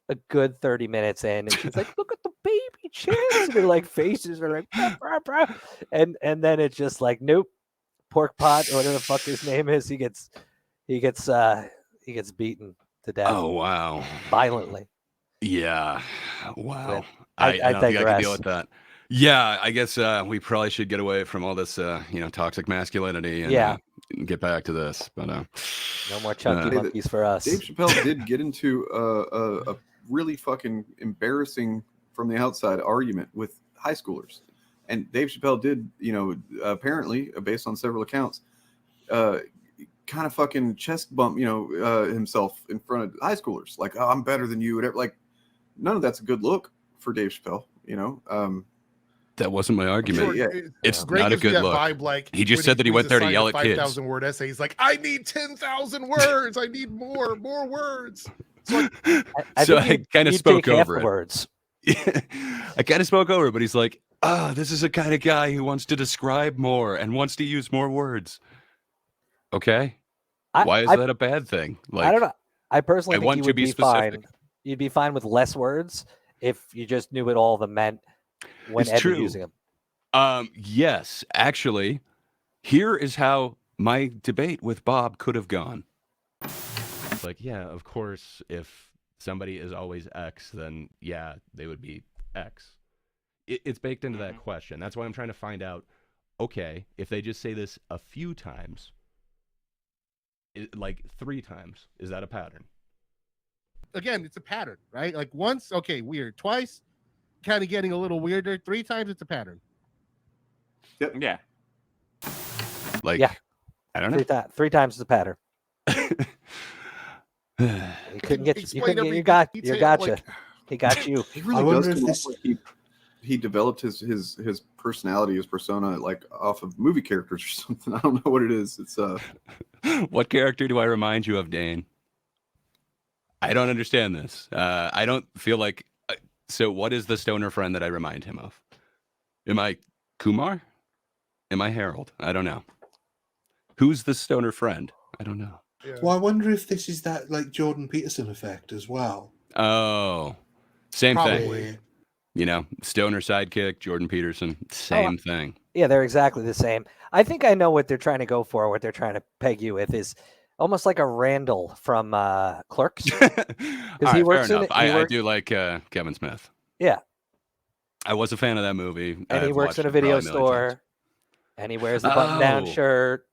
a good 30 minutes in, and she's like, "Look at the baby chimps," and their like faces are like, "Brah, brah, brah." And then it's just like, nope. Pork pot or whatever the fuck his name is, he gets beaten to death. Oh wow. Violently. Yeah. Wow. I don't think I can deal with that. Yeah, I guess we probably should get away from all this toxic masculinity and get back to this. But no more chunky monkeys for us. Dave Chappelle did get into a really fucking embarrassing from the outside argument with high schoolers. And Dave Chappelle did, apparently, based on several accounts, kind of fucking chest bump, himself in front of high schoolers. Like, "Oh, I'm better than you." Whatever. Like, none of that's a good look for Dave Chappelle. That wasn't my argument. Sure, it's Greg not a gives me good that look. vibe, like, he just when said that he went there to yell at kids. 5,000 word essay. He's like, "I need 10,000 words. I need more words." So I kind of spoke over it. Words. I kind of spoke over it, but he's like, this is a kind of guy who wants to describe more and wants to use more words. Okay. Why is that a bad thing? Like, I don't know. I personally think want you to would be be specific. fine. You'd be fine with less words if you just knew what all of them meant when Ed was using them. Yes, actually, here is how my debate with Bob could have gone. Like, yeah, of course, if somebody is always X, then yeah, they would be X. It's baked into that question. That's why I'm trying to find out, okay, if they just say this a few times, like 3 times, is that a pattern? Again, it's a pattern, right? Like once, okay, weird. Twice, kind of getting a little weirder. 3 times, it's a pattern. Yep. Yeah. Like, yeah. I don't know. 3 times is a pattern. You couldn't get you couldn't get you got you gotcha. Like, he got you. He really does come off like he developed his personality, his persona, like off of movie characters or something. I don't know what it is. It's What character do I remind you of, Dane? I don't understand this. I don't feel like. So, what is the stoner friend that I remind him of? Am I Kumar? Am I Harold? I don't know. Who's the stoner friend? I don't know. yeah. Well, I wonder if this is that like Jordan Peterson effect as well. Oh, same Probably. thing. Stoner sidekick, Jordan Peterson, same thing. Yeah, they're exactly the same. I think I know what they're trying to go for. What they're trying to peg you with is almost like a Randall from Clerks. All right, fair enough. I do like Kevin Smith. Yeah. I was a fan of that movie. And he works in a video store. And he wears the button-down shirt.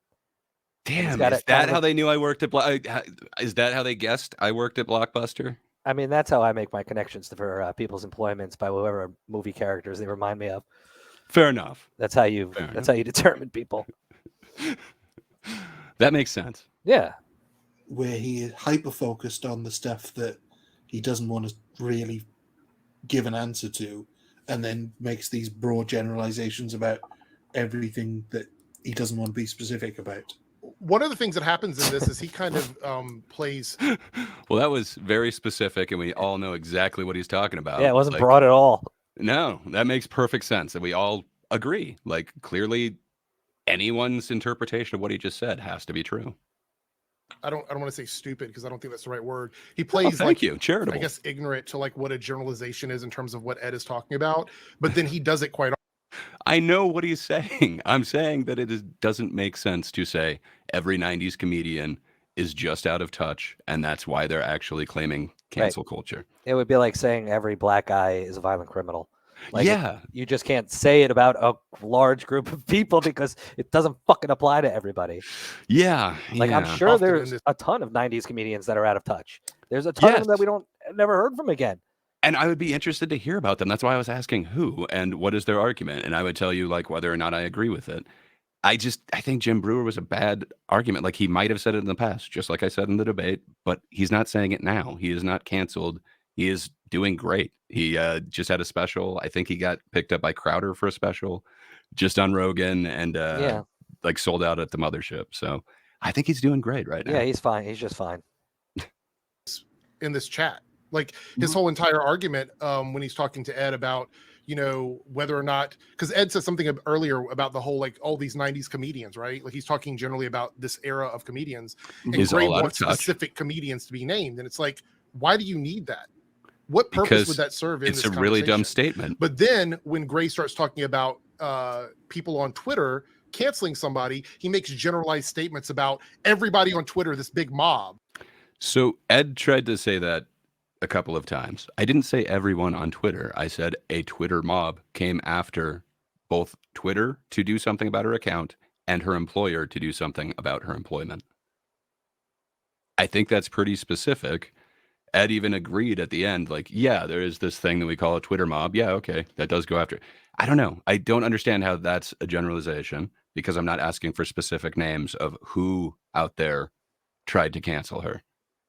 Damn, is that how they knew I worked at is that how they guessed I worked at Blockbuster? I mean, that's how I make my connections for people's employments by whatever movie characters they remind me of. Fair enough. That's how you determine people. That makes sense. Yeah. Where he hyper focused on the stuff that he doesn't want to really give an answer to, and then makes these broad generalizations about everything that he doesn't want to be specific about. One of the things that happens in this is he kind of plays. Well, that was very specific, and we all know exactly what he's talking about. Yeah, it wasn't broad at all. No, that makes perfect sense, and we all agree. Like, clearly, anyone's interpretation of what he just said has to be true. I don't want to say stupid because I don't think that's the right word. He plays thank you. Charitable. I guess ignorant to like what a generalization is in terms of what Ed is talking about, but then he does it quite. I know what he's saying. I'm saying that doesn't make sense to say every 90s comedian is just out of touch, and that's why they're actually claiming cancel culture. It would be like saying every black guy is a violent criminal. Like, yeah. You just can't say it about a large group of people because it doesn't fucking apply to everybody. Yeah. Like, I'm sure Often there's a ton of 90s comedians that are out of touch. There's a ton of them that we never heard from again. And I would be interested to hear about them. That's why I was asking who and what is their argument. And I would tell you like whether or not I agree with it. I think Jim Brewer was a bad argument. Like, he might have said it in the past, just like I said in the debate, but he's not saying it now. He is not canceled. He is doing great. He just had a special. I think he got picked up by Crowder for a special just on Rogan and like sold out at the mothership. So I think he's doing great right now. Yeah, he's fine. He's just fine. In this chat. Like his whole entire argument when he's talking to Ed about, you know, whether or not, because Ed said something earlier about the whole, like, all these 90s comedians, right? Like, he's talking generally about this era of comedians. And Gray wants specific comedians to be named. And it's like, why do you need that? What purpose would that serve in this conversation? It's a really dumb statement. But then when Gray starts talking about people on Twitter canceling somebody, he makes generalized statements about everybody on Twitter, this big mob. So Ed tried to say that a couple of times. I didn't say everyone on Twitter. I said a Twitter mob came after both Twitter to do something about her account and her employer to do something about her employment. I think that's pretty specific. Ed even agreed at the end, like, yeah, there is this thing that we call a Twitter mob. Yeah, okay, that does go after. I don't know. I don't understand how that's a generalization because I'm not asking for specific names of who out there tried to cancel her.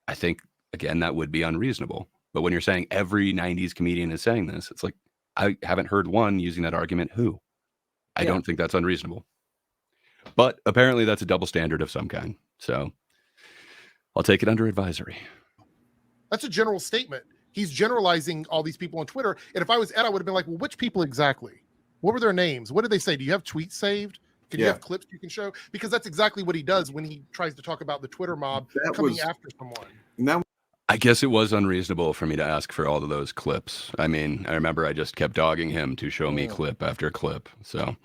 I think, again, that would be unreasonable. But when you're saying every 90s comedian is saying this, it's like, I haven't heard one using that argument. Who? I don't think that's unreasonable. But apparently that's a double standard of some kind. So I'll take it under advisory. That's a general statement. He's generalizing all these people on Twitter. And if I was Ed, I would have been like, well, which people exactly? What were their names? What did they say? Do you have tweets saved? Can you have clips you can show? Because that's exactly what he does when he tries to talk about the Twitter mob coming after someone. I guess it was unreasonable for me to ask for all of those clips. I mean, I remember I just kept dogging him to show me clip after clip. So,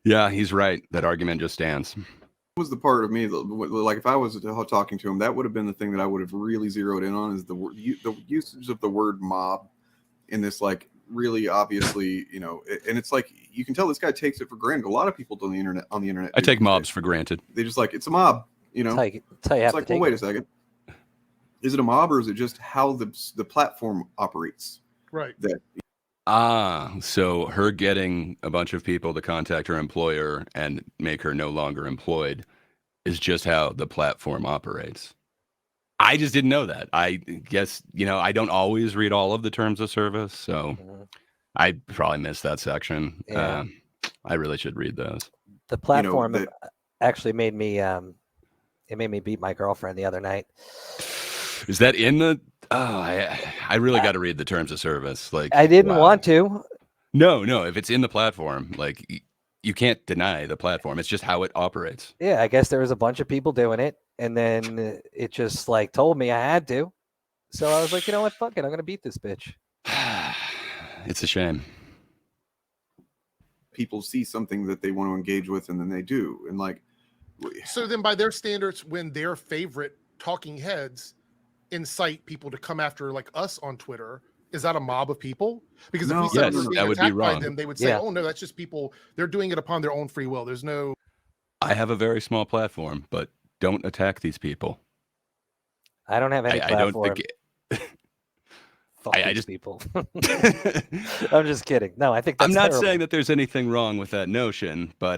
yeah, he's right. That argument just stands. Was the part of me like if I was talking to him, that would have been the thing that I would have really zeroed in on is the usage of the word mob in this, like, really obviously, you know, and it's like you can tell this guy takes it for granted. A lot of people on the internet I take mobs for granted. They just like, it's a mob, you know. It's like, well, wait a second, is it a mob or is it just how the platform operates? Right. So her getting a bunch of people to contact her employer and make her no longer employed is just how the platform operates. I just didn't know that. I guess, you know, I don't always read all of the terms of service, so I probably missed that section. Yeah. I really should read those. The platform actually made me it made me beat my girlfriend the other night. Is that in the I really got to read the terms of service. Like, I didn't want to. No, if it's in the platform, like, you can't deny the platform. It's just how it operates. Yeah, I guess there was a bunch of people doing it, and then it just like told me I had to. So I was like, you know what, fuck it, I'm gonna beat this bitch. It's a shame. People see something that they want to engage with, and then they do, and like. So then, by their standards, when their favorite talking heads incite people to come after like us on Twitter, is that a mob of people? Because if we said we're being attacked by them, they would say, "Oh no, that's just people. They're doing it upon their own free will." There's no. I have a very small platform, but don't attack these people. I don't have any platform. I don't think. I just people. I'm just kidding. No, I think that's I'm not terrible. saying that there's anything wrong with that notion, but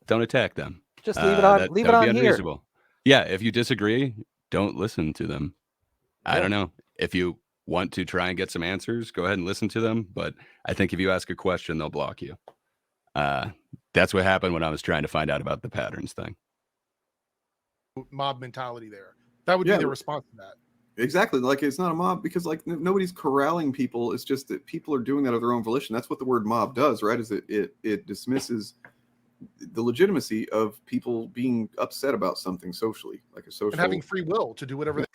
don't attack them. Just leave it on. Leave it on here. Yeah, if you disagree, don't listen to them. I don't know. If you want to try and get some answers, go ahead and listen to them. But I think if you ask a question, they'll block you. That's what happened when I was trying to find out about the patterns thing. Mob mentality there. That would be the response to that. Exactly. Like, it's not a mob because like nobody's corralling people. It's just that people are doing that of their own volition. That's what the word mob does, right? Is it dismisses the legitimacy of people being upset about something socially, like a social, and having free will to do whatever they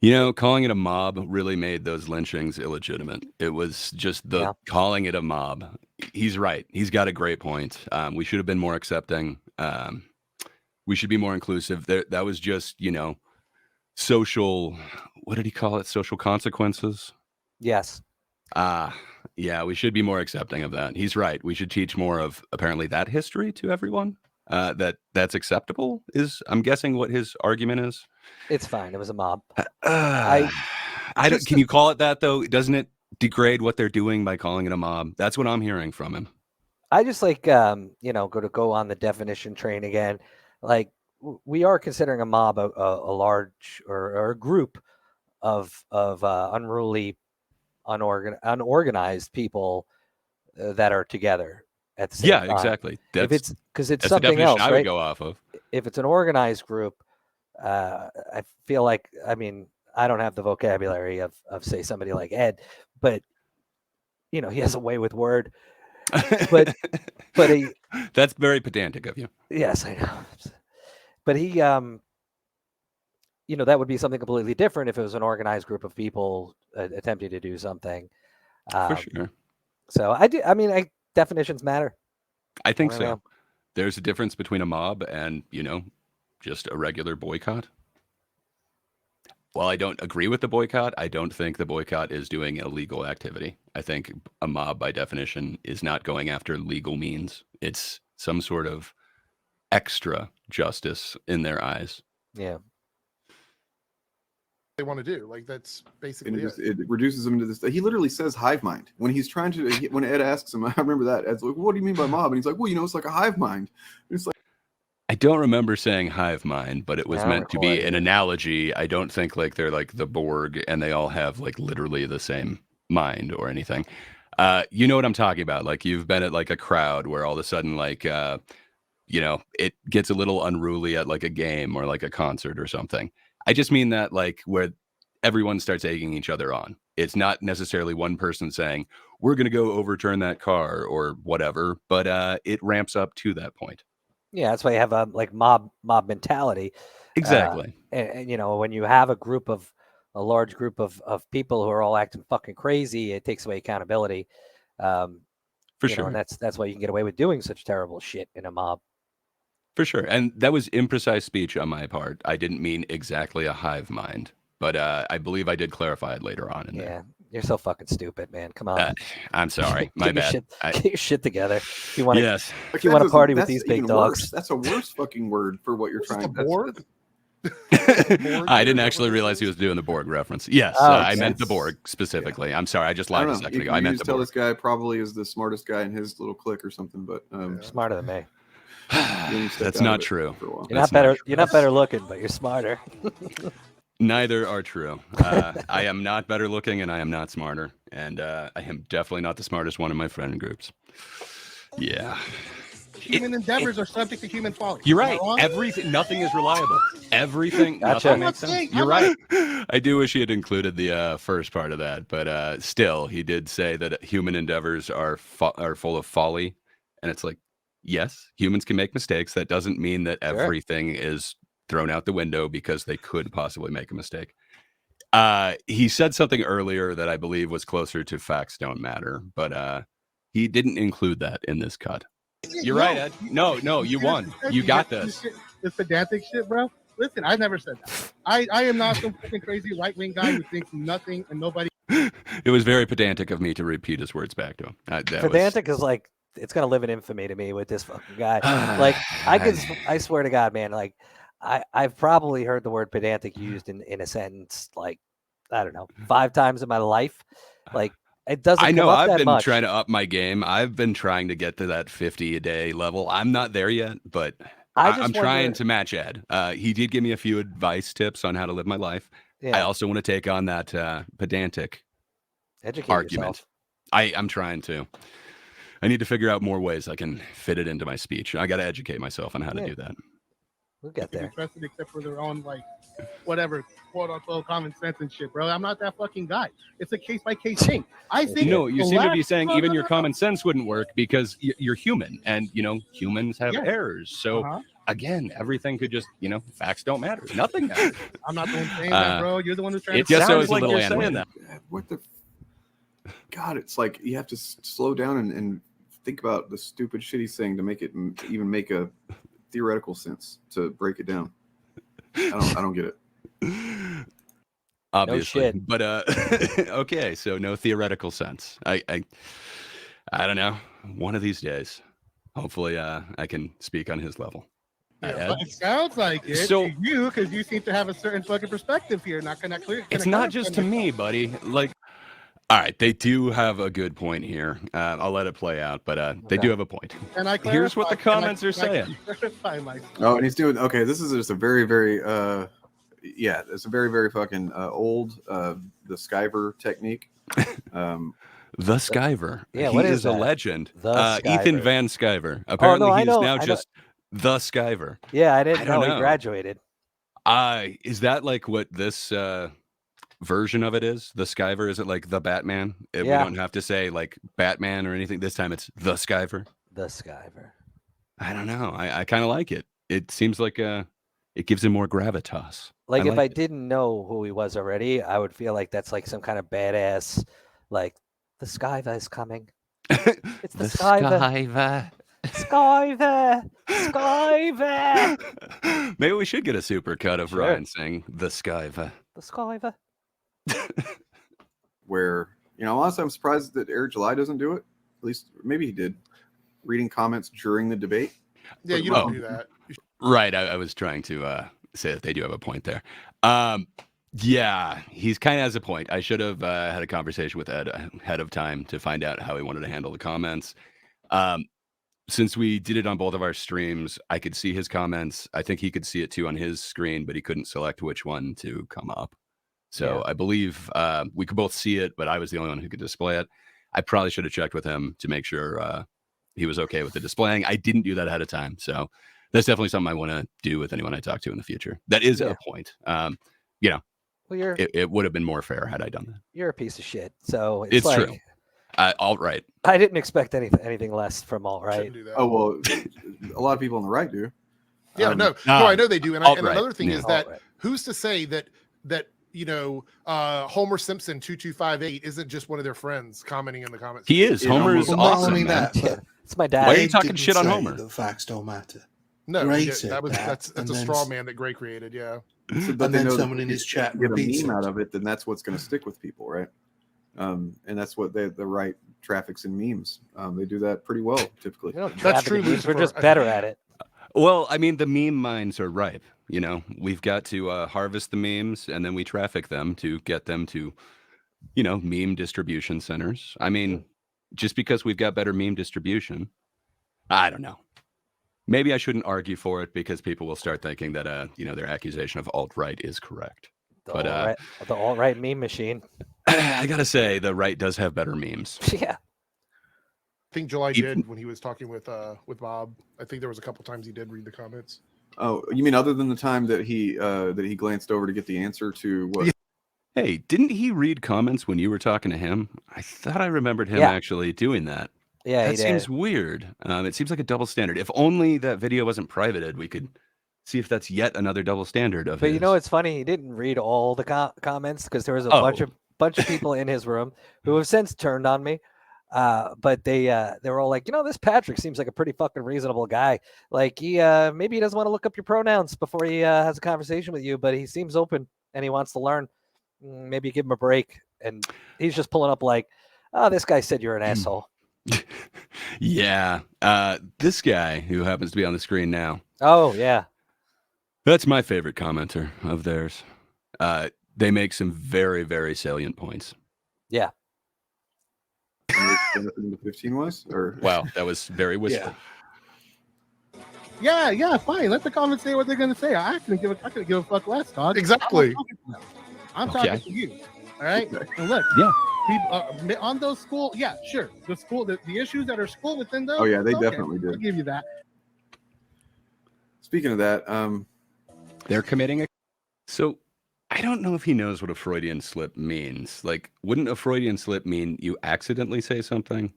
You know, calling it a mob really made those lynchings illegitimate. It was just calling it a mob. He's right. He's got a great point. We should have been more accepting. We should be more inclusive. That was just, you know, social, what did he call it? Social consequences? Yes. Yeah, we should be more accepting of that. He's right. We should teach more of apparently that history to everyone. That's acceptable is, I'm guessing, what his argument is. It's fine. It was a mob. I don't. Can you call it that though? Doesn't it degrade what they're doing by calling it a mob? That's what I'm hearing from him. I just like go on the definition train again. Like we are considering a mob a large or a group of unruly, unorganized people that are together at the same time. Yeah, exactly. Because it's that's something the else, I right? would go off of. If it's an organized group, I feel like, I mean, I don't have the vocabulary of say somebody like Ed, but you know, he has a way with word. But that's very pedantic of you. Yes, I know. But he, you know, that would be something completely different if it was an organized group of people attempting to do something. For sure. So I mean, definitions matter. I think so. Know. There's a difference between a mob and, you know, just a regular boycott. While I don't agree with the boycott, I don't think the boycott is doing illegal activity. I think a mob, by definition, is not going after legal means. It's some sort of extra justice in their eyes. Yeah. They want to do. Like, that's basically it reduces him into this. He literally says hive mind when he's trying to. When Ed asks him, I remember that Ed's like, "What do you mean by mob?" And he's like, "Well, you know, it's like a hive mind." And it's like, I don't remember saying hive mind, but it was meant to be an analogy. I don't think like they're like the Borg and they all have like literally the same mind or anything. You know what I'm talking about? Like you've been at like a crowd where all of a sudden like you know, it gets a little unruly at like a game or like a concert or something. I just mean that like where everyone starts egging each other on. It's not necessarily one person saying, we're going to go overturn that car or whatever, but it ramps up to that point. Yeah, that's why you have a like mob mentality. Exactly. And you know, when you have a large group of people who are all acting fucking crazy, it takes away accountability. For sure. And that's why you can get away with doing such terrible shit in a mob. For sure. And that was imprecise speech on my part. I didn't mean exactly a hive mind, but I believe I did clarify it later on in there. You're so fucking stupid, man. Come on. I'm sorry. My bad. Get your shit together. If you want to, yes. if you want to party with these big dogs. Worse. That's a worse fucking word for what you're trying to Borg? I didn't actually realize he was doing the Borg reference. Yes, I meant the Borg specifically. Yeah. I'm sorry. I just lied a second ago. I meant the Borg. This guy probably is the smartest guy in his little clique or something, but smarter than me. That's not true. You're not better. You're not better looking, but you're smarter. Neither are true. I am not better looking, and I am not smarter, and I am definitely not the smartest one in my friend groups. Yeah. Human endeavors are subject to human folly. You're right. Everything, nothing is reliable. Everything, Gotcha. nothing makes sense. You're right. I do wish he had included the first part of that, but still, he did say that human endeavors are full of folly, and it's like, yes, humans can make mistakes. That doesn't mean that everything is thrown out the window because they could possibly make a mistake. He said something earlier that I believe was closer to facts don't matter, but he didn't include that in this cut. You're right, Ed. No, you won. You got this. This pedantic shit, bro. Listen, I never said that. I am not some fucking crazy right-wing guy who thinks nothing and nobody. It was very pedantic of me to repeat his words back to him. Pedantic is like, it's gonna live in infamy to me with this fucking guy. Like I swear to God, man, like I've probably heard the word pedantic used in a sentence like, I don't know, 5 times in my life. Like it doesn't. I know. Come up I've that been much. trying to up my game. I've been trying to get to that 50 a day level. I'm not there yet, but I'm trying to match Ed. He did give me a few advice tips on how to live my life. Yeah. I also want to take on that pedantic Educate argument. yourself. I'm trying to. I need to figure out more ways I can fit it into my speech. I got to educate myself on how to do that. We'll get Can be there. trusted except for their own like whatever quote unquote common sense and shit, bro. I'm not that fucking guy. It's a case by case thing. I think No, you seem to be saying even your common sense wouldn't work because you're human, and humans have errors. So again, everything could just facts don't matter. Nothing matters. I'm not the one saying that, bro. You're the one who's trying It to. just sounds like you're you're saying that. What the? God, it's like you have to slow down and think about the stupid shit he's saying to make it even make a theoretical sense to break it down. I don't get it. Obviously, No shit. but okay, so no theoretical sense. I don't know. One of these days, hopefully, I can speak on his level. But it sounds like it So- to you because you seem to have a certain fucking perspective here. Not gonna clear. It's not just to me, buddy. Like, all right, they do have a good point here. I'll let it play out, but they do have a point. And I Here's what the comments are saying. Oh, and he's doing okay. This is just a very, very, it's a very, very fucking old the Skyver technique. The Skyver. Yeah, he what is is a that? legend. The Ethan Skyver. Van Skyver. Apparently, I he is know- now I know. just the Skyver. Yeah, I didn't don't know he graduated. Is that like what this version of it is? The Skyver? Is it like the Batman? We Yeah. don't have to say like Batman or anything. This time it's the Skyver. The Skyver. I don't know. I kind of like it. It seems like it gives him more gravitas. Like if I it. didn't know who he was already, I would feel like that's like some kind of badass, like the Skyver is coming. It's the Skyver. Skyver. Skyver. Maybe we should get a super cut of Sure. Ryan saying the Skyver. The Skyver. Where honestly, I'm surprised that Eric July doesn't do it. At least maybe he did. Reading comments during the debate. Yeah, you don't do that. Right. I was trying to say that they do have a point there. Yeah, he's kind of has a point. I should have had a conversation with Ed ahead of time to find out how he wanted to handle the comments. Since we did it on both of our streams, I could see his comments. I think he could see it too on his screen, but he couldn't select which one to come up. So Yeah. I believe we could both see it, but I was the only one who could display it. I probably should have checked with him to make sure he was okay with the displaying. I didn't do that ahead of time. So that's definitely something I want to do with anyone I talk to in the future. That is a point. Well, it would have been more fair had I done that. you're a piece of shit. So It's like, true. Alt-right. I didn't expect anything less from alt-right. Shouldn't do that. Oh well, a lot of people on the right do. Yeah, no, I know they do. And alt-right. another thing Yeah. is that Alt-right. who's to say that Homer Simpson 2258 isn't just one of their friends commenting in the comments? He is. Homer is Well, not awesome, only man. that, but It's my dad. Why are you Gray talking didn't shit on say Homer? that facts don't matter. No, Gray yeah, said that's and a then straw man that Gray created. Yeah. But And they then know that someone in if his chat you get repeats a meme it. out of it, then that's what's going to stick with people, right? And that's what the right traffics in memes. They do that pretty well typically. We don't That's traffic true, in memes, We're Lucifer. just better at it. Well, I mean, the meme minds are ripe. We've got to harvest the memes and then we traffic them to get them to, meme distribution centers. I mean, just because we've got better meme distribution, I don't know. Maybe I shouldn't argue for it because people will start thinking that, their accusation of alt-right is correct. But The alt-right meme machine. I gotta say, the right does have better memes. Yeah. I think July did when he was talking with Bob. I think there was a couple times he did read the comments. Oh, you mean other than the time that he glanced over to get the answer to what? Hey, didn't he read comments when you were talking to him? I thought I remembered him actually doing that. Yeah, That seems weird. It seems like a double standard. If only that video wasn't privated, we could see if that's yet another double standard of But his. you know, it's funny. He didn't read all the comments because there was a bunch of people in his room who have since turned on me. But they were all like, this Patrick seems like a pretty fucking reasonable guy. Like he maybe he doesn't want to look up your pronouns before he has a conversation with you, but he seems open and he wants to learn. Maybe give him a break. And he's just pulling up like, oh, this guy said you're an asshole. Yeah. This guy who happens to be on the screen now. Oh yeah. That's my favorite commenter of theirs. They make some very, very salient points. Yeah. The 15 was, or wow, that was very wistful. Yeah, fine. Let the comments say what they're gonna say. I couldn't give a fuck less, dog. Exactly. I'm talking to you. All right. And look, people on those school. Yeah, sure. The issues that are school within those. Oh yeah, they okay, definitely did. I'll give you that. Speaking of that, they're committing a. So I don't know if he knows what a Freudian slip means. Like, wouldn't a Freudian slip mean you accidentally say something?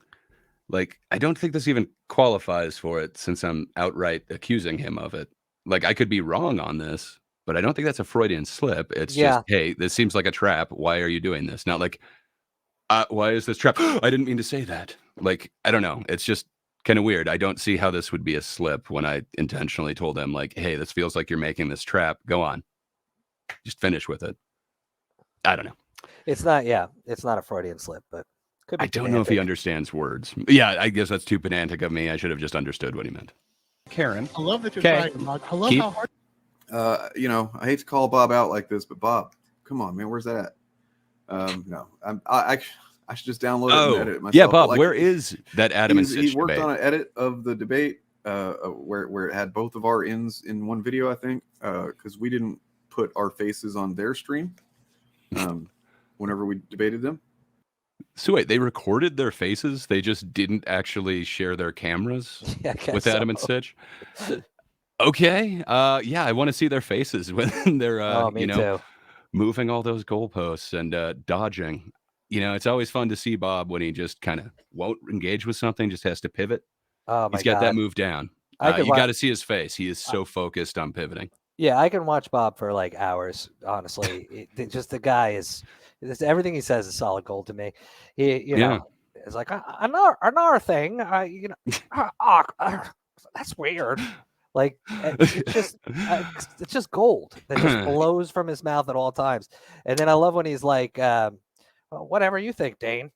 Like, I don't think this even qualifies for it since I'm outright accusing him of it. Like, I could be wrong on this, but I don't think that's a Freudian slip. It's just, hey, this seems like a trap. Why are you doing this? Not like, why is this trap? I didn't mean to say that. Like, I don't know. It's just kind of weird. I don't see how this would be a slip when I intentionally told him, like, hey, this feels like you're making this trap. Go on. Just finish with it. I don't know. It's not a Freudian slip, but could be I don't know if he understands words. Yeah, I guess that's too pedantic of me. I should have just understood what he meant. Karen. I love that you're trying, Mark. I love how hard. you know, I hate to call Bob out like this, but Bob, come on, man, where's that at? No, I should just download it and edit it myself. Yeah, Bob, like, where is that Adam and Sitch He worked debate? on an edit of the debate where it had both of our ends in one video, I think, because we didn't put our faces on their stream whenever we debated them. So wait, they recorded their faces? They just didn't actually share their cameras with Adam and Sitch? Okay. Yeah, I want to see their faces when they're too. moving all those goalposts and dodging. You know, it's always fun to see Bob when he just kind of won't engage with something, just has to pivot. Oh my He's got that God. move down. I You got to see his face. He is so focused on pivoting. Yeah, I can watch Bob for like hours. Honestly, just the guy is everything he says is solid gold to me. You know, it's like another thing. That's weird. Like it's just gold that just blows from his mouth at all times. And then I love when he's like, "Whatever you think, Dane."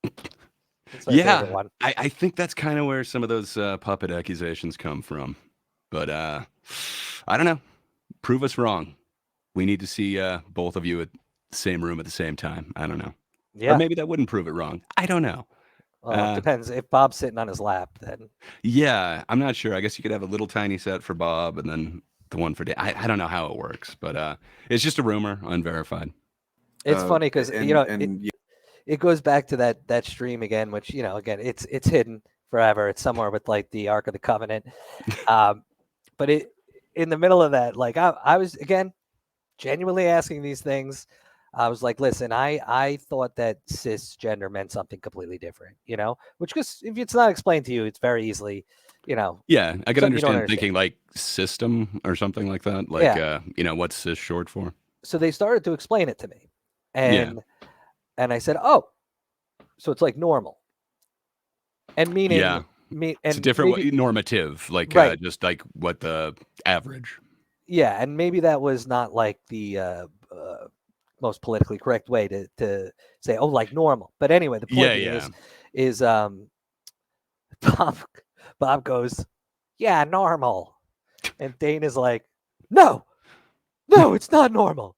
That's my favorite one. I think that's kind of where some of those puppet accusations come from. But I don't know. Prove us wrong. We need to see both of you at the same room at the same time. I don't know. Yeah. Or maybe that wouldn't prove it wrong. I don't know. Well, it depends. If Bob's sitting on his lap, then Yeah, I'm not sure. I guess you could have a little tiny set for Bob and then the one for Dave. I don't know how it works, but it's just a rumor, unverified. it's funny because it goes back to that stream again, which again it's hidden forever. It's somewhere with like the Ark of the Covenant, but in the middle of that, like I was again genuinely asking these things. I was like, listen, I thought that cisgender meant something completely different, which because if it's not explained to you, it's very easily, Yeah, I something could you don't understand thinking like system or something like that. Like, what's cis short for? So they started to explain it to me, and I said, oh, so it's like normal, and meaning it's a different normative, like just like what the average. Yeah, and maybe that was not like the most politically correct way to say, oh, like normal. But anyway, the point is Bob goes, yeah, normal. And Dane is like, no, it's not normal.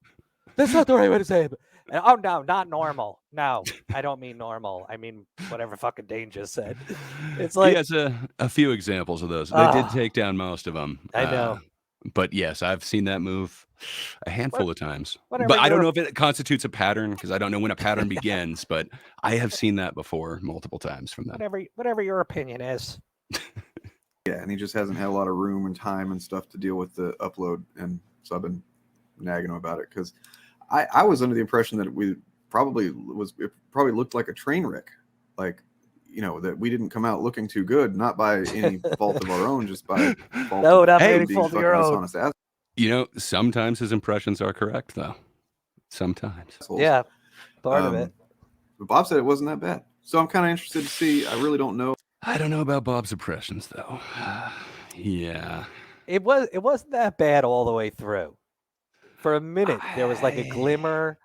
That's not the right way to say it. And, oh, no, not normal. No, I don't mean normal. I mean whatever fucking Dane just said. It's like... He has a few examples of those. They did take down most of them. I know. But yes, I've seen that move a handful of times. But I don't know if it constitutes a pattern because I don't know when a pattern begins. But I have seen that before multiple times from them. Whatever your opinion is. Yeah, and he just hasn't had a lot of room and time and stuff to deal with the upload, and so I've been nagging him about it because I was under the impression that it probably looked like a train wreck, like. That we didn't come out looking too good, not by any fault of our own, just by fault not any fault of your own. Sometimes his impressions are correct, though. Sometimes. Yeah, part of it. But Bob said it wasn't that bad. So I'm kind of interested to see. I really don't know. I don't know about Bob's impressions, though. Yeah. It wasn't that bad all the way through. For a minute, there was like a glimmer.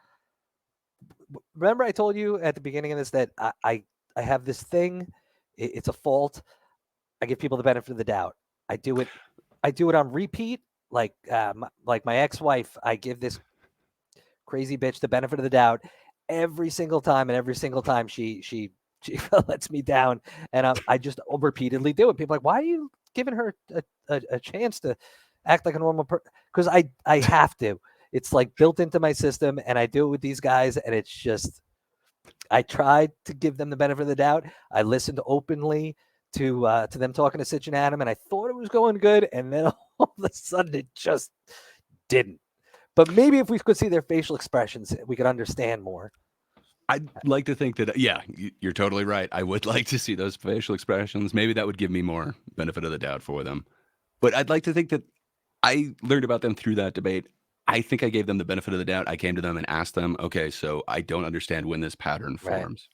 Remember I told you at the beginning of this that I have this thing. It's a fault. I give people the benefit of the doubt. I do it on repeat. Like my ex-wife, I give this crazy bitch the benefit of the doubt every single time, and every single time she lets me down, and I just repeatedly do it. People are like, why are you giving her a chance to act like a normal person? Because I have to. It's like built into my system, and I do it with these guys, and it's just. I tried to give them the benefit of the doubt. I listened openly to them talking to Sitch and Adam, and I thought it was going good, and then all of a sudden it just didn't. But maybe if we could see their facial expressions, we could understand more. I'd like to think that, yeah, you're totally right. I would like to see those facial expressions. Maybe that would give me more benefit of the doubt for them. But I'd like to think that I learned about them through that debate. I think I gave them the benefit of the doubt. I came to them and asked them, okay, so I don't understand when this pattern forms.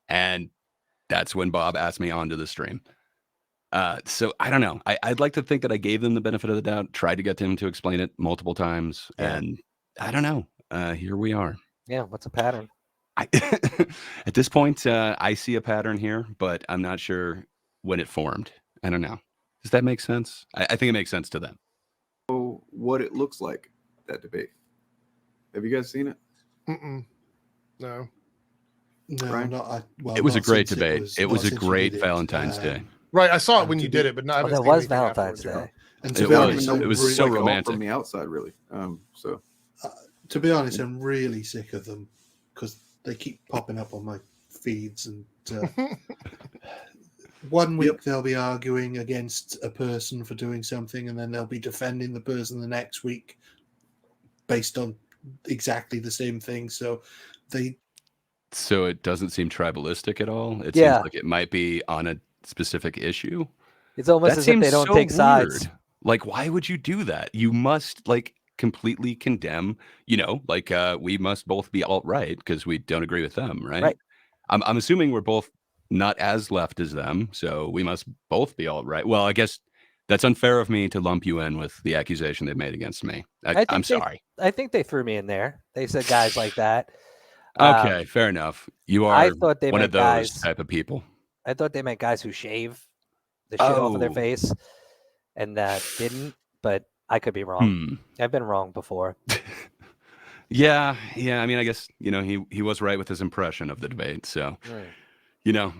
And that's when Bob asked me onto the stream. So I don't know. I'd like to think that I gave them the benefit of the doubt, tried to get them to explain it multiple times. And I don't know. Here we are. Yeah, what's a pattern? At this point, I see a pattern here, but I'm not sure when it formed. I don't know. Does that make sense? I think it makes sense to them. So what it looks like, that debate. Have you guys seen it? No. No, Right? It was a great debate. It was a great Valentine's Day. Right, I saw it when you did it, but not. That was Valentine's Day. And It was so romantic from the outside, really. So to be honest, I'm really sick of them because they keep popping up on my feeds, and one week they'll be arguing against a person for doing something, and then they'll be defending the person the next week based on exactly the same thing. So it doesn't seem tribalistic at all. It Yeah. seems like it might be on a specific issue. It's almost as if they don't take sides. Weird. Like, why would you do that? You must completely condemn, we must both be alt-right because we don't agree with them, right? Right. I'm assuming we're both not as left as them, so we must both be alt-right. Well, I guess that's unfair of me to lump you in with the accusation they've made against me. I'm sorry. I think they threw me in there. They said guys like that. Okay, fair enough. You are I thought they one meant of those guys, type of people. I thought they meant guys who shave the shit off of their face, and that didn't. But I could be wrong. I've been wrong before. Yeah. I mean, I guess he was right with his impression of the debate. So,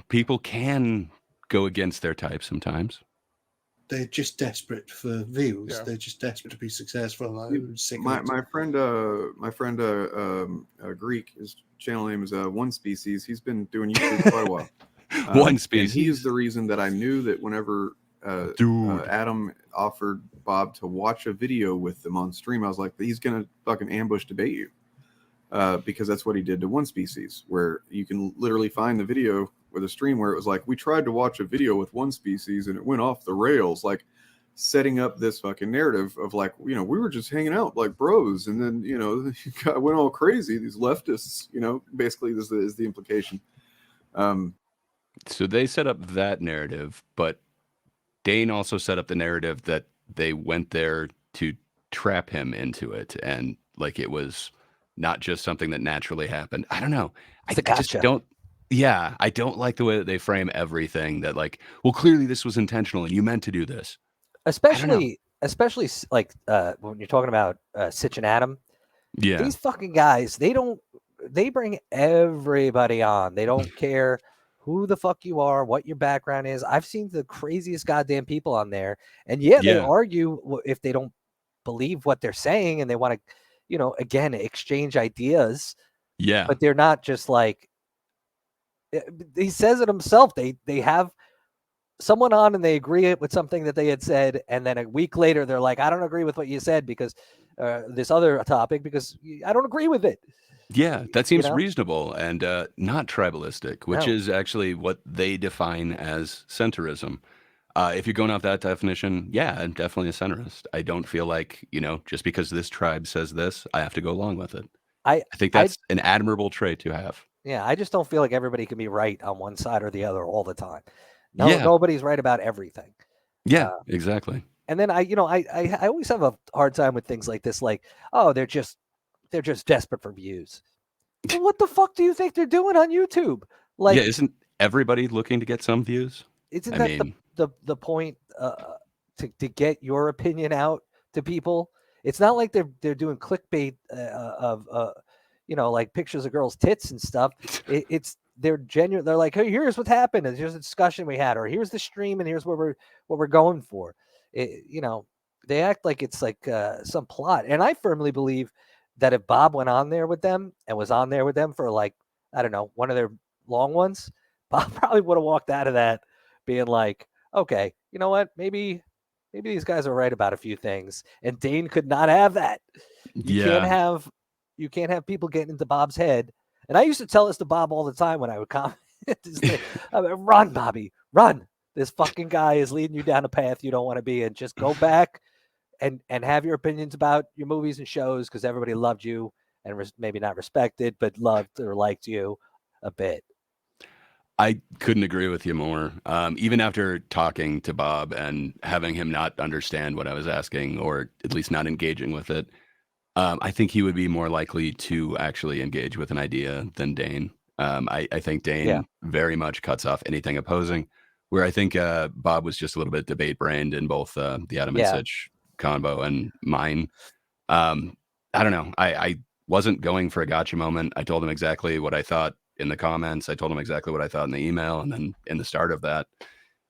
people can go against their type sometimes. they're just desperate for views. Yeah. They're just desperate to be successful. My friend Greek, his channel name is One Species. He's been doing YouTube for quite a while. One Species. He is the reason that I knew that whenever Adam offered Bob to watch a video with them on stream, I was like, he's gonna fucking ambush debate you, because that's what he did to One Species, where you can literally find the video with a stream where it was like, we tried to watch a video with One Species and it went off the rails, like setting up this fucking narrative of like, we were just hanging out like bros, and then it went all crazy, these leftists, basically this is the implication. So they set up that narrative, but Dane also set up the narrative that they went there to trap him into it, and like it was not just something that naturally happened. I don't know. I just don't. Yeah, I don't like the way that they frame everything. That like, well, clearly this was intentional, and you meant to do this. Especially like when you're talking about Sitch and Adam. Yeah, these fucking guys, they bring everybody on. They don't care who the fuck you are, what your background is. I've seen the craziest goddamn people on there, and they argue if they don't believe what they're saying, and they want to, again, exchange ideas. Yeah, but they're not just like, he says it himself. They have someone on and they agree with something that they had said, and then a week later they're like, I don't agree with what you said because this other topic, because I don't agree with it. Yeah, that seems reasonable and not tribalistic, which is actually what they define as centrism. If you're going off that definition, yeah, I'm definitely a centrist. I don't feel like, just because this tribe says this, I have to go along with it. I think that's an admirable trait to have. Yeah, I just don't feel like everybody can be right on one side or the other all the time. Nobody's right about everything. Yeah, exactly. And then I always have a hard time with things like this, like, oh, they're just desperate for views. Well, what the fuck do you think they're doing on YouTube? Like, yeah, isn't everybody looking to get some views? Isn't the point to get your opinion out to people? It's not like they're doing clickbait of like pictures of girls' tits and stuff. They're genuine. They're like, hey, here's what happened, and here's the discussion we had, or here's the stream, and here's what we're going for. They act like it's like some plot, and I firmly believe that if Bob went on there with them and was on there with them for like I don't know, one of their long ones, Bob probably would have walked out of that being like, okay, you know what? Maybe these guys are right about a few things. And Dane could not have that. You can't have people getting into Bob's head. And I used to tell this to Bob all the time when I would comment. Run, Bobby, run. This fucking guy is leading you down a path you don't want to be in. Just go back and have your opinions about your movies and shows, because everybody loved you and maybe not respected, but loved or liked you a bit. I couldn't agree with you more. Even after talking to Bob and having him not understand what I was asking, or at least not engaging with it, I think he would be more likely to actually engage with an idea than Dane. I think Dane very much cuts off anything opposing, where I think Bob was just a little bit debate-brained in both the Adam and Sitch combo and mine. I don't know. I wasn't going for a gotcha moment. I told him exactly what I thought in the comments. I told him exactly what I thought in the email. And then in the start of that,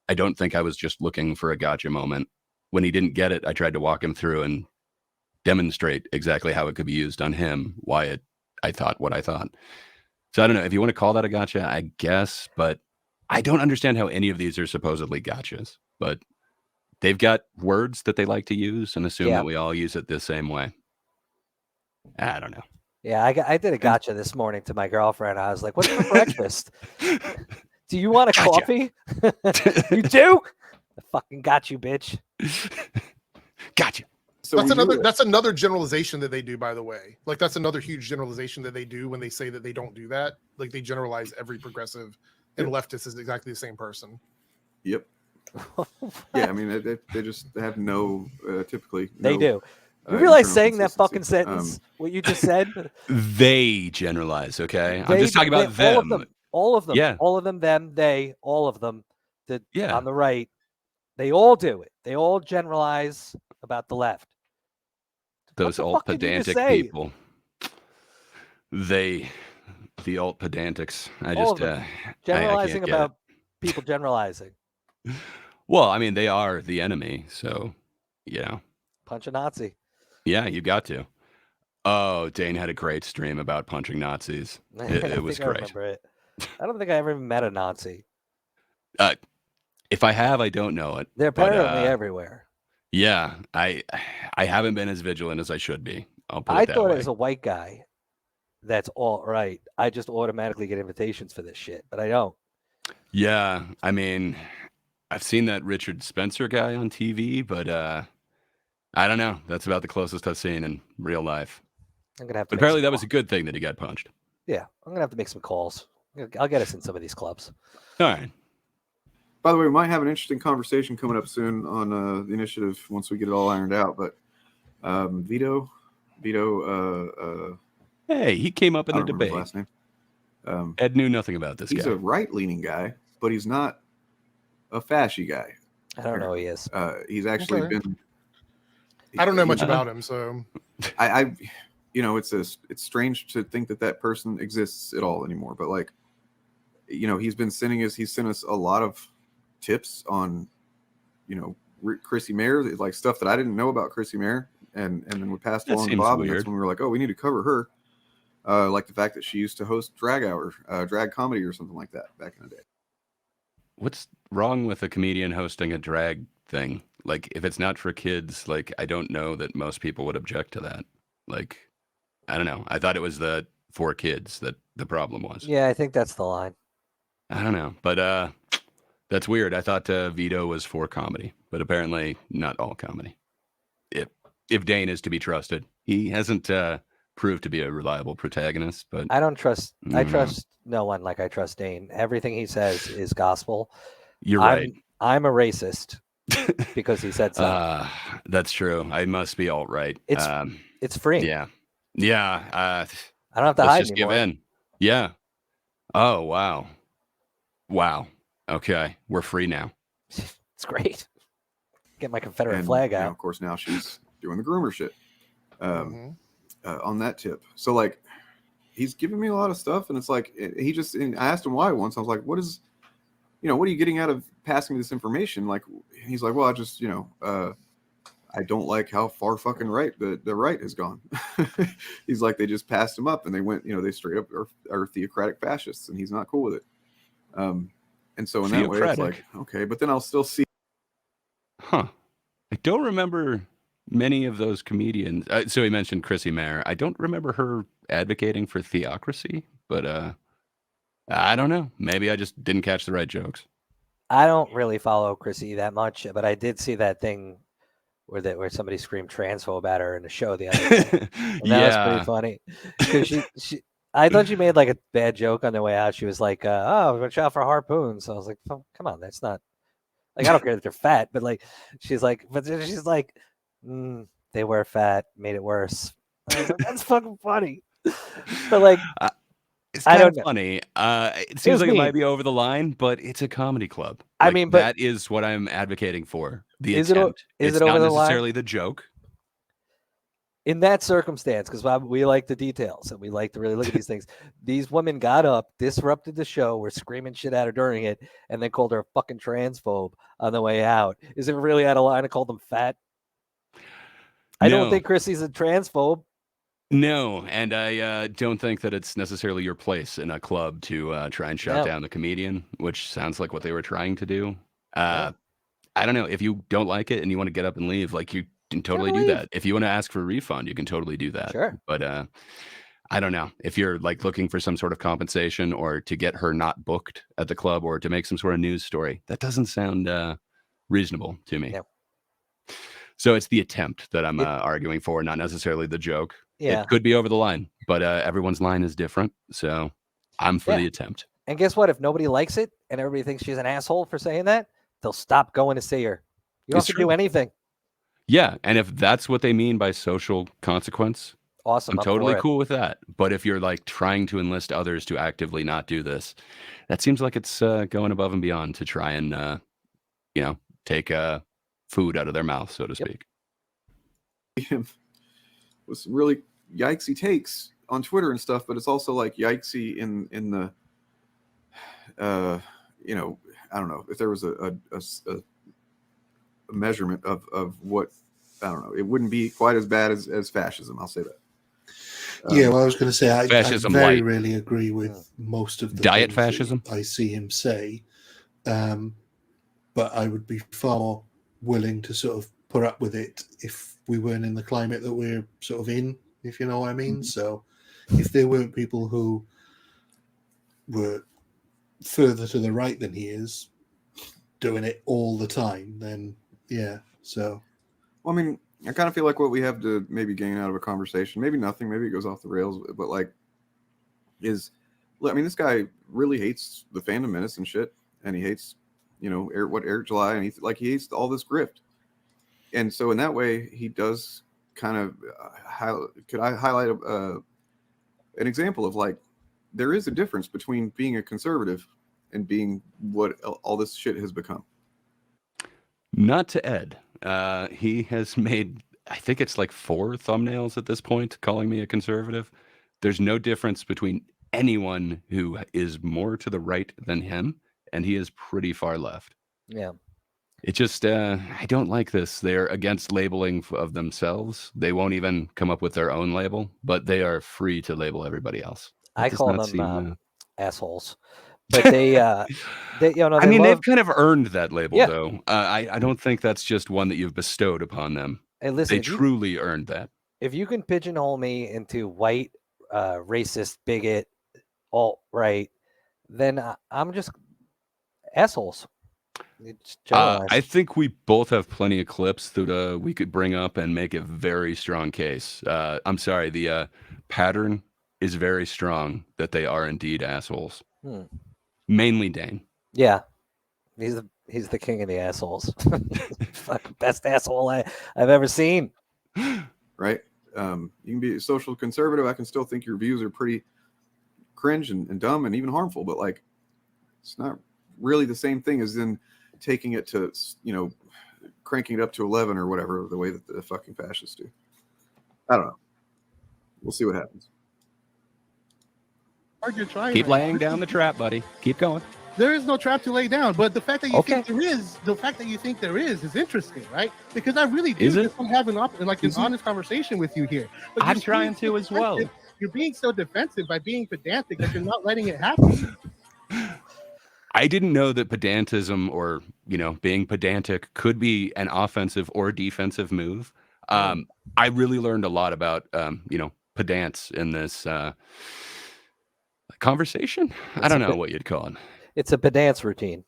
I don't think I was just looking for a gotcha moment. When he didn't get it, I tried to walk him through and demonstrate exactly how it could be used on him, why I thought what I thought. So I don't know if you want to call that a gotcha, I guess, but I don't understand how any of these are supposedly gotchas, but they've got words that they like to use and assume that we all use it the same way. I don't know. Yeah, I did a gotcha this morning to my girlfriend. I was like, what's for breakfast? Do you want a coffee? You do? I fucking got you, bitch. Gotcha. So that's another generalization that they do, by the way. Like, that's another huge generalization that they do when they say that they don't do that. Like, they generalize every progressive and leftist is exactly the same person. Yep. Yeah, I mean, they just have no, typically. They no, do. You realize saying that fucking sentence, what you just said? They generalize, okay? I'm just talking about them. All of them. Yeah. All of them, them, they, all of them. On the right, they all do it. They all generalize about the left. Those alt pedantic people. The alt pedantics. Generalizing about people generalizing. Well, I mean, they are the enemy, so, Punch a Nazi. Yeah, you got to. Oh, Dane had a great stream about punching Nazis. It was great. I remember it. I don't think I ever even met a Nazi. If I have, I don't know it. They're apparently everywhere. Yeah, I haven't been as vigilant as I should be. I'll put it that way. I thought as a white guy, that's all right. I just automatically get invitations for this shit, but I don't. Yeah, I mean, I've seen that Richard Spencer guy on TV, but I don't know. That's about the closest I've seen in real life. I'm gonna have to. But apparently, that was a good thing that he got punched. Yeah, I'm gonna have to make some calls. I'll get us in some of these clubs. All right. By the way, we might have an interesting conversation coming up soon on the initiative once we get it all ironed out. But Vito, hey, he came up in the debate. His last name. Ed knew nothing about this guy. He's a right-leaning guy, but he's not a fashy guy. I don't know who he is. He's actually been. I don't know much about him, so I it's strange to think that person exists at all anymore. But like, he's sent us a lot of tips on, Chrissy Mayer, like stuff that I didn't know about Chrissy Mayer, and then we passed along to Bob, and that's when we were like, oh, we need to cover her, like the fact that she used to host drag comedy or something like that back in the day. What's wrong with a comedian hosting a drag thing? Like, if it's not for kids, like, I don't know that most people would object to that. Like, I don't know. I thought it was for kids that the problem was. Yeah, I think that's the line. I don't know, but that's weird. I thought Vito was for comedy, but apparently not all comedy. If Dane is to be trusted, he hasn't proved to be a reliable protagonist. But I don't trust. I trust no one like I trust Dane. Everything he says is gospel. You're right. I'm a racist because he said so. That's true. I must be alt right. It's free. Yeah. I don't have to hide just anymore. Give in. Yeah. Oh wow. Wow. Okay, we're free now. It's great. Get my Confederate flag out. Of course, now she's doing the groomer shit. On that tip, so like, he's giving me a lot of stuff, and it's like I asked him why once. I was like, "What is, what are you getting out of passing me this information?" Like, he's like, "Well, I just, I don't like how far fucking right the right has gone. He's like, they just passed him up and they went, they straight up are theocratic fascists, and he's not cool with it. And so in that way, it's like, okay, but then I'll still see. Huh. I don't remember many of those comedians. So he mentioned Chrissy Mayer. I don't remember her advocating for theocracy, but I don't know. Maybe I just didn't catch the right jokes. I don't really follow Chrissy that much, but I did see that thing where somebody screamed transphobe at her in the show the other day. And that was pretty funny. Because I thought she made like a bad joke on the way out. She was like, "Oh, watch out for harpoons." So I was like, oh, "Come on, that's not like I don't care that they're fat, but like she's like, they were fat, made it worse." I was like, that's fucking funny. But like, it's kind of funny. It seems like it might be over the line, but it's a comedy club. I mean, but that is what I'm advocating for. The is attempt. Is it's it not over the line? necessarily the joke. In that circumstance, because we like the details and we like to really look at these things, these women got up, disrupted the show, were screaming shit at her during it, and then called her a fucking transphobe on the way out. Is it really out of line to call them fat? I don't think Chrissy's a transphobe. No, and I don't think that it's necessarily your place in a club to try and shut down the comedian, which sounds like what they were trying to do. I don't know. If you don't like it and you want to get up and leave, like you can totally do that. If you want to ask for a refund, you can totally do that. Sure. But I don't know. If you're like looking for some sort of compensation or to get her not booked at the club or to make some sort of news story, that doesn't sound reasonable to me. No. So it's the attempt that I'm arguing for, not necessarily the joke. Yeah. It could be over the line, but everyone's line is different. So I'm for the attempt. And guess what? If nobody likes it and everybody thinks she's an asshole for saying that, they'll stop going to see her. You don't have to do anything. Yeah. And if that's what they mean by social consequence, awesome. I'm totally cool with that. But if you're like trying to enlist others to actively not do this, that seems like it's going above and beyond to try and, take food out of their mouth, so to speak. With some really yikesy takes on Twitter and stuff, but it's also like yikesy in the, I don't know if there was a measurement of what, I don't know, it wouldn't be quite as bad as fascism. I'll say that. Yeah, well, I was going to say I very light. rarely agree with most of the diet things fascism that I see him say, but I would be far more willing to sort of put up with it if we weren't in the climate that we're sort of in, if you know what I mean. So if there weren't people who were further to the right than he is doing it all the time, then yeah. So well, I mean, I kind of feel like what we have to maybe gain out of a conversation, maybe nothing, maybe it goes off the rails, but like this guy really hates the Fandom Menace and shit, and he hates Eric July, and he hates all this grift. And so in that way, he does kind of could I highlight an example of like there is a difference between being a conservative and being what all this shit has become. Not to Ed. He has made, I think it's like 4 thumbnails at this point calling me a conservative. There's no difference between anyone who is more to the right than him, and he is pretty far left. Yeah. It just, I don't like this. They're against labeling of themselves. They won't even come up with their own label, but they are free to label everybody else. I call them assholes. But they I mean, they've kind of earned that label, though. I don't think that's just one that you've bestowed upon them. Hey, listen, they truly earned that. If you can pigeonhole me into white, racist, bigot, alt-right, then I'm just assholes. I think we both have plenty of clips that we could bring up and make a very strong case. I'm sorry, the pattern is very strong that they are indeed assholes. Mainly Dane. Yeah, he's the king of the assholes. Fucking best asshole I've ever seen. Right? You can be a social conservative. I can still think your views are pretty cringe and dumb and even harmful, but like it's not really the same thing as in taking it to, cranking it up to 11 or whatever, the way that the fucking fascists do. I don't know. We'll see what happens. Keep laying down the trap, buddy. Keep going. There is no trap to lay down, but the fact that you Okay. think there is interesting, right? Because I really do Is it? just want to have an honest conversation with you here. But I'm you're trying being to as well. defensive. You're being so defensive by being pedantic that you're not letting it happen. I didn't know that pedantism or, being pedantic could be an offensive or defensive move. I really learned a lot about, pedants in this conversation. I don't know what you'd call it. It's a pedance routine.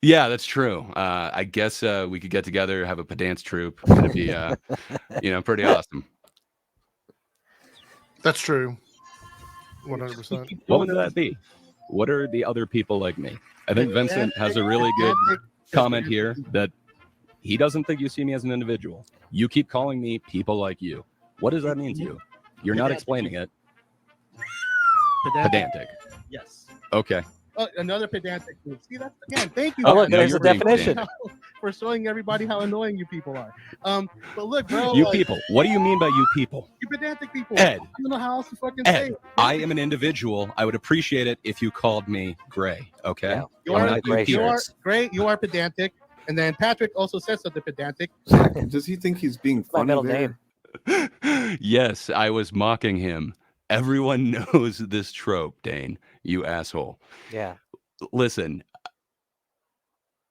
Yeah, that's true. I guess we could get together, have a pedants troupe. It'd be, pretty awesome. That's true. 100%. What would that be? What are the other people like me? I think Vincent has a really good comment here that he doesn't think you see me as an individual. You keep calling me people like you. What does that mean to you? You're not explaining it. Pedantic. Yes. Okay. Another pedantic move. See that again? Thank you. Oh, look, guys, there's a definition. for showing everybody how annoying you people are. But look, bro. You people. What do you mean by you people? You pedantic people. Ed. I don't know how else to fucking say Ed, it. I am an individual. I would appreciate it if you called me Gray. Okay. You I'm are not great. you You are people. great. You are pedantic. And then Patrick also said something pedantic. Does he think he's being My funny middle there? name. Yes, I was mocking him. Everyone knows this trope, Dane. You asshole. Yeah. Listen.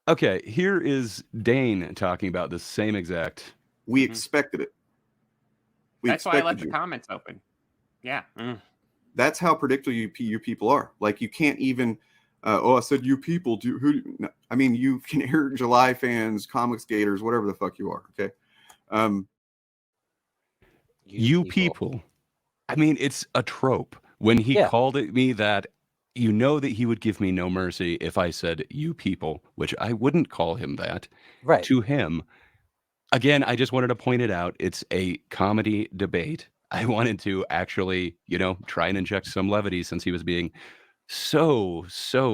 Okay, here is Dane talking about the same exact. We expected it. That's why I left expected the you. comments open. Yeah. That's how predictable you people are. Like you can't even. I said you people. No, I mean, you can hear July fans, comics gators, whatever the fuck you are. Okay. You people. I mean, it's a trope. When he called it me that, you know that he would give me no mercy if I said you people, which I wouldn't call him that. Right. To him. Again, I just wanted to point it out. It's a comedy debate. I wanted to actually, try and inject some levity since he was being so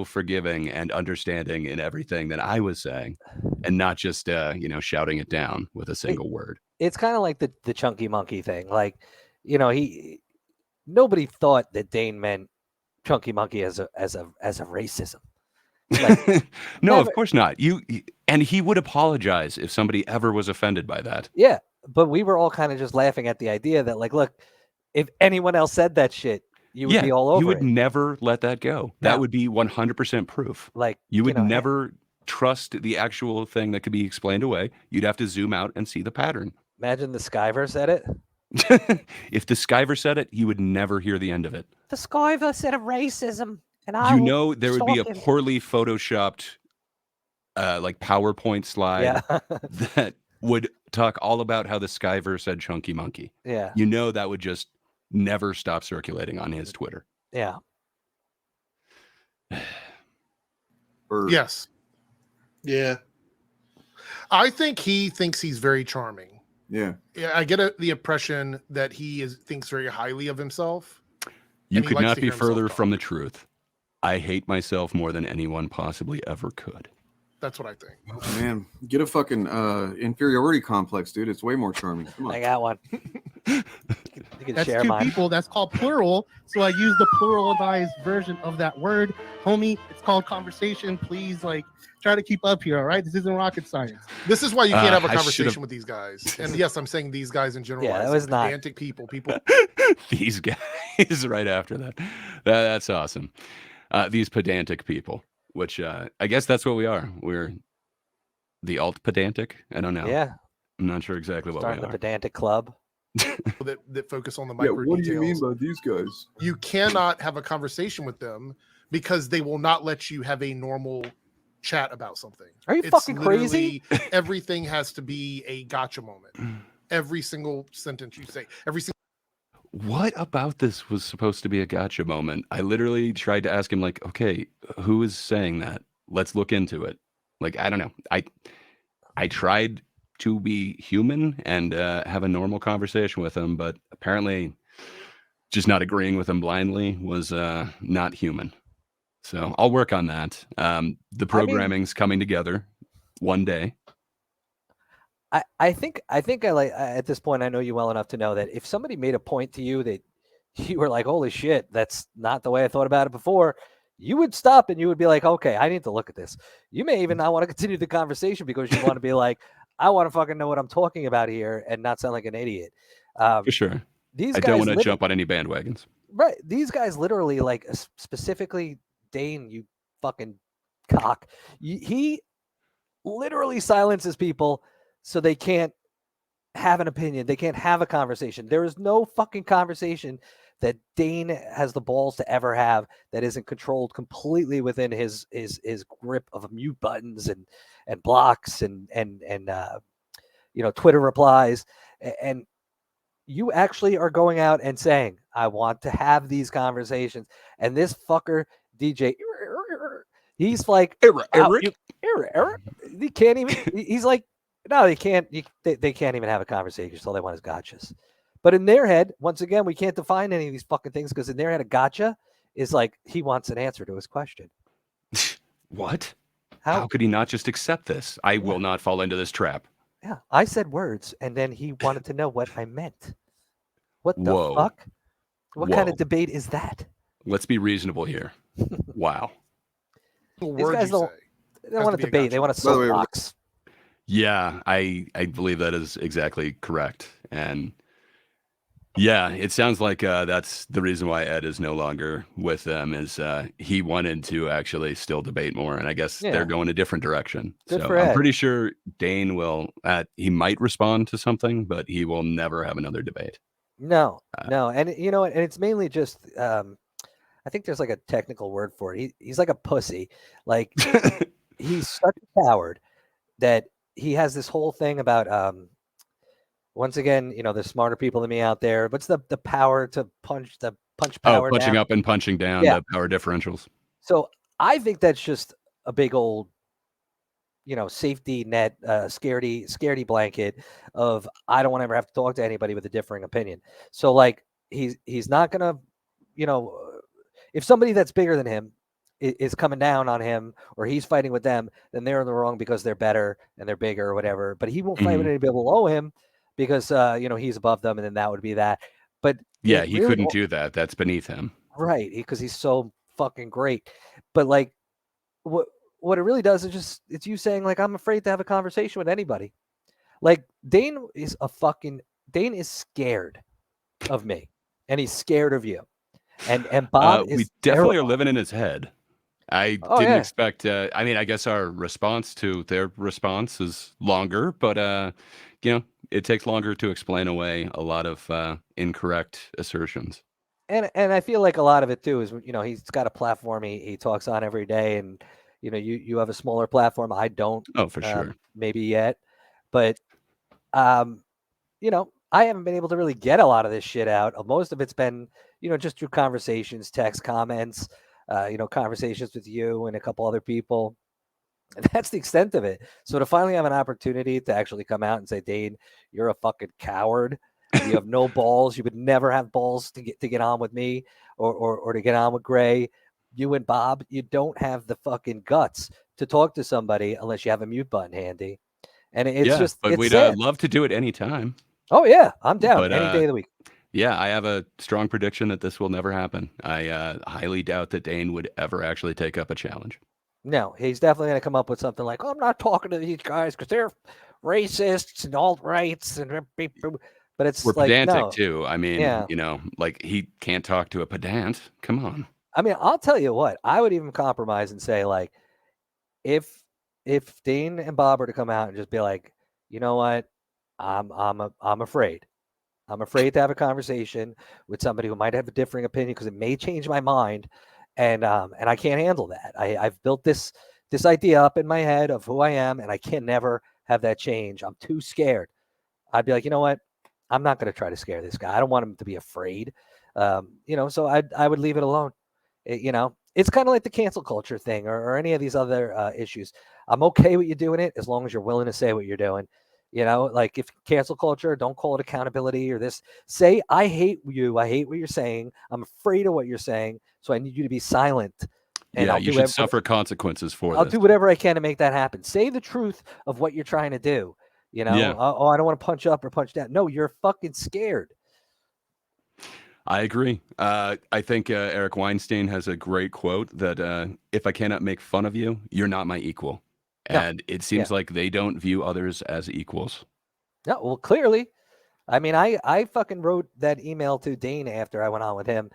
forgiving and understanding in everything that I was saying, and not just shouting it down with a single word. It's kind of like the chunky monkey thing. Like, nobody thought that Dane meant chunky monkey as a racism. Like, No, never. of course not. And he would apologize if somebody ever was offended by that. Yeah, but we were all kind of just laughing at the idea that, like, look, if anyone else said that shit, you would be all over you would it. never let that go. That would be 100% proof. Like, you would never trust the actual thing that could be explained away. You'd have to zoom out and see the pattern. Imagine the Skyver said it. If the Skyver said it, you would never hear the end of it. The Skyver said of racism, and I There would be a poorly photoshopped like PowerPoint slide that would talk all about how the Skyver said chunky monkey. Yeah. That would just never stop circulating on his Twitter. Yeah. Yes. Yeah. I think he thinks he's very charming. Yeah. Yeah, I get the impression that he thinks very highly of himself. You and he could likes not to be hear himself further talk. from the truth. I hate myself more than anyone possibly ever could. That's what I think. Oh, man, get a fucking inferiority complex, dude. It's way more charming. Come on. I got one. You can That's share two mine. people. That's called plural. So I use the pluralized version of that word. Homie, it's called conversation. Please, try to keep up here, all right? This isn't rocket science. This is why you can't have a I conversation should've- with these guys. And yes, I'm saying these guys in general. Yeah, I that said was not- pedantic people. These guys right after that. That's awesome. These pedantic people, which I guess that's what we are. We're the alt pedantic. I don't know. Yeah. I'm not sure exactly what Starting we the are. pedantic club. that focus on the micro what do you mean details. by these guys? You cannot have a conversation with them because they will not let you have a normal chat about something. Are you fucking crazy? Literally, everything has to be a gotcha moment. Every single sentence you say, every single. What about this was supposed to be a gotcha moment? I literally tried to ask him, like, okay, who is saying that? Let's look into it. Like, I don't know. I tried to be human and have a normal conversation with him, but apparently just not agreeing with him blindly was not human. So I'll work on that. The programming's coming together one day. I think I like at this point I know you well enough to know that if somebody made a point to you that you were like, holy shit, that's not the way I thought about it before, you would stop and you would be like, okay, I need to look at this. You may even not want to continue the conversation because you want to be like, I want to fucking know what I'm talking about here and not sound like an idiot. For sure. These I guys don't want to jump on any bandwagons. Right. These guys literally, like, specifically Dane, you fucking cock. He literally silences people so they can't have an opinion. They can't have a conversation. There is no fucking conversation that Dane has the balls to ever have that isn't controlled completely within his grip of mute buttons and blocks and Twitter replies. And you actually are going out and saying, I want to have these conversations. And this fucker, DJ, he's like, Eric. He can't even, he's like, no, they can't, they can't even have a conversation. So all they want is gotchas. But in their head, once again, we can't define any of these fucking things because in their head, a gotcha is like, he wants an answer to his question. What? How could he not just accept this? I will not fall into this trap. Yeah, I said words, and then he wanted to know what I meant. What the Whoa. fuck? What kind Whoa. of debate is that? Let's be reasonable here. Wow. These guys don't want to debate. They want to soapbox. Yeah, I believe that is exactly correct. And yeah, it sounds like that's the reason why Ed is no longer with them is he wanted to actually still debate more. And I guess they're going a different direction. Good so for I'm Ed. pretty sure Dane will, he might respond to something, but he will never have another debate. No. And you know what? And it's mainly just, I think there's like a technical word for it. He's like a pussy. Like he's such a coward that he has this whole thing about, once again, there's smarter people than me out there. What's the power to punch power punching down? up and punching down, Yeah. the power differentials. So I think that's just a big old, safety net, scaredy blanket of I don't want to ever have to talk to anybody with a differing opinion. So like he's not gonna, if somebody that's bigger than him is coming down on him or he's fighting with them, then they're in the wrong because they're better and they're bigger or whatever. But he won't fight with anybody below him because he's above them, and then that would be that. But Yeah, he couldn't do that. That's beneath him. Right, because he's so fucking great. But like what it really does is just it's you saying like I'm afraid to have a conversation with anybody. Like Dane is scared of me, and he's scared of you. And Bob is we definitely are terrified. living in his head. I didn't expect. I mean, I guess our response to their response is longer, but it takes longer to explain away a lot of incorrect assertions. And I feel like a lot of it too is he's got a platform he talks on every day, and you have a smaller platform. I don't. Oh, for sure. Maybe yet, but I haven't been able to really get a lot of this shit out. Most of it's been just through conversations, text, comments, conversations with you and a couple other people. And that's the extent of it. So to finally have an opportunity to actually come out and say, Dane, you're a fucking coward. You have no balls. You would never have balls to get on with me or to get on with Gray. You and Bob, you don't have the fucking guts to talk to somebody unless you have a mute button handy. And it's but it's we'd sad. love to do it anytime. Oh yeah, I'm down But, any day of the week. Yeah, I have a strong prediction that this will never happen. I highly doubt that Dane would ever actually take up a challenge. No, he's definitely going to come up with something like, "Oh, I'm not talking to these guys because they're racists and alt-rights and." But it's We're like, pedantic no. too. I mean, like he can't talk to a pedant. Come on. I mean, I'll tell you what. I would even compromise and say, like, if Dane and Bob were to come out and just be like, you know what, I'm afraid. I'm afraid to have a conversation with somebody who might have a differing opinion because it may change my mind, and I can't handle that. I've built this idea up in my head of who I am, and I can never have that change. I'm too scared. I'd be like, you know what, I'm not going to try to scare this guy. I don't want him to be afraid. So I would leave it alone. It's kind of like the cancel culture thing or any of these other issues. I'm okay with you doing it as long as you're willing to say what you're doing. Like if cancel culture, don't call it accountability or this. Say, I hate you. I hate what you're saying. I'm afraid of what you're saying. So I need you to be silent. And Yeah, I'll you do should suffer consequences for I'll this. do whatever I can to make that happen. Say the truth of what you're trying to do. Yeah. Oh, I don't want to punch up or punch down. No, you're fucking scared. I agree. I think Eric Weinstein has a great quote that if I cannot make fun of you, you're not my equal. No. And it seems like they don't view others as equals. No, well, clearly. I mean, I fucking wrote that email to Dane after I went on with him.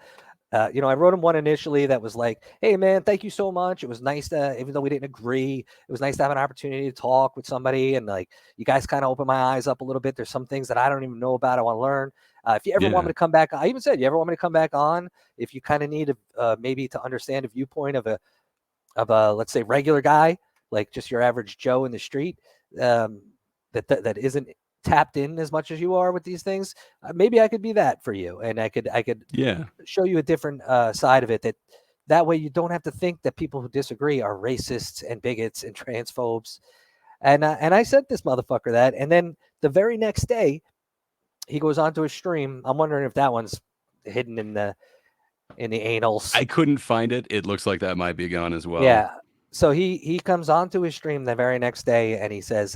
You know, I wrote him one initially that was like, hey, man, thank you so much. It was nice to, even though we didn't agree, it was nice to have an opportunity to talk with somebody. And like, you guys kind of opened my eyes up a little bit. There's some things that I don't even know about. I want to learn. If you ever want me to come back, I even said, you ever want me to come back on? If you kind of need maybe to understand a viewpoint of a, let's say, regular guy, like just your average Joe in the street, that isn't tapped in as much as you are with these things, maybe I could be that for you, and I could show you a different side of it. That way you don't have to think that people who disagree are racists and bigots and transphobes. And I sent this motherfucker that, and then the very next day he goes onto a stream. I'm wondering if that one's hidden in the anals. I couldn't find it. It looks like that might be gone as well. Yeah. So he comes onto his stream the very next day and he says,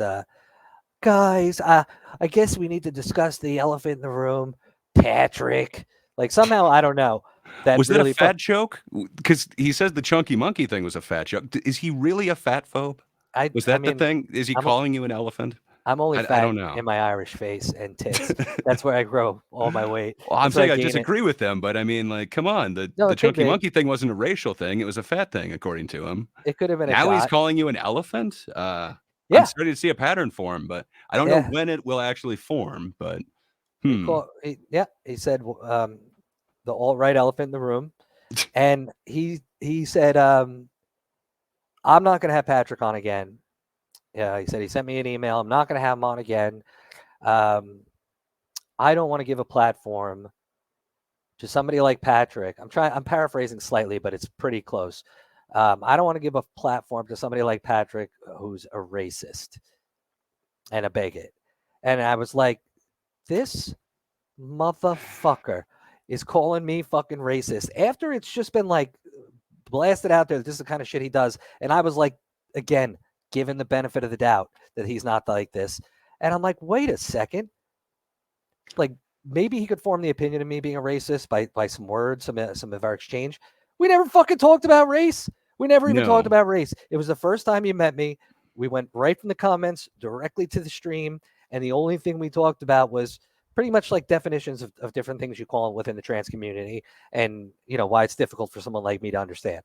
guys, I guess we need to discuss the elephant in the room, Patrick. Like somehow, I don't know. Was that a fat joke? Because he says the chunky monkey thing was a fat joke. Is he really a fat phobe? Was that the thing? Is he calling you an elephant? I'm only fat I don't know. in my Irish face and tits. That's where I grow all my weight. Well, I'm That's where saying I gain it. disagree with them, but I mean, like, come on. The it could chunky be. monkey thing wasn't a racial thing. It was a fat thing, according to him. It could have been Now a he's dot. calling you an elephant? Yeah. I'm starting to see a pattern form, but I don't know when it will actually form. But He said the alt-right elephant in the room. And he said, I'm not going to have Patrick on again. Yeah, he said he sent me an email. I'm not going to have him on again. I don't want to give a platform to somebody like Patrick. I'm paraphrasing slightly, but it's pretty close. I don't want to give a platform to somebody like Patrick who's a racist and a bigot. And I was like, this motherfucker is calling me fucking racist after it's just been like blasted out there. This is the kind of shit he does. And I was like, again, given the benefit of the doubt that he's not like this. And I'm like, wait a second. Like maybe he could form the opinion of me being a racist by some words, some of our exchange. We never fucking talked about race. We never even talked about race. It was the first time you met me. We went right from the comments directly to the stream. And the only thing we talked about was pretty much like definitions of different things you call within the trans community and, you know, why it's difficult for someone like me to understand.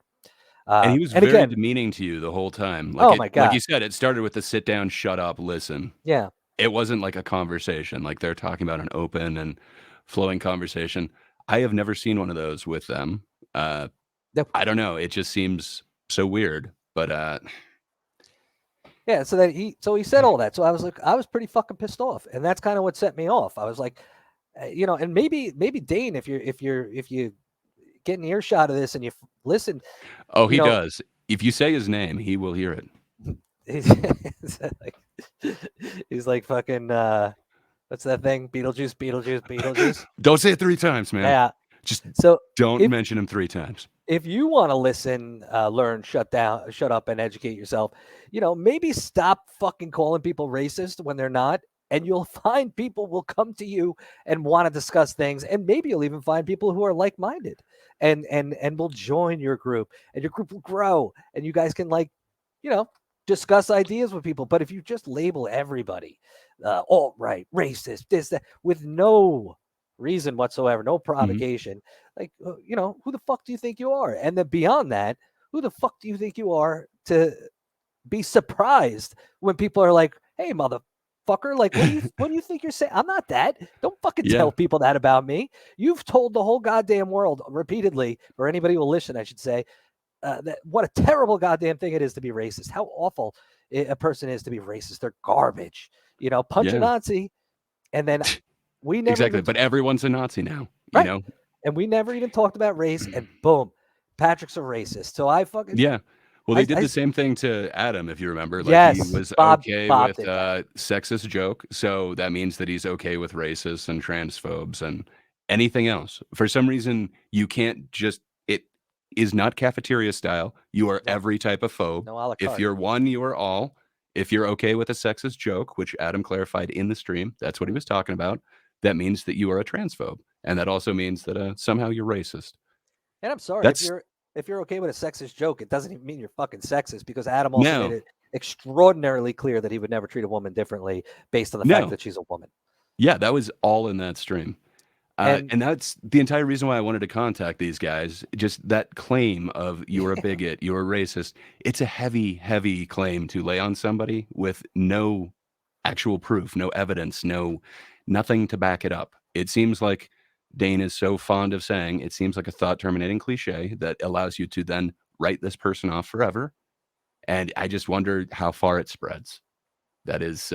And he was very demeaning to you the whole time. Like my God. Like you said, it started with the sit down, shut up, listen. Yeah. It wasn't like a conversation. Like they're talking about an open and flowing conversation. I have never seen one of those with them. I don't know. It just seems so weird. But yeah, so he said all that. So I was like, I was pretty fucking pissed off, and that's kind of what set me off. I was like, you know, and maybe Dane, if you get an earshot of this and you listen. Oh, he does. If you say his name, he will hear it. He's like fucking what's that thing? Beetlejuice. Don't say it 3 times, man. Yeah. Just so don't mention him 3 times. If you want to listen, learn, shut up and educate yourself, you know, maybe stop fucking calling people racist when they're not. And you'll find people will come to you and want to discuss things. And maybe you'll even find people who are like-minded and will join your group, and your group will grow, and you guys can, like, you know, discuss ideas with people. But if you just label everybody alt-right, racist, this, that, with no reason whatsoever, no provocation, like, you know, who the fuck do you think you are? And then beyond that, who the fuck do you think you are to be surprised when people are like, hey, motherfucker, like, what do you think you're saying? I'm not that. Don't fucking tell people that about me. You've told the whole goddamn world repeatedly, or anybody who will listen, I should say, that what a terrible goddamn thing it is to be racist. How awful a person is to be racist. They're garbage. You know, punch a Nazi, and then we never exactly. But everyone's a Nazi now. Right. You know, and we never even talked about race, and boom, Patrick's a racist. So I fucking Well, they did the same thing to Adam, if you remember. Like, yes, he was Bob okay with sexist joke, so that means that he's okay with racists and transphobes and anything else. For some reason, you can't just. It is not cafeteria style. You are every type of phobe. No a la carte. If you're one, you are all. If you're okay with a sexist joke, which Adam clarified in the stream, that's what he was talking about. That means that you are a transphobe. and that also means that somehow you're racist. And I'm sorry That's if you're okay with a sexist joke, it doesn't even mean you're fucking sexist, because Adam also no, made it extraordinarily clear that he would never treat a woman differently based on the fact no, that she's a woman. yeah, that was all in that stream. And that's the entire reason why I wanted to contact these guys. Just that claim of you're a bigot, you're a racist. It's a heavy, heavy claim to lay on somebody with no actual proof, no evidence, nothing to back it up. It seems like Dane is so fond of saying, it seems like a thought terminating cliche that allows you to then write this person off forever. And I just wonder how far it spreads. That is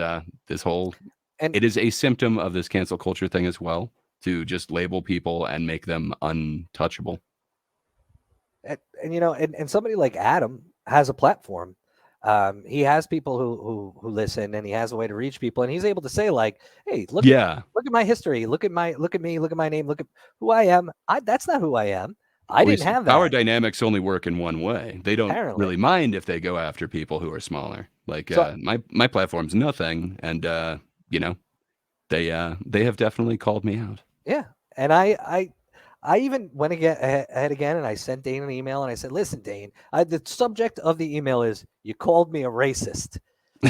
this whole, it is a symptom of this cancel culture thing as well, to just label people and make them untouchable. And you know, and somebody like Adam has a platform. He has people who listen, and he has a way to reach people, and he's able to say, like, hey, look at my history, look at me, look at my name, look at who I am. That's not who I am. I didn't have that. Power dynamics only work in one way. They don't Apparently. really mind if they go after people who are smaller. Like So- my platform's nothing, and you know, they have definitely called me out. Yeah, and I even went ahead again, and I sent Dane an email, and I said, listen, Dane, the subject of the email is, you called me a racist.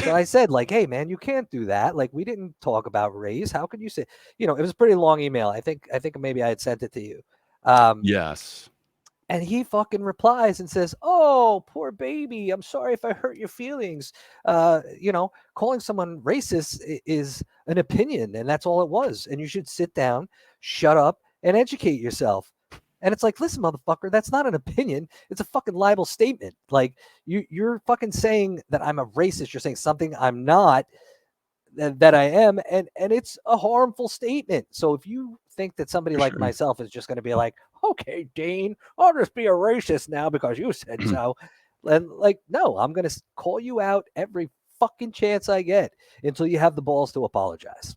So I said, like, hey, man, you can't do that. Like, we didn't talk about race. How could you say, you know, it was a pretty long email. I think maybe I had sent it to you. Yes. And he fucking replies and says, oh, poor baby, I'm sorry if I hurt your feelings. You know, calling someone racist is an opinion, and that's all it was. And you should sit down, shut up, and educate yourself. And it's like, listen, motherfucker, that's not an opinion. It's a fucking libel statement. Like, you're fucking saying that I'm a racist. You're saying something I'm not, that I am, and it's a harmful statement. So if you think that somebody like myself is just going to be like, okay, Dane, I'll just be a racist now because you said so, and like, no, I'm going to call you out every fucking chance I get until you have the balls to apologize.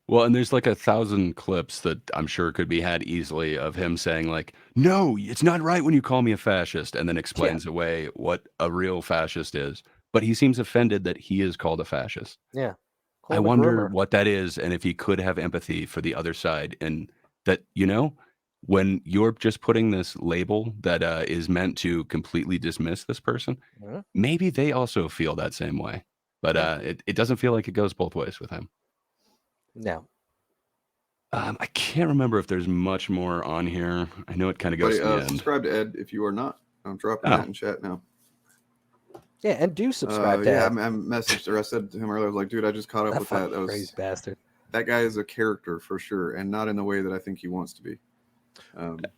Well, and there's like 1,000 clips that I'm sure could be had easily of him saying, like, no, it's not right when you call me a fascist, and then explains away what a real fascist is. But he seems offended that he is called a fascist. Yeah. I wonder what that is, and if he could have empathy for the other side, and that, you know, when you're just putting this label that is meant to completely dismiss this person, maybe they also feel that same way. But it doesn't feel like it goes both ways with him. No. I can't remember if there's much more on here. I know it kind of goes to the end. Subscribe to Ed if you are not. I'm dropping that in chat now. Yeah, and do subscribe to Ed. Ed. I messaged her. I said to him earlier, I was like, dude, I just caught up with that. That was crazy bastard. That guy is a character for sure, and not in the way that I think he wants to be.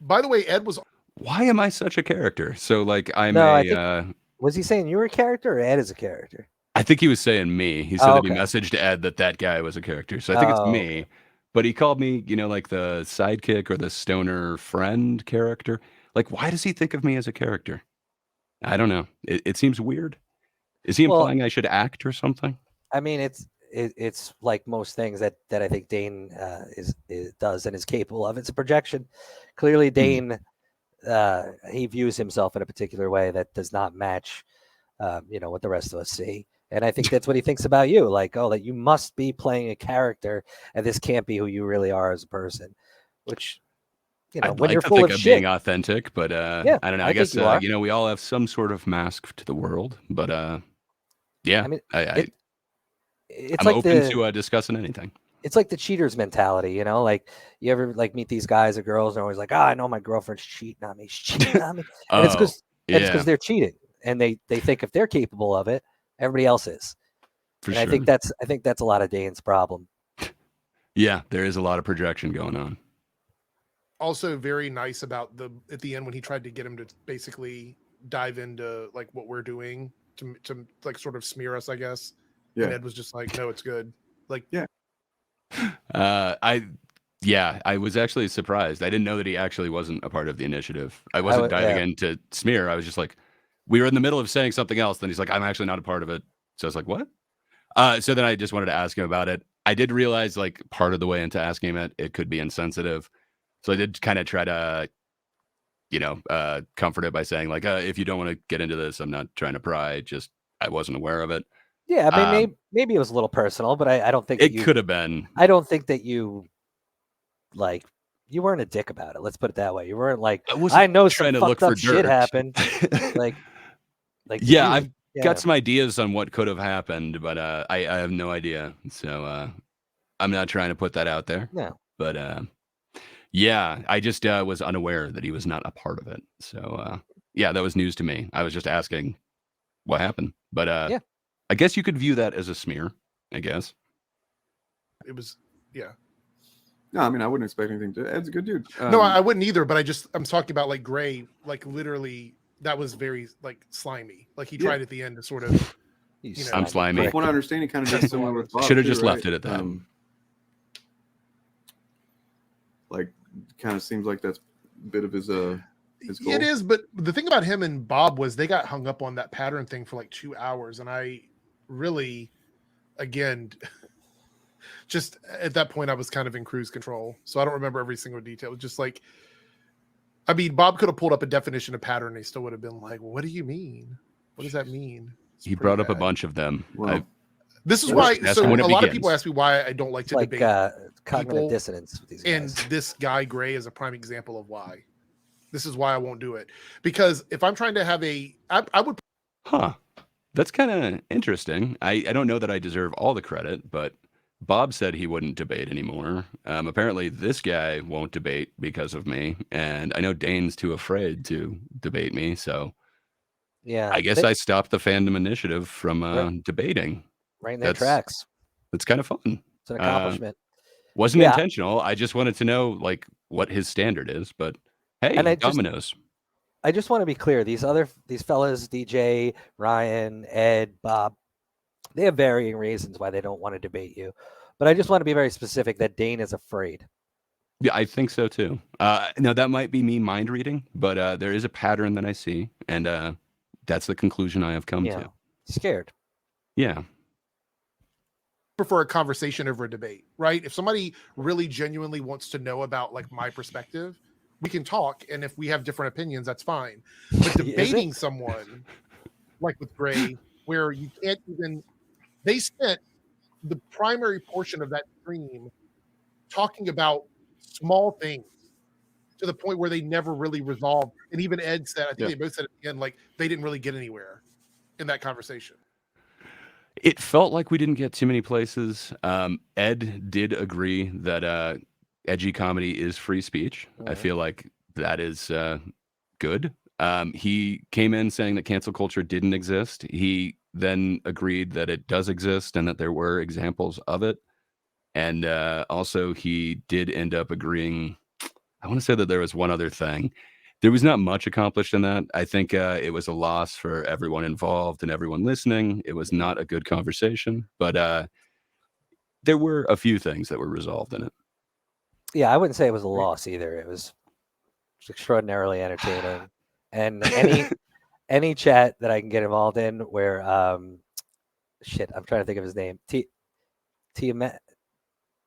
By the way, Ed was. Why am I such a character? So, like, was he saying you were a character, or Ed is a character? I think he was saying me. He said that he messaged Ed that guy was a character. So I think it's me. But he called me, you know, like the sidekick or the stoner friend character. Like, why does he think of me as a character? I don't know. It seems weird. Is he implying I should act or something? I mean, it's like most things that I think Dane does and is capable of. It's a projection. Clearly, Dane he views himself in a particular way that does not match, you know, what the rest of us see. And I think that's what he thinks about you. Like, oh, that you must be playing a character, and this can't be who you really are as a person. Which, you know, when you're full of shit, being authentic, but I don't know. I guess you know, we all have some sort of mask to the world, but yeah, I mean, I'm like open to discussing anything. It's like the cheaters mentality, you know. Like, you ever like meet these guys or girls, and they're always like, "Ah, I know my girlfriend's cheating on me. She's cheating on me," and it's because they're cheating, and they think if they're capable of it, everybody else is. For and sure. I think that's a lot of Dane's problem. Yeah, there is a lot of projection going on. Also, very nice about at the end when he tried to get him to basically dive into like what we're doing to like sort of smear us, I guess. Yeah. And Ed was just like, "No, it's good." Like, yeah. I was actually surprised. I didn't know that he actually wasn't a part of the initiative. I wasn't diving into smear. I was just like, we were in the middle of saying something else. Then he's like, I'm actually not a part of it. So I was like, what? So then I just wanted to ask him about it. I did realize, like, part of the way into asking him it could be insensitive. So I did kind of try to, you know, comfort it by saying, like, if you don't want to get into this, I'm not trying to pry. Just, I wasn't aware of it. Yeah, I mean, maybe it was a little personal, but I don't think it could have been. I don't think that you like you weren't a dick about it. Let's put it that way. You weren't like, wasn't I know trying some to look fucked up for shit dirt. happened. like Yeah, I've yeah. got some ideas on what could have happened, but I have no idea. So I'm not trying to put that out there. No. But yeah, I just was unaware that he was not a part of it. So yeah, that was news to me. I was just asking what happened. But yeah. I guess you could view that as a smear, I guess. It was, yeah. No, I mean, I wouldn't expect anything to. Ed's a good dude. No, I wouldn't either. But I'm talking about like Gray, like literally, that was very like slimy. Like he tried at the end to sort of, you know, I'm slimy. From what I understand, he kind of did similar with Bob. Should have too, just right? left it at that. Like, kind of seems like that's a bit of his goal. It is, but the thing about him and Bob was they got hung up on that pattern thing for like 2 hours, and I really, again, just at that point I was kind of in cruise control, so I don't remember every single detail. Just like, I mean, Bob could have pulled up a definition of pattern, and he still would have been like, "What do you mean? What does that mean?" He brought up a bunch of them. Well, this is why. That's So a when it lot of begins. people ask me why I don't like to Like debate cognitive people, dissonance with these and guys. this guy Gray is a prime example of why. This is why I won't do it, because if I'm trying to have I would. Huh. That's kind of interesting. I don't know that I deserve all the credit, but Bob said he wouldn't debate anymore. Apparently, this guy won't debate because of me, and I know Dane's too afraid to debate me, so Yeah, I guess I stopped the Fandom Initiative from Right. debating. right in their That's tracks. That's kind of fun. It's an accomplishment. Wasn't Yeah. intentional. I just wanted to know like what his standard is, but hey, And I just- dominoes. I just want to be clear. These fellas, DJ, Ryan, Ed, Bob, they have varying reasons why they don't want to debate you. But I just want to be very specific that Dane is afraid. Yeah, I think so too. No, that might be me mind reading, but there is a pattern that I see, and that's the conclusion I have come Yeah. to. Scared. Yeah. Prefer a conversation over a debate, right? If somebody really genuinely wants to know about like my perspective, we can talk, and if we have different opinions, that's fine. But debating someone like with Gray, where you can't even, they spent the primary portion of that stream talking about small things to the point where they never really resolved. And even Ed said, I think they both said at the end, like they didn't really get anywhere in that conversation. It felt like we didn't get too many places. Ed did agree that edgy comedy is free speech. I feel like that is good. He came in saying that cancel culture didn't exist. He then agreed that it does exist and that there were examples of it. And also he did end up agreeing. I want to say that there was one other thing. There was not much accomplished in that. I think it was a loss for everyone involved and everyone listening. It was not a good conversation, but there were a few things that were resolved in it. Yeah, I wouldn't say it was a loss either. It was extraordinarily entertaining. And any chat that I can get involved in where shit, I'm trying to think of his name. Tiamat.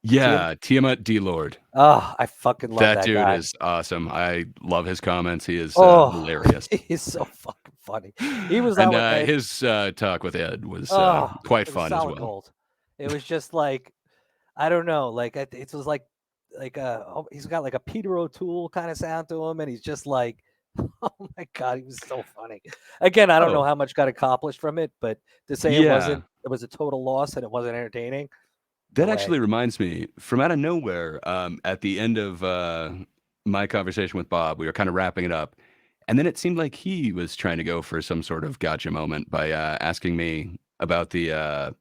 Yeah, Tiamat D. Lord. Oh, I fucking love that dude guy. is awesome. I love his comments. He is hilarious. He's so fucking funny. He was and on with his talk with Ed was quite it was fun as solid well. gold. It was just like, I don't know, like it was like he's got like a Peter O'Toole kind of sound to him, and he's just like, oh my god, he was so funny. Again, I don't know how much got accomplished from it, but to say it was a total loss and it wasn't entertaining. That actually reminds me, from out of nowhere, at the end of my conversation with Bob, we were kind of wrapping it up. And then it seemed like he was trying to go for some sort of gotcha moment by asking me about the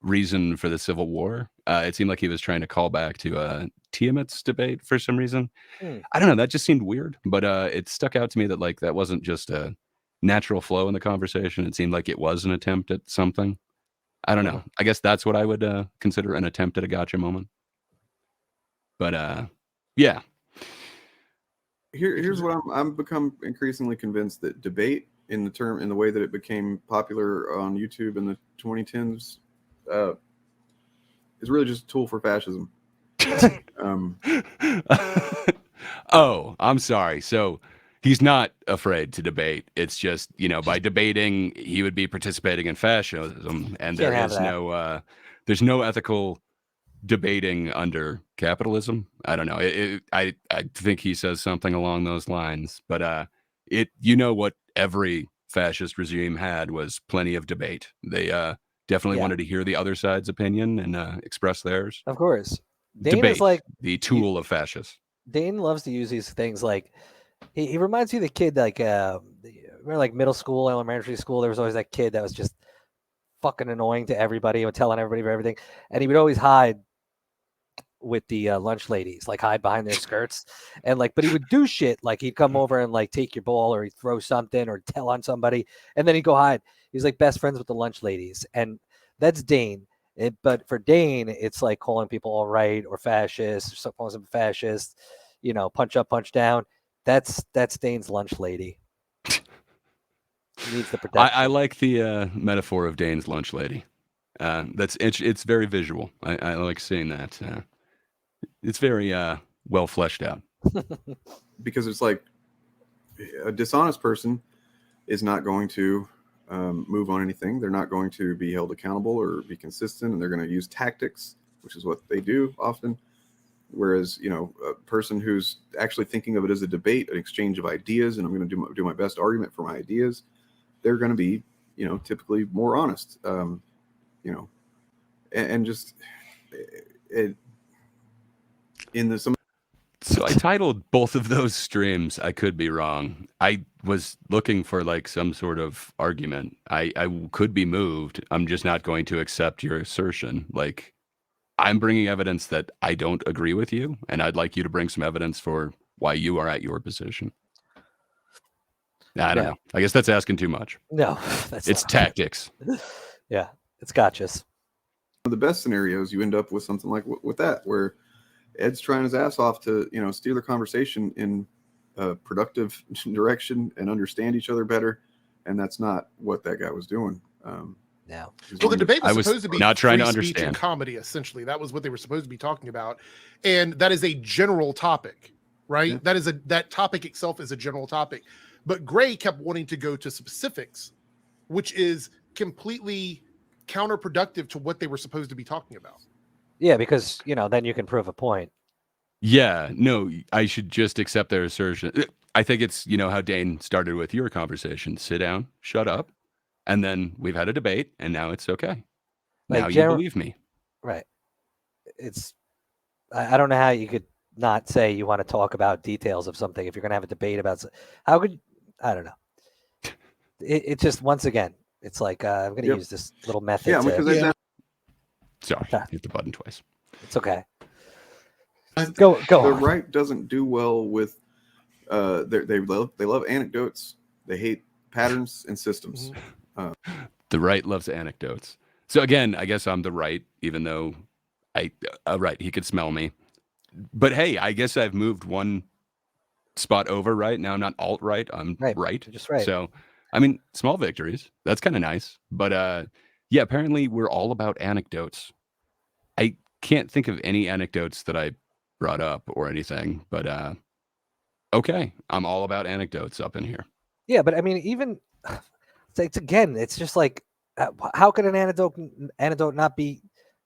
reason for the Civil War. It seemed like he was trying to call back to Tiamat's debate for some reason. I don't know. That just seemed weird, but it stuck out to me that like that wasn't just a natural flow in the conversation. It seemed like it was an attempt at something. I don't know. I guess that's what I would consider an attempt at a gotcha moment. But yeah. Here's what I'm become increasingly convinced that debate in the way that it became popular on YouTube in the 2010s is really just a tool for fascism. Oh, I'm sorry. So he's not afraid to debate. It's just, by debating, he would be participating in fascism, and there's no ethical debating under capitalism. I don't know. I think he says something along those lines. But what every fascist regime had was plenty of debate. They definitely wanted to hear the other side's opinion and express theirs. Of course. Dane Debate, is like the tool of fascists. Dane loves to use these things like he reminds me of the kid like remember like middle school, elementary school, there was always that kid that was just fucking annoying to everybody and telling everybody for everything. And he would always hide with the lunch ladies, like hide behind their skirts. And like, but he would do shit like he'd come over and like take your ball or he'd throw something or tell on somebody. And then he'd go hide. He's like best friends with the lunch ladies. And that's Dane. But for Dane, it's like calling people all right or fascist or calling them fascist, punch up, punch down. That's Dane's lunch lady. He needs the protection. I like the metaphor of Dane's lunch lady. It's very visual. I like seeing that. It's very well fleshed out. Because it's like a dishonest person is not going to move on anything. They're not going to be held accountable or be consistent, and they're going to use tactics, which is what they do often. Whereas, a person who's actually thinking of it as a debate, an exchange of ideas, and I'm going to do my best argument for my ideas, they're going to be, typically more honest, and just it in the some. So I titled both of those streams. I could be wrong. I was looking for like some sort of argument. I could be moved. I'm just not going to accept your assertion. Like, I'm bringing evidence that I don't agree with you, and I'd like you to bring some evidence for why you are at your position. I don't know. I guess that's asking too much. No, it's tactics. Yeah, it's gotchas. One of the best scenarios, you end up with something like with that, where Ed's trying his ass off to, steer the conversation in a productive direction and understand each other better, and that's not what that guy was doing. No. Well, the debate was supposed to be not trying to free speech understand and comedy. Essentially, that was what they were supposed to be talking about, and that is a general topic, right? Yeah. That topic itself is a general topic, but Gray kept wanting to go to specifics, which is completely counterproductive to what they were supposed to be talking about. Yeah, because then you can prove a point. Yeah, no, I should just accept their assertion. I think it's how Dane started with your conversation. Sit down, shut up. And then we've had a debate, and now it's okay. Like now you believe me. Right. I don't know how you could not say you want to talk about details of something if you're going to have a debate about how could I don't know. It just, once again, it's like I'm going to use this little method. Yeah, because sorry, hit the button twice. It's okay. Go the on. right doesn't do well with they love anecdotes. They hate patterns and systems. The right loves anecdotes. So again, I guess I'm the right, even though right, he could smell me. But hey, I guess I've moved one spot over right now. I'm not alt-right, I'm right. Just right. So, I mean, small victories. That's kind of nice. But yeah, apparently we're all about anecdotes. I can't think of any anecdotes that I brought up or anything, but okay, I'm all about anecdotes up in here. Yeah, but I mean, even it's just like, how could an anecdote not be?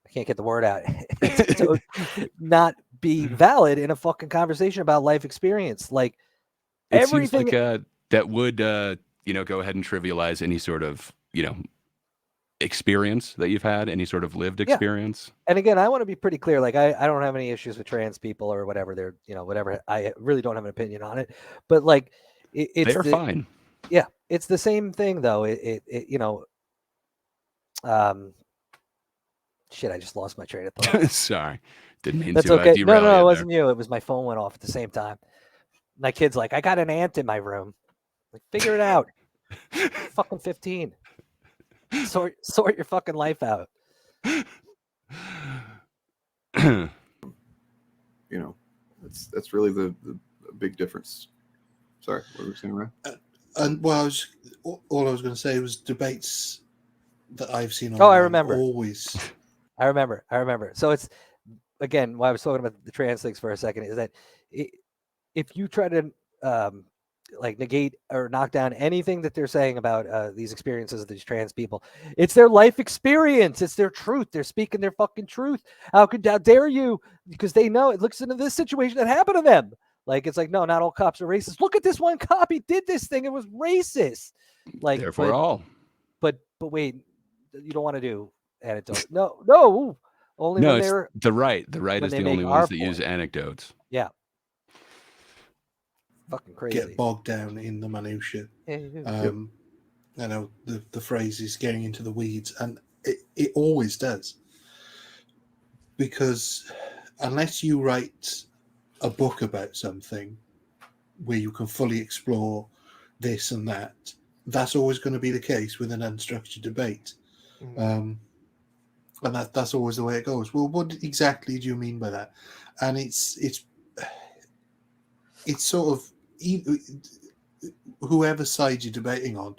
I can't get the word out. Not be valid in a fucking conversation about life experience. Like it everything seems like that would go ahead and trivialize any sort of experience that you've had, any sort of lived experience. Yeah. And again, I want to be pretty clear. Like I don't have any issues with trans people or whatever. They're whatever. I really don't have an opinion on it. But like they're fine. Yeah, it's the same thing though. Shit, I just lost my train of thought. Sorry, didn't mean That's to. Okay. Derail No, it you wasn't you. It was my phone went off at the same time. My kid's like, I got an ant in my room. Like, figure it out. Fucking 15. Sort your fucking life out. That's really the big difference. Sorry, what were you saying, Ryan? And all I was going to say was debates that I've seen. I remember. Always. I remember. So it's, again, why I was talking about the trans things for a second is that if you try to like negate or knock down anything that they're saying about these experiences of these trans people. It's their life experience. It's their truth. They're speaking their fucking truth. How dare you? Because they know it looks into this situation that happened to them. Like, it's like, no, not all cops are racist. Look at this one cop. He did this thing. It was racist. Like, Therefore, but wait, you don't want to do anecdote. No, only no, when it's they're the right. The right when is they the make only our ones that use point. anecdotes. Yeah. Fucking crazy. Get bogged down in the minutiae. You know, the phrase is getting into the weeds, and it always does. Because unless you write a book about something where you can fully explore this and that, that's always going to be the case with an unstructured debate. And that's always the way it goes. Well, what exactly do you mean by that? And it's sort of whoever side you're debating on,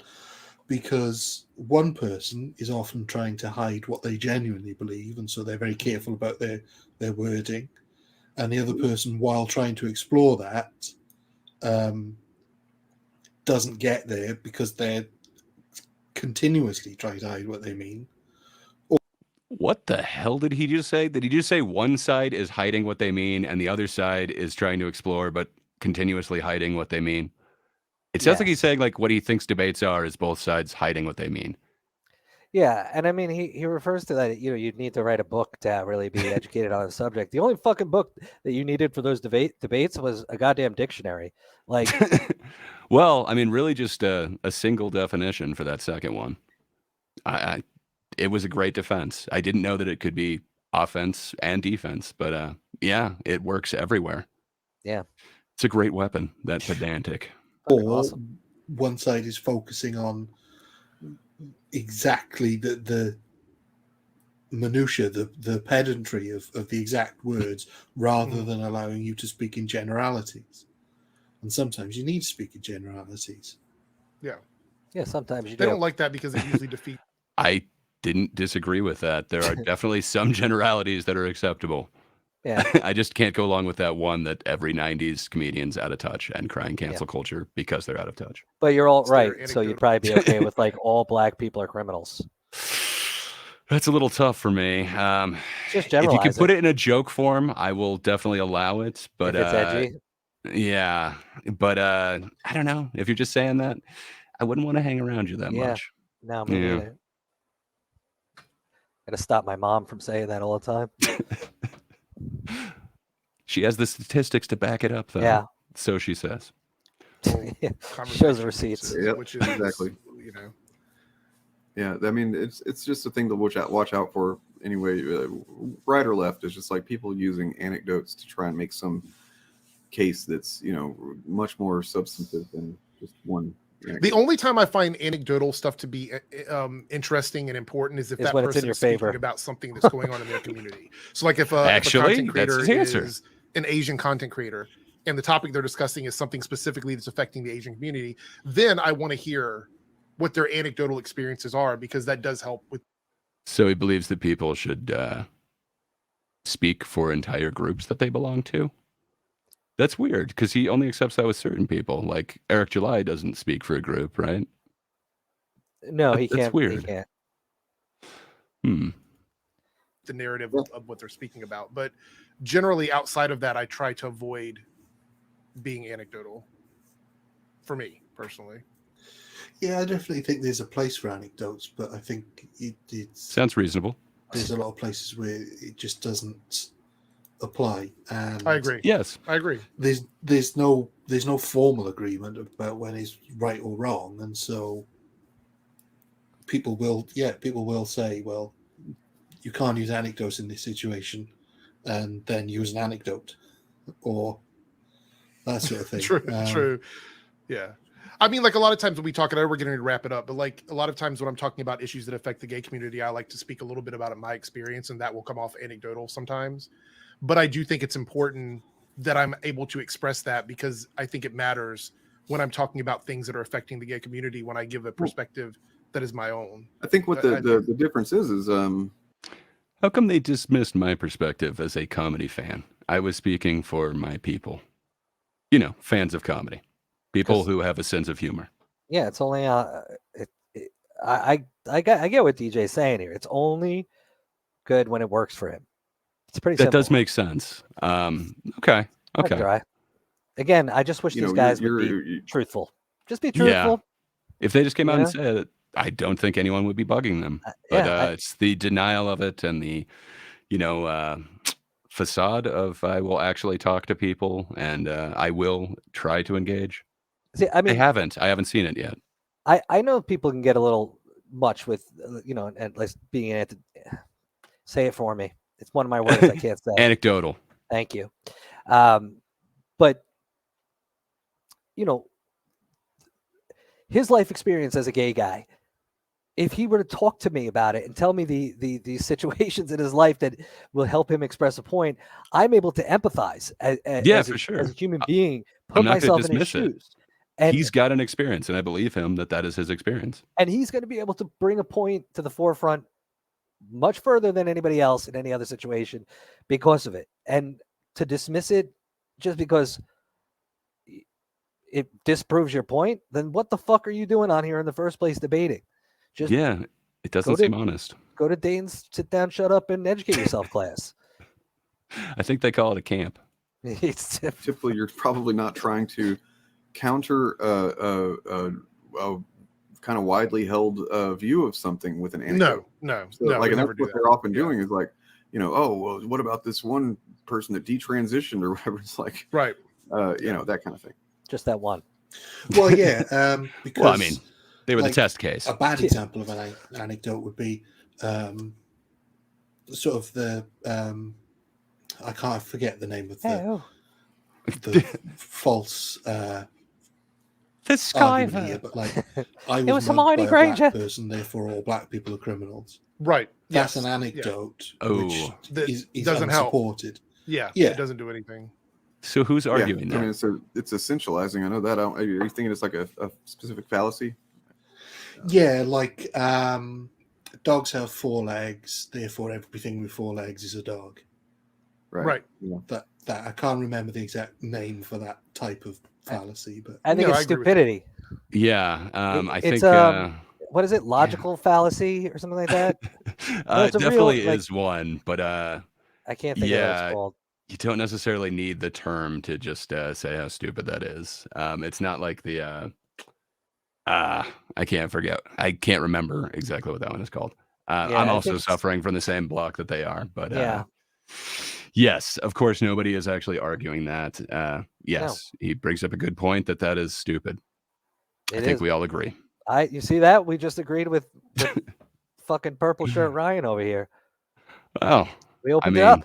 because one person is often trying to hide what they genuinely believe, and so they're very careful about their wording, and the other person, while trying to explore that, doesn't get there because they're continuously trying to hide what they mean. What the hell did he just say? Did he just say one side is hiding what they mean and the other side is trying to explore but continuously hiding what they mean? It sounds like he's saying like what he thinks debates are is both sides hiding what they mean. Yeah, and I mean, he refers to that, you'd need to write a book to really be educated on the subject. The only fucking book that you needed for those debates was a goddamn dictionary. Like, well, I mean, really just a single definition for that second one. It was a great defense. I didn't know that it could be offense and defense, but yeah, it works everywhere. Yeah. It's a great weapon, that pedantic. Or one side is focusing on exactly the minutia, the pedantry of the exact words, rather than allowing you to speak in generalities. And sometimes you need to speak in generalities. Yeah. Yeah, sometimes you They do. don't like that because it usually defeats. I didn't disagree with that. There are definitely some generalities that are acceptable. Yeah. I just can't go along with that one that every 90s comedian's out of touch and crying cancel culture because they're out of touch. But you're all right, so you'd probably be okay with like all black people are criminals. That's a little tough for me. Just if you generalize can put it. it in a joke form, I will definitely allow it. But If it's edgy. yeah. But I don't know. If you're just saying that, I wouldn't want to hang around you that much. No, me neither. Gotta stop my mom from saying that all the time. She has the statistics to back it up, though. Yeah. So she says. Shows the receipts. Yep, which is exactly. Yeah, I mean, it's just a thing to watch out for anyway. Right or left, it's just like people using anecdotes to try and make some case that's much more substantive than just one. The only time I find anecdotal stuff to be interesting and important is if that when it's in person your is speaking favor. about something that's going on in their community. So, like if a content creator is an Asian content creator and the topic they're discussing is something specifically that's affecting the Asian community, then I want to hear what their anecdotal experiences are, because that does help with. So he believes that people should speak for entire groups that they belong to. That's weird because he only accepts that with certain people. Like Eric July doesn't speak for a group, right? No, he can't. That's weird. He can't. The narrative of what they're speaking about, but generally outside of that, I try to avoid being anecdotal. For me personally, yeah, I definitely think there's a place for anecdotes, but I think it's sounds reasonable. There's a lot of places where it just doesn't apply, and I agree. Yes, I agree. There's no formal agreement about when it's right or wrong, and so people will say, well, you can't use anecdotes in this situation, and then use an anecdote or that sort of thing. True. Yeah. I mean, like a lot of times when we talk, and we're getting to wrap it up, but like a lot of times when I'm talking about issues that affect the gay community, I like to speak a little bit about my experience, and that will come off anecdotal sometimes. But I do think it's important that I'm able to express that, because I think it matters when I'm talking about things that are affecting the gay community, when I give a perspective that is my own. I think what the difference is how come they dismissed my perspective as a comedy fan? I was speaking for my people, fans of comedy. People 'Cause- who have a sense of humor. Yeah, it's only I get what DJ's saying here. It's only good when it works for him. It's pretty That simple. does make sense. Okay. Not Okay. dry. Again, I just wish You these know, guys would you're- be truthful. Just be truthful. If they just came out Yeah. and said it, I don't think anyone would be bugging them. But yeah, it's the denial of it and the, facade of I will actually talk to people and I will try to engage. See, I mean, I haven't seen it yet. I know people can get a little much with and like being say it for me. It's one of my words I can't say. Anecdotal. Thank you. But his life experience as a gay guy, if he were to talk to me about it and tell me the situations in his life that will help him express a point, I'm able to empathize as a human being, put I'm not gonna myself in his dismiss it. shoes. And He's got an experience, and I believe him that is his experience. and he's going to be able to bring a point to the forefront much further than anybody else in any other situation because of it. And to dismiss it just because it disproves your point, then what the fuck are you doing on here in the first place debating? Just It doesn't seem honest. Go to Dane's sit down, shut up, and educate yourself class. I think they call it a camp. It's typically you're probably not trying to counter a kind of widely held view of something with an anecdote. No. Like, and that's never do what that. they're often doing is like, oh, well, what about this one person that detransitioned or whatever? It's like, right. That kind of thing. Just that one. Well, yeah. Because, Well, I mean, they were the test case. A bad example of an anecdote would be sort of the I can't forget the name of the false the sky argument here, but like I It was was Hermione mugged by a Granger. black person, therefore all black people are criminals. Right. That's Yes. an anecdote Yeah. which That is doesn't help. unsupported. Yeah. Yeah. It doesn't do anything. So who's arguing I that? mean, it's essentializing. I know that. Are you thinking it's like a specific fallacy? Yeah, like dogs have 4 legs, therefore everything with 4 legs is a dog. Right. Yeah. That I can't remember the exact name for that type of fallacy, but I think it's stupidity. Yeah, I It's think what is it? Logical fallacy or something like that? No, it it's a real, definitely like- is one, but I can't think of what it's called. you don't necessarily need the term to just say how stupid that is. It's not like the I can't remember exactly what that one is called. Yeah, I'm I also think it's- suffering from the same block that they are, but Yeah. yes, of course, nobody is actually arguing that. Yes, he brings up a good point that is stupid. I think we all agree. You see that? We just agreed with fucking purple shirt Ryan over here. Well, We opened it up.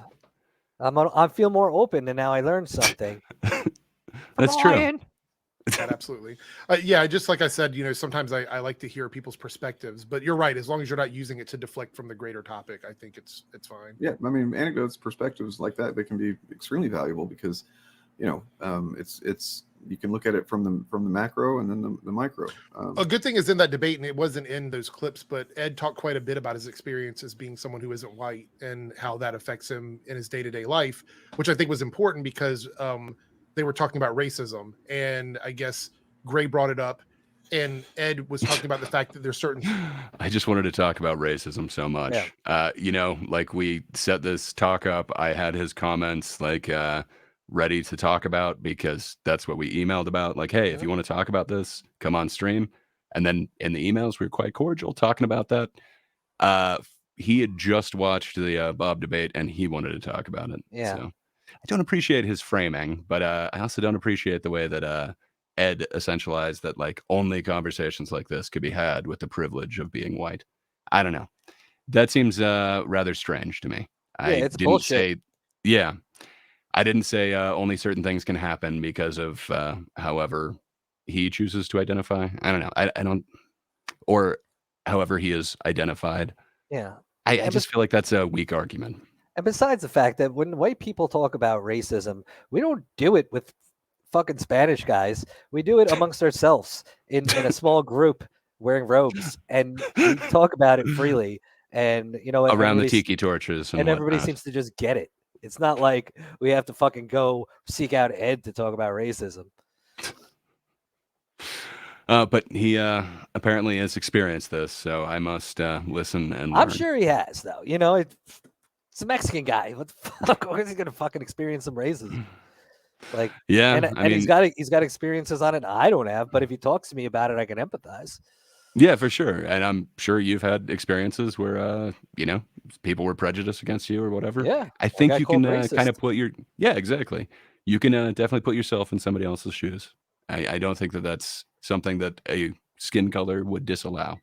I feel more open, and now I learned something. That's true. Ryan. That absolutely. Yeah, just like I said, sometimes I like to hear people's perspectives, but you're right. As long as you're not using it to deflect from the greater topic, I think it's fine. Yeah, I mean, anecdotes, perspectives like that, they can be extremely valuable because, it's you can look at it from the macro and then the micro. A good thing is in that debate, and it wasn't in those clips, but Ed talked quite a bit about his experience as being someone who isn't white and how that affects him in his day-to-day life, which I think was important because they were talking about racism, and I guess Gray brought it up, and Ed was talking about the fact that there's certain. I just wanted to talk about racism so much. Like we set this talk up, I had his comments ready to talk about because that's what we emailed about. Like, hey, if you want to talk about this, come on stream. And then in the emails, we were quite cordial talking about that. He had just watched the Bob debate and he wanted to talk about it. Yeah. So I don't appreciate his framing, but I also don't appreciate the way that Ed essentialized that like only conversations like this could be had with the privilege of being white. I don't know. That seems rather strange to me. It's bullshit. I didn't say only certain things can happen because of however he chooses to identify. I don't know. I don't, or however he is identified. Yeah. I just feel like that's a weak argument. And besides the fact that when white people talk about racism, we don't do it with fucking Spanish guys. We do it amongst ourselves in a small group wearing robes, and we talk about it freely. And Around the tiki torches and everybody whatnot. seems to just get it. It's not like we have to fucking go seek out Ed to talk about racism. But he apparently has experienced this, so I must listen and learn. I'm sure he has, though. You know, it's a Mexican guy. What the fuck? Of course he's gonna fucking experience some racism. Like, Yeah, and I mean, he's got experiences on it I don't have. But if he talks to me about it, I can empathize. yeah, for sure. And I'm sure you've had experiences where, you know, people were prejudiced against you or whatever. Yeah, I or think got you can called kind racist. of put your, yeah, exactly. You can definitely put yourself in somebody else's shoes. I don't think that that's something that a skin color would disallow.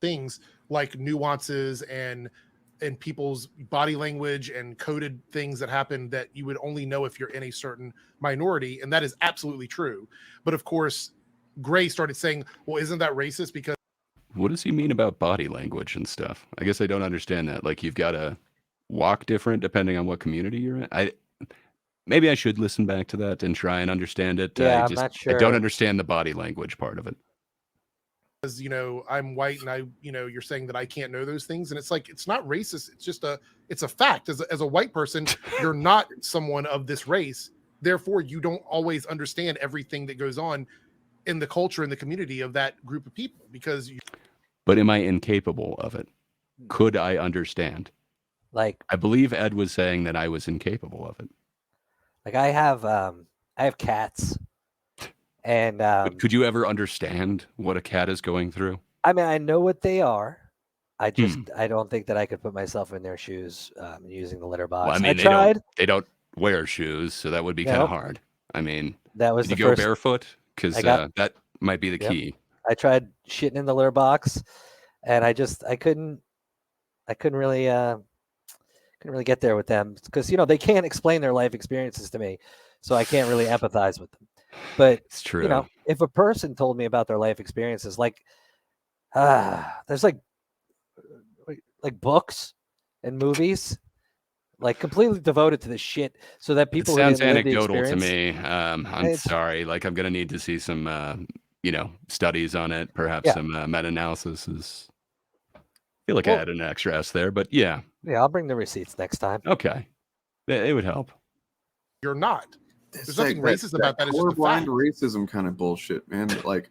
Things like nuances and people's body language and coded things that happen that you would only know if you're in a certain minority, and that is absolutely true. But of course, Gray started saying, well, isn't that racist? Because What does he mean about body language and stuff? I guess I don't understand that. Like, you've got to walk different depending on what community you're in. Maybe I should listen back to that and try and understand it. Yeah, I'm not I don't sure. understand the body language part of it. you know, I'm white and you're saying that I can't know those things. And it's like, it's not racist. It's just it's a fact. As a white person, you're not someone of this race. Therefore, you don't always understand everything that goes on in the culture and the community of that group of people because But am I incapable of it? Could I understand? Like, I believe Ed was saying that I was incapable of it. Like I have cats, and But could you ever understand what a cat is going through? I mean, I know what they are. I don't think that I could put myself in their shoes using the litter box. Well, I mean, tried. They don't wear shoes, so that would be kind of hard. I mean, that was did the you go first barefoot? Because that might be the key. I tried shitting in the litter box, and I couldn't really get there with them because they can't explain their life experiences to me, so I can't really empathize with them. But it's true. If a person told me about their life experiences, like there's like books and movies, like completely devoted to this shit, so that people It sounds who didn't live the anecdotal to experience- me. I'm sorry. Like, I'm gonna need to see some, studies on it. Perhaps some meta-analysis. I feel like I had an extra S there, but yeah. Yeah, I'll bring the receipts next time. Okay, it would help. You're not. It's There's nothing like racist about that. It's just a colorblind fact. racism kind of bullshit, man. Like,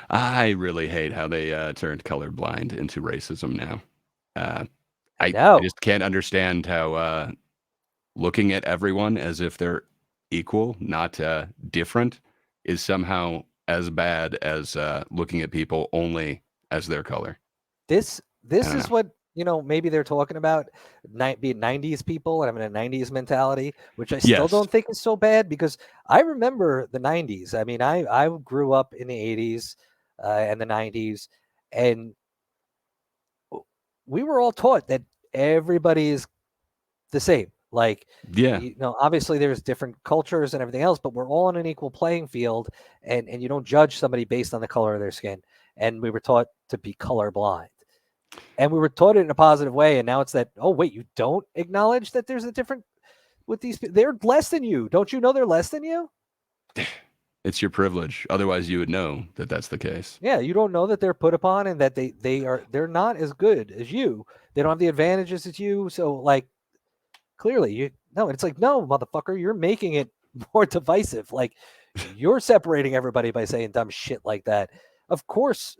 I really hate how they turned colorblind into racism now. I know. I just can't understand how looking at everyone as if they're equal, not different, is somehow as bad as looking at people only as their color. This is what maybe they're talking about, being 90s people and having a 90s mentality, which I still don't think is so bad, because I remember the 90s. I mean, I grew up in the 80s and the 90s, and we were all taught that everybody is the same. Like, obviously there's different cultures and everything else, but we're all on an equal playing field, and you don't judge somebody based on the color of their skin. And we were taught to be colorblind. And we were taught it in a positive way, and now it's that, oh, wait, you don't acknowledge that there's a different with these people? They're less than you. Don't you know they're less than you? It's your privilege. Otherwise, you would know that that's the case. Yeah, you don't know that they're put upon and that they're not as good as you. They don't have the advantages as you. So, like, clearly, it's like, no, motherfucker, you're making it more divisive. Like, you're separating everybody by saying dumb shit like that. Of course,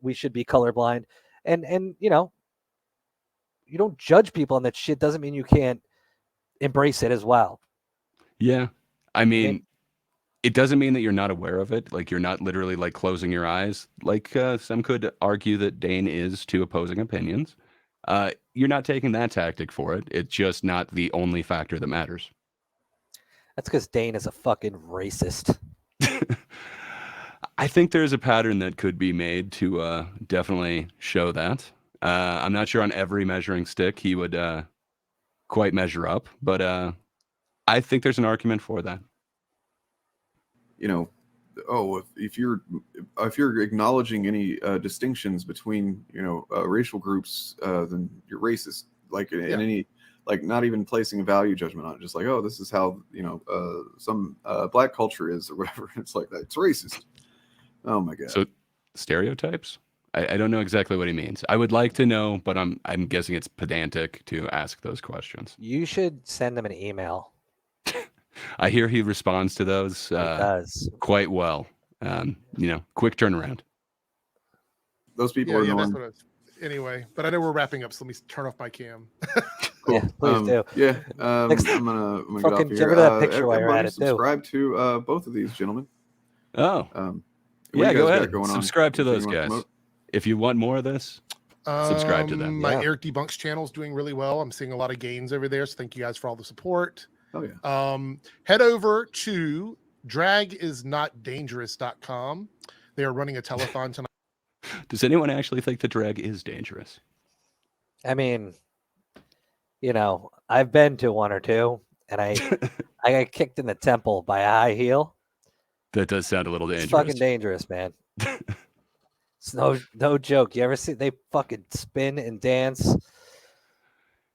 we should be colorblind. And you don't judge people on that shit doesn't mean you can't embrace it as well. Yeah. I mean, it doesn't mean that you're not aware of it. Like, you're not literally like closing your eyes. Like, some could argue that Dane is to opposing opinions. You're not taking that tactic for it. It's just not the only factor that matters. That's because Dane is a fucking racist. I think there's a pattern that could be made to definitely show that. I'm not sure on every measuring stick he would quite measure up, but I think there's an argument for that. If you're acknowledging any distinctions between racial groups, then you're racist. Like in any, like, not even placing a value judgment on it, just like, oh, this is how some black culture is or whatever. It's like that. It's racist. Oh my god. So stereotypes? I don't know exactly what he means. I would like to know, but I'm guessing it's pedantic to ask those questions. You should send them an email. I hear he responds to those quite well. Quick turnaround. Those people Yeah, are yeah, that's annoying. what anyway, but I know we're wrapping up, so let me turn off my cam. Cool. Yeah, please do. Yeah, I'm Next- gonna get fucking off get here. rid of that picture while you're Everybody at it, too. subscribe to both of these gentlemen. Oh, what yeah, you go guys got ahead. going on? Subscribe to Anything those you wanna guys. promote? If you want more of this, subscribe to them. My Eric Debunks channel is doing really well. I'm seeing a lot of gains over there, so thank you guys for all the support. Oh yeah. Head over to dragisnotdangerous.com. They are running a telethon tonight. Does anyone actually think the drag is dangerous? I mean, I've been to one or two, and I got kicked in the temple by a high heel. That does sound a little dangerous. It's fucking dangerous, man. It's no joke. You ever see they fucking spin and dance?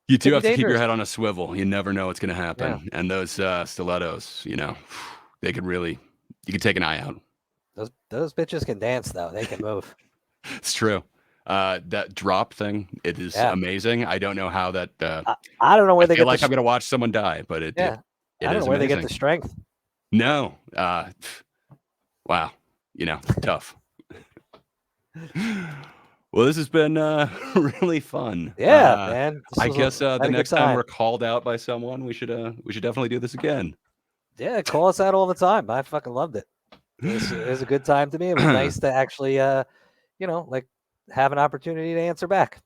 You do Could have be to keep your dangerous. head on a swivel. You never know what's going to happen. Yeah. And those stilettos, they could really, you could take an eye out. Those bitches can dance though. They can move. It's true. That drop thing, it is amazing. I don't know how that. I don't know where they feel get like the I'm going to watch someone die, but it. Yeah. It I don't is know where they get amazing. the strength. No. Wow. Tough. Well, this has been really fun. Yeah, man. I guess the next time time we're called out by someone, we should definitely do this again. Yeah, call us out all the time. I fucking loved it. It was a good time to me. It was nice to actually, have an opportunity to answer back.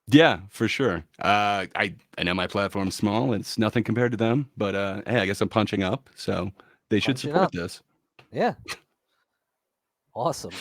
Yeah, for sure. I know my platform's small. It's nothing compared to them, but hey, I guess I'm punching up, so they should Punching support up. this. Yeah. Awesome.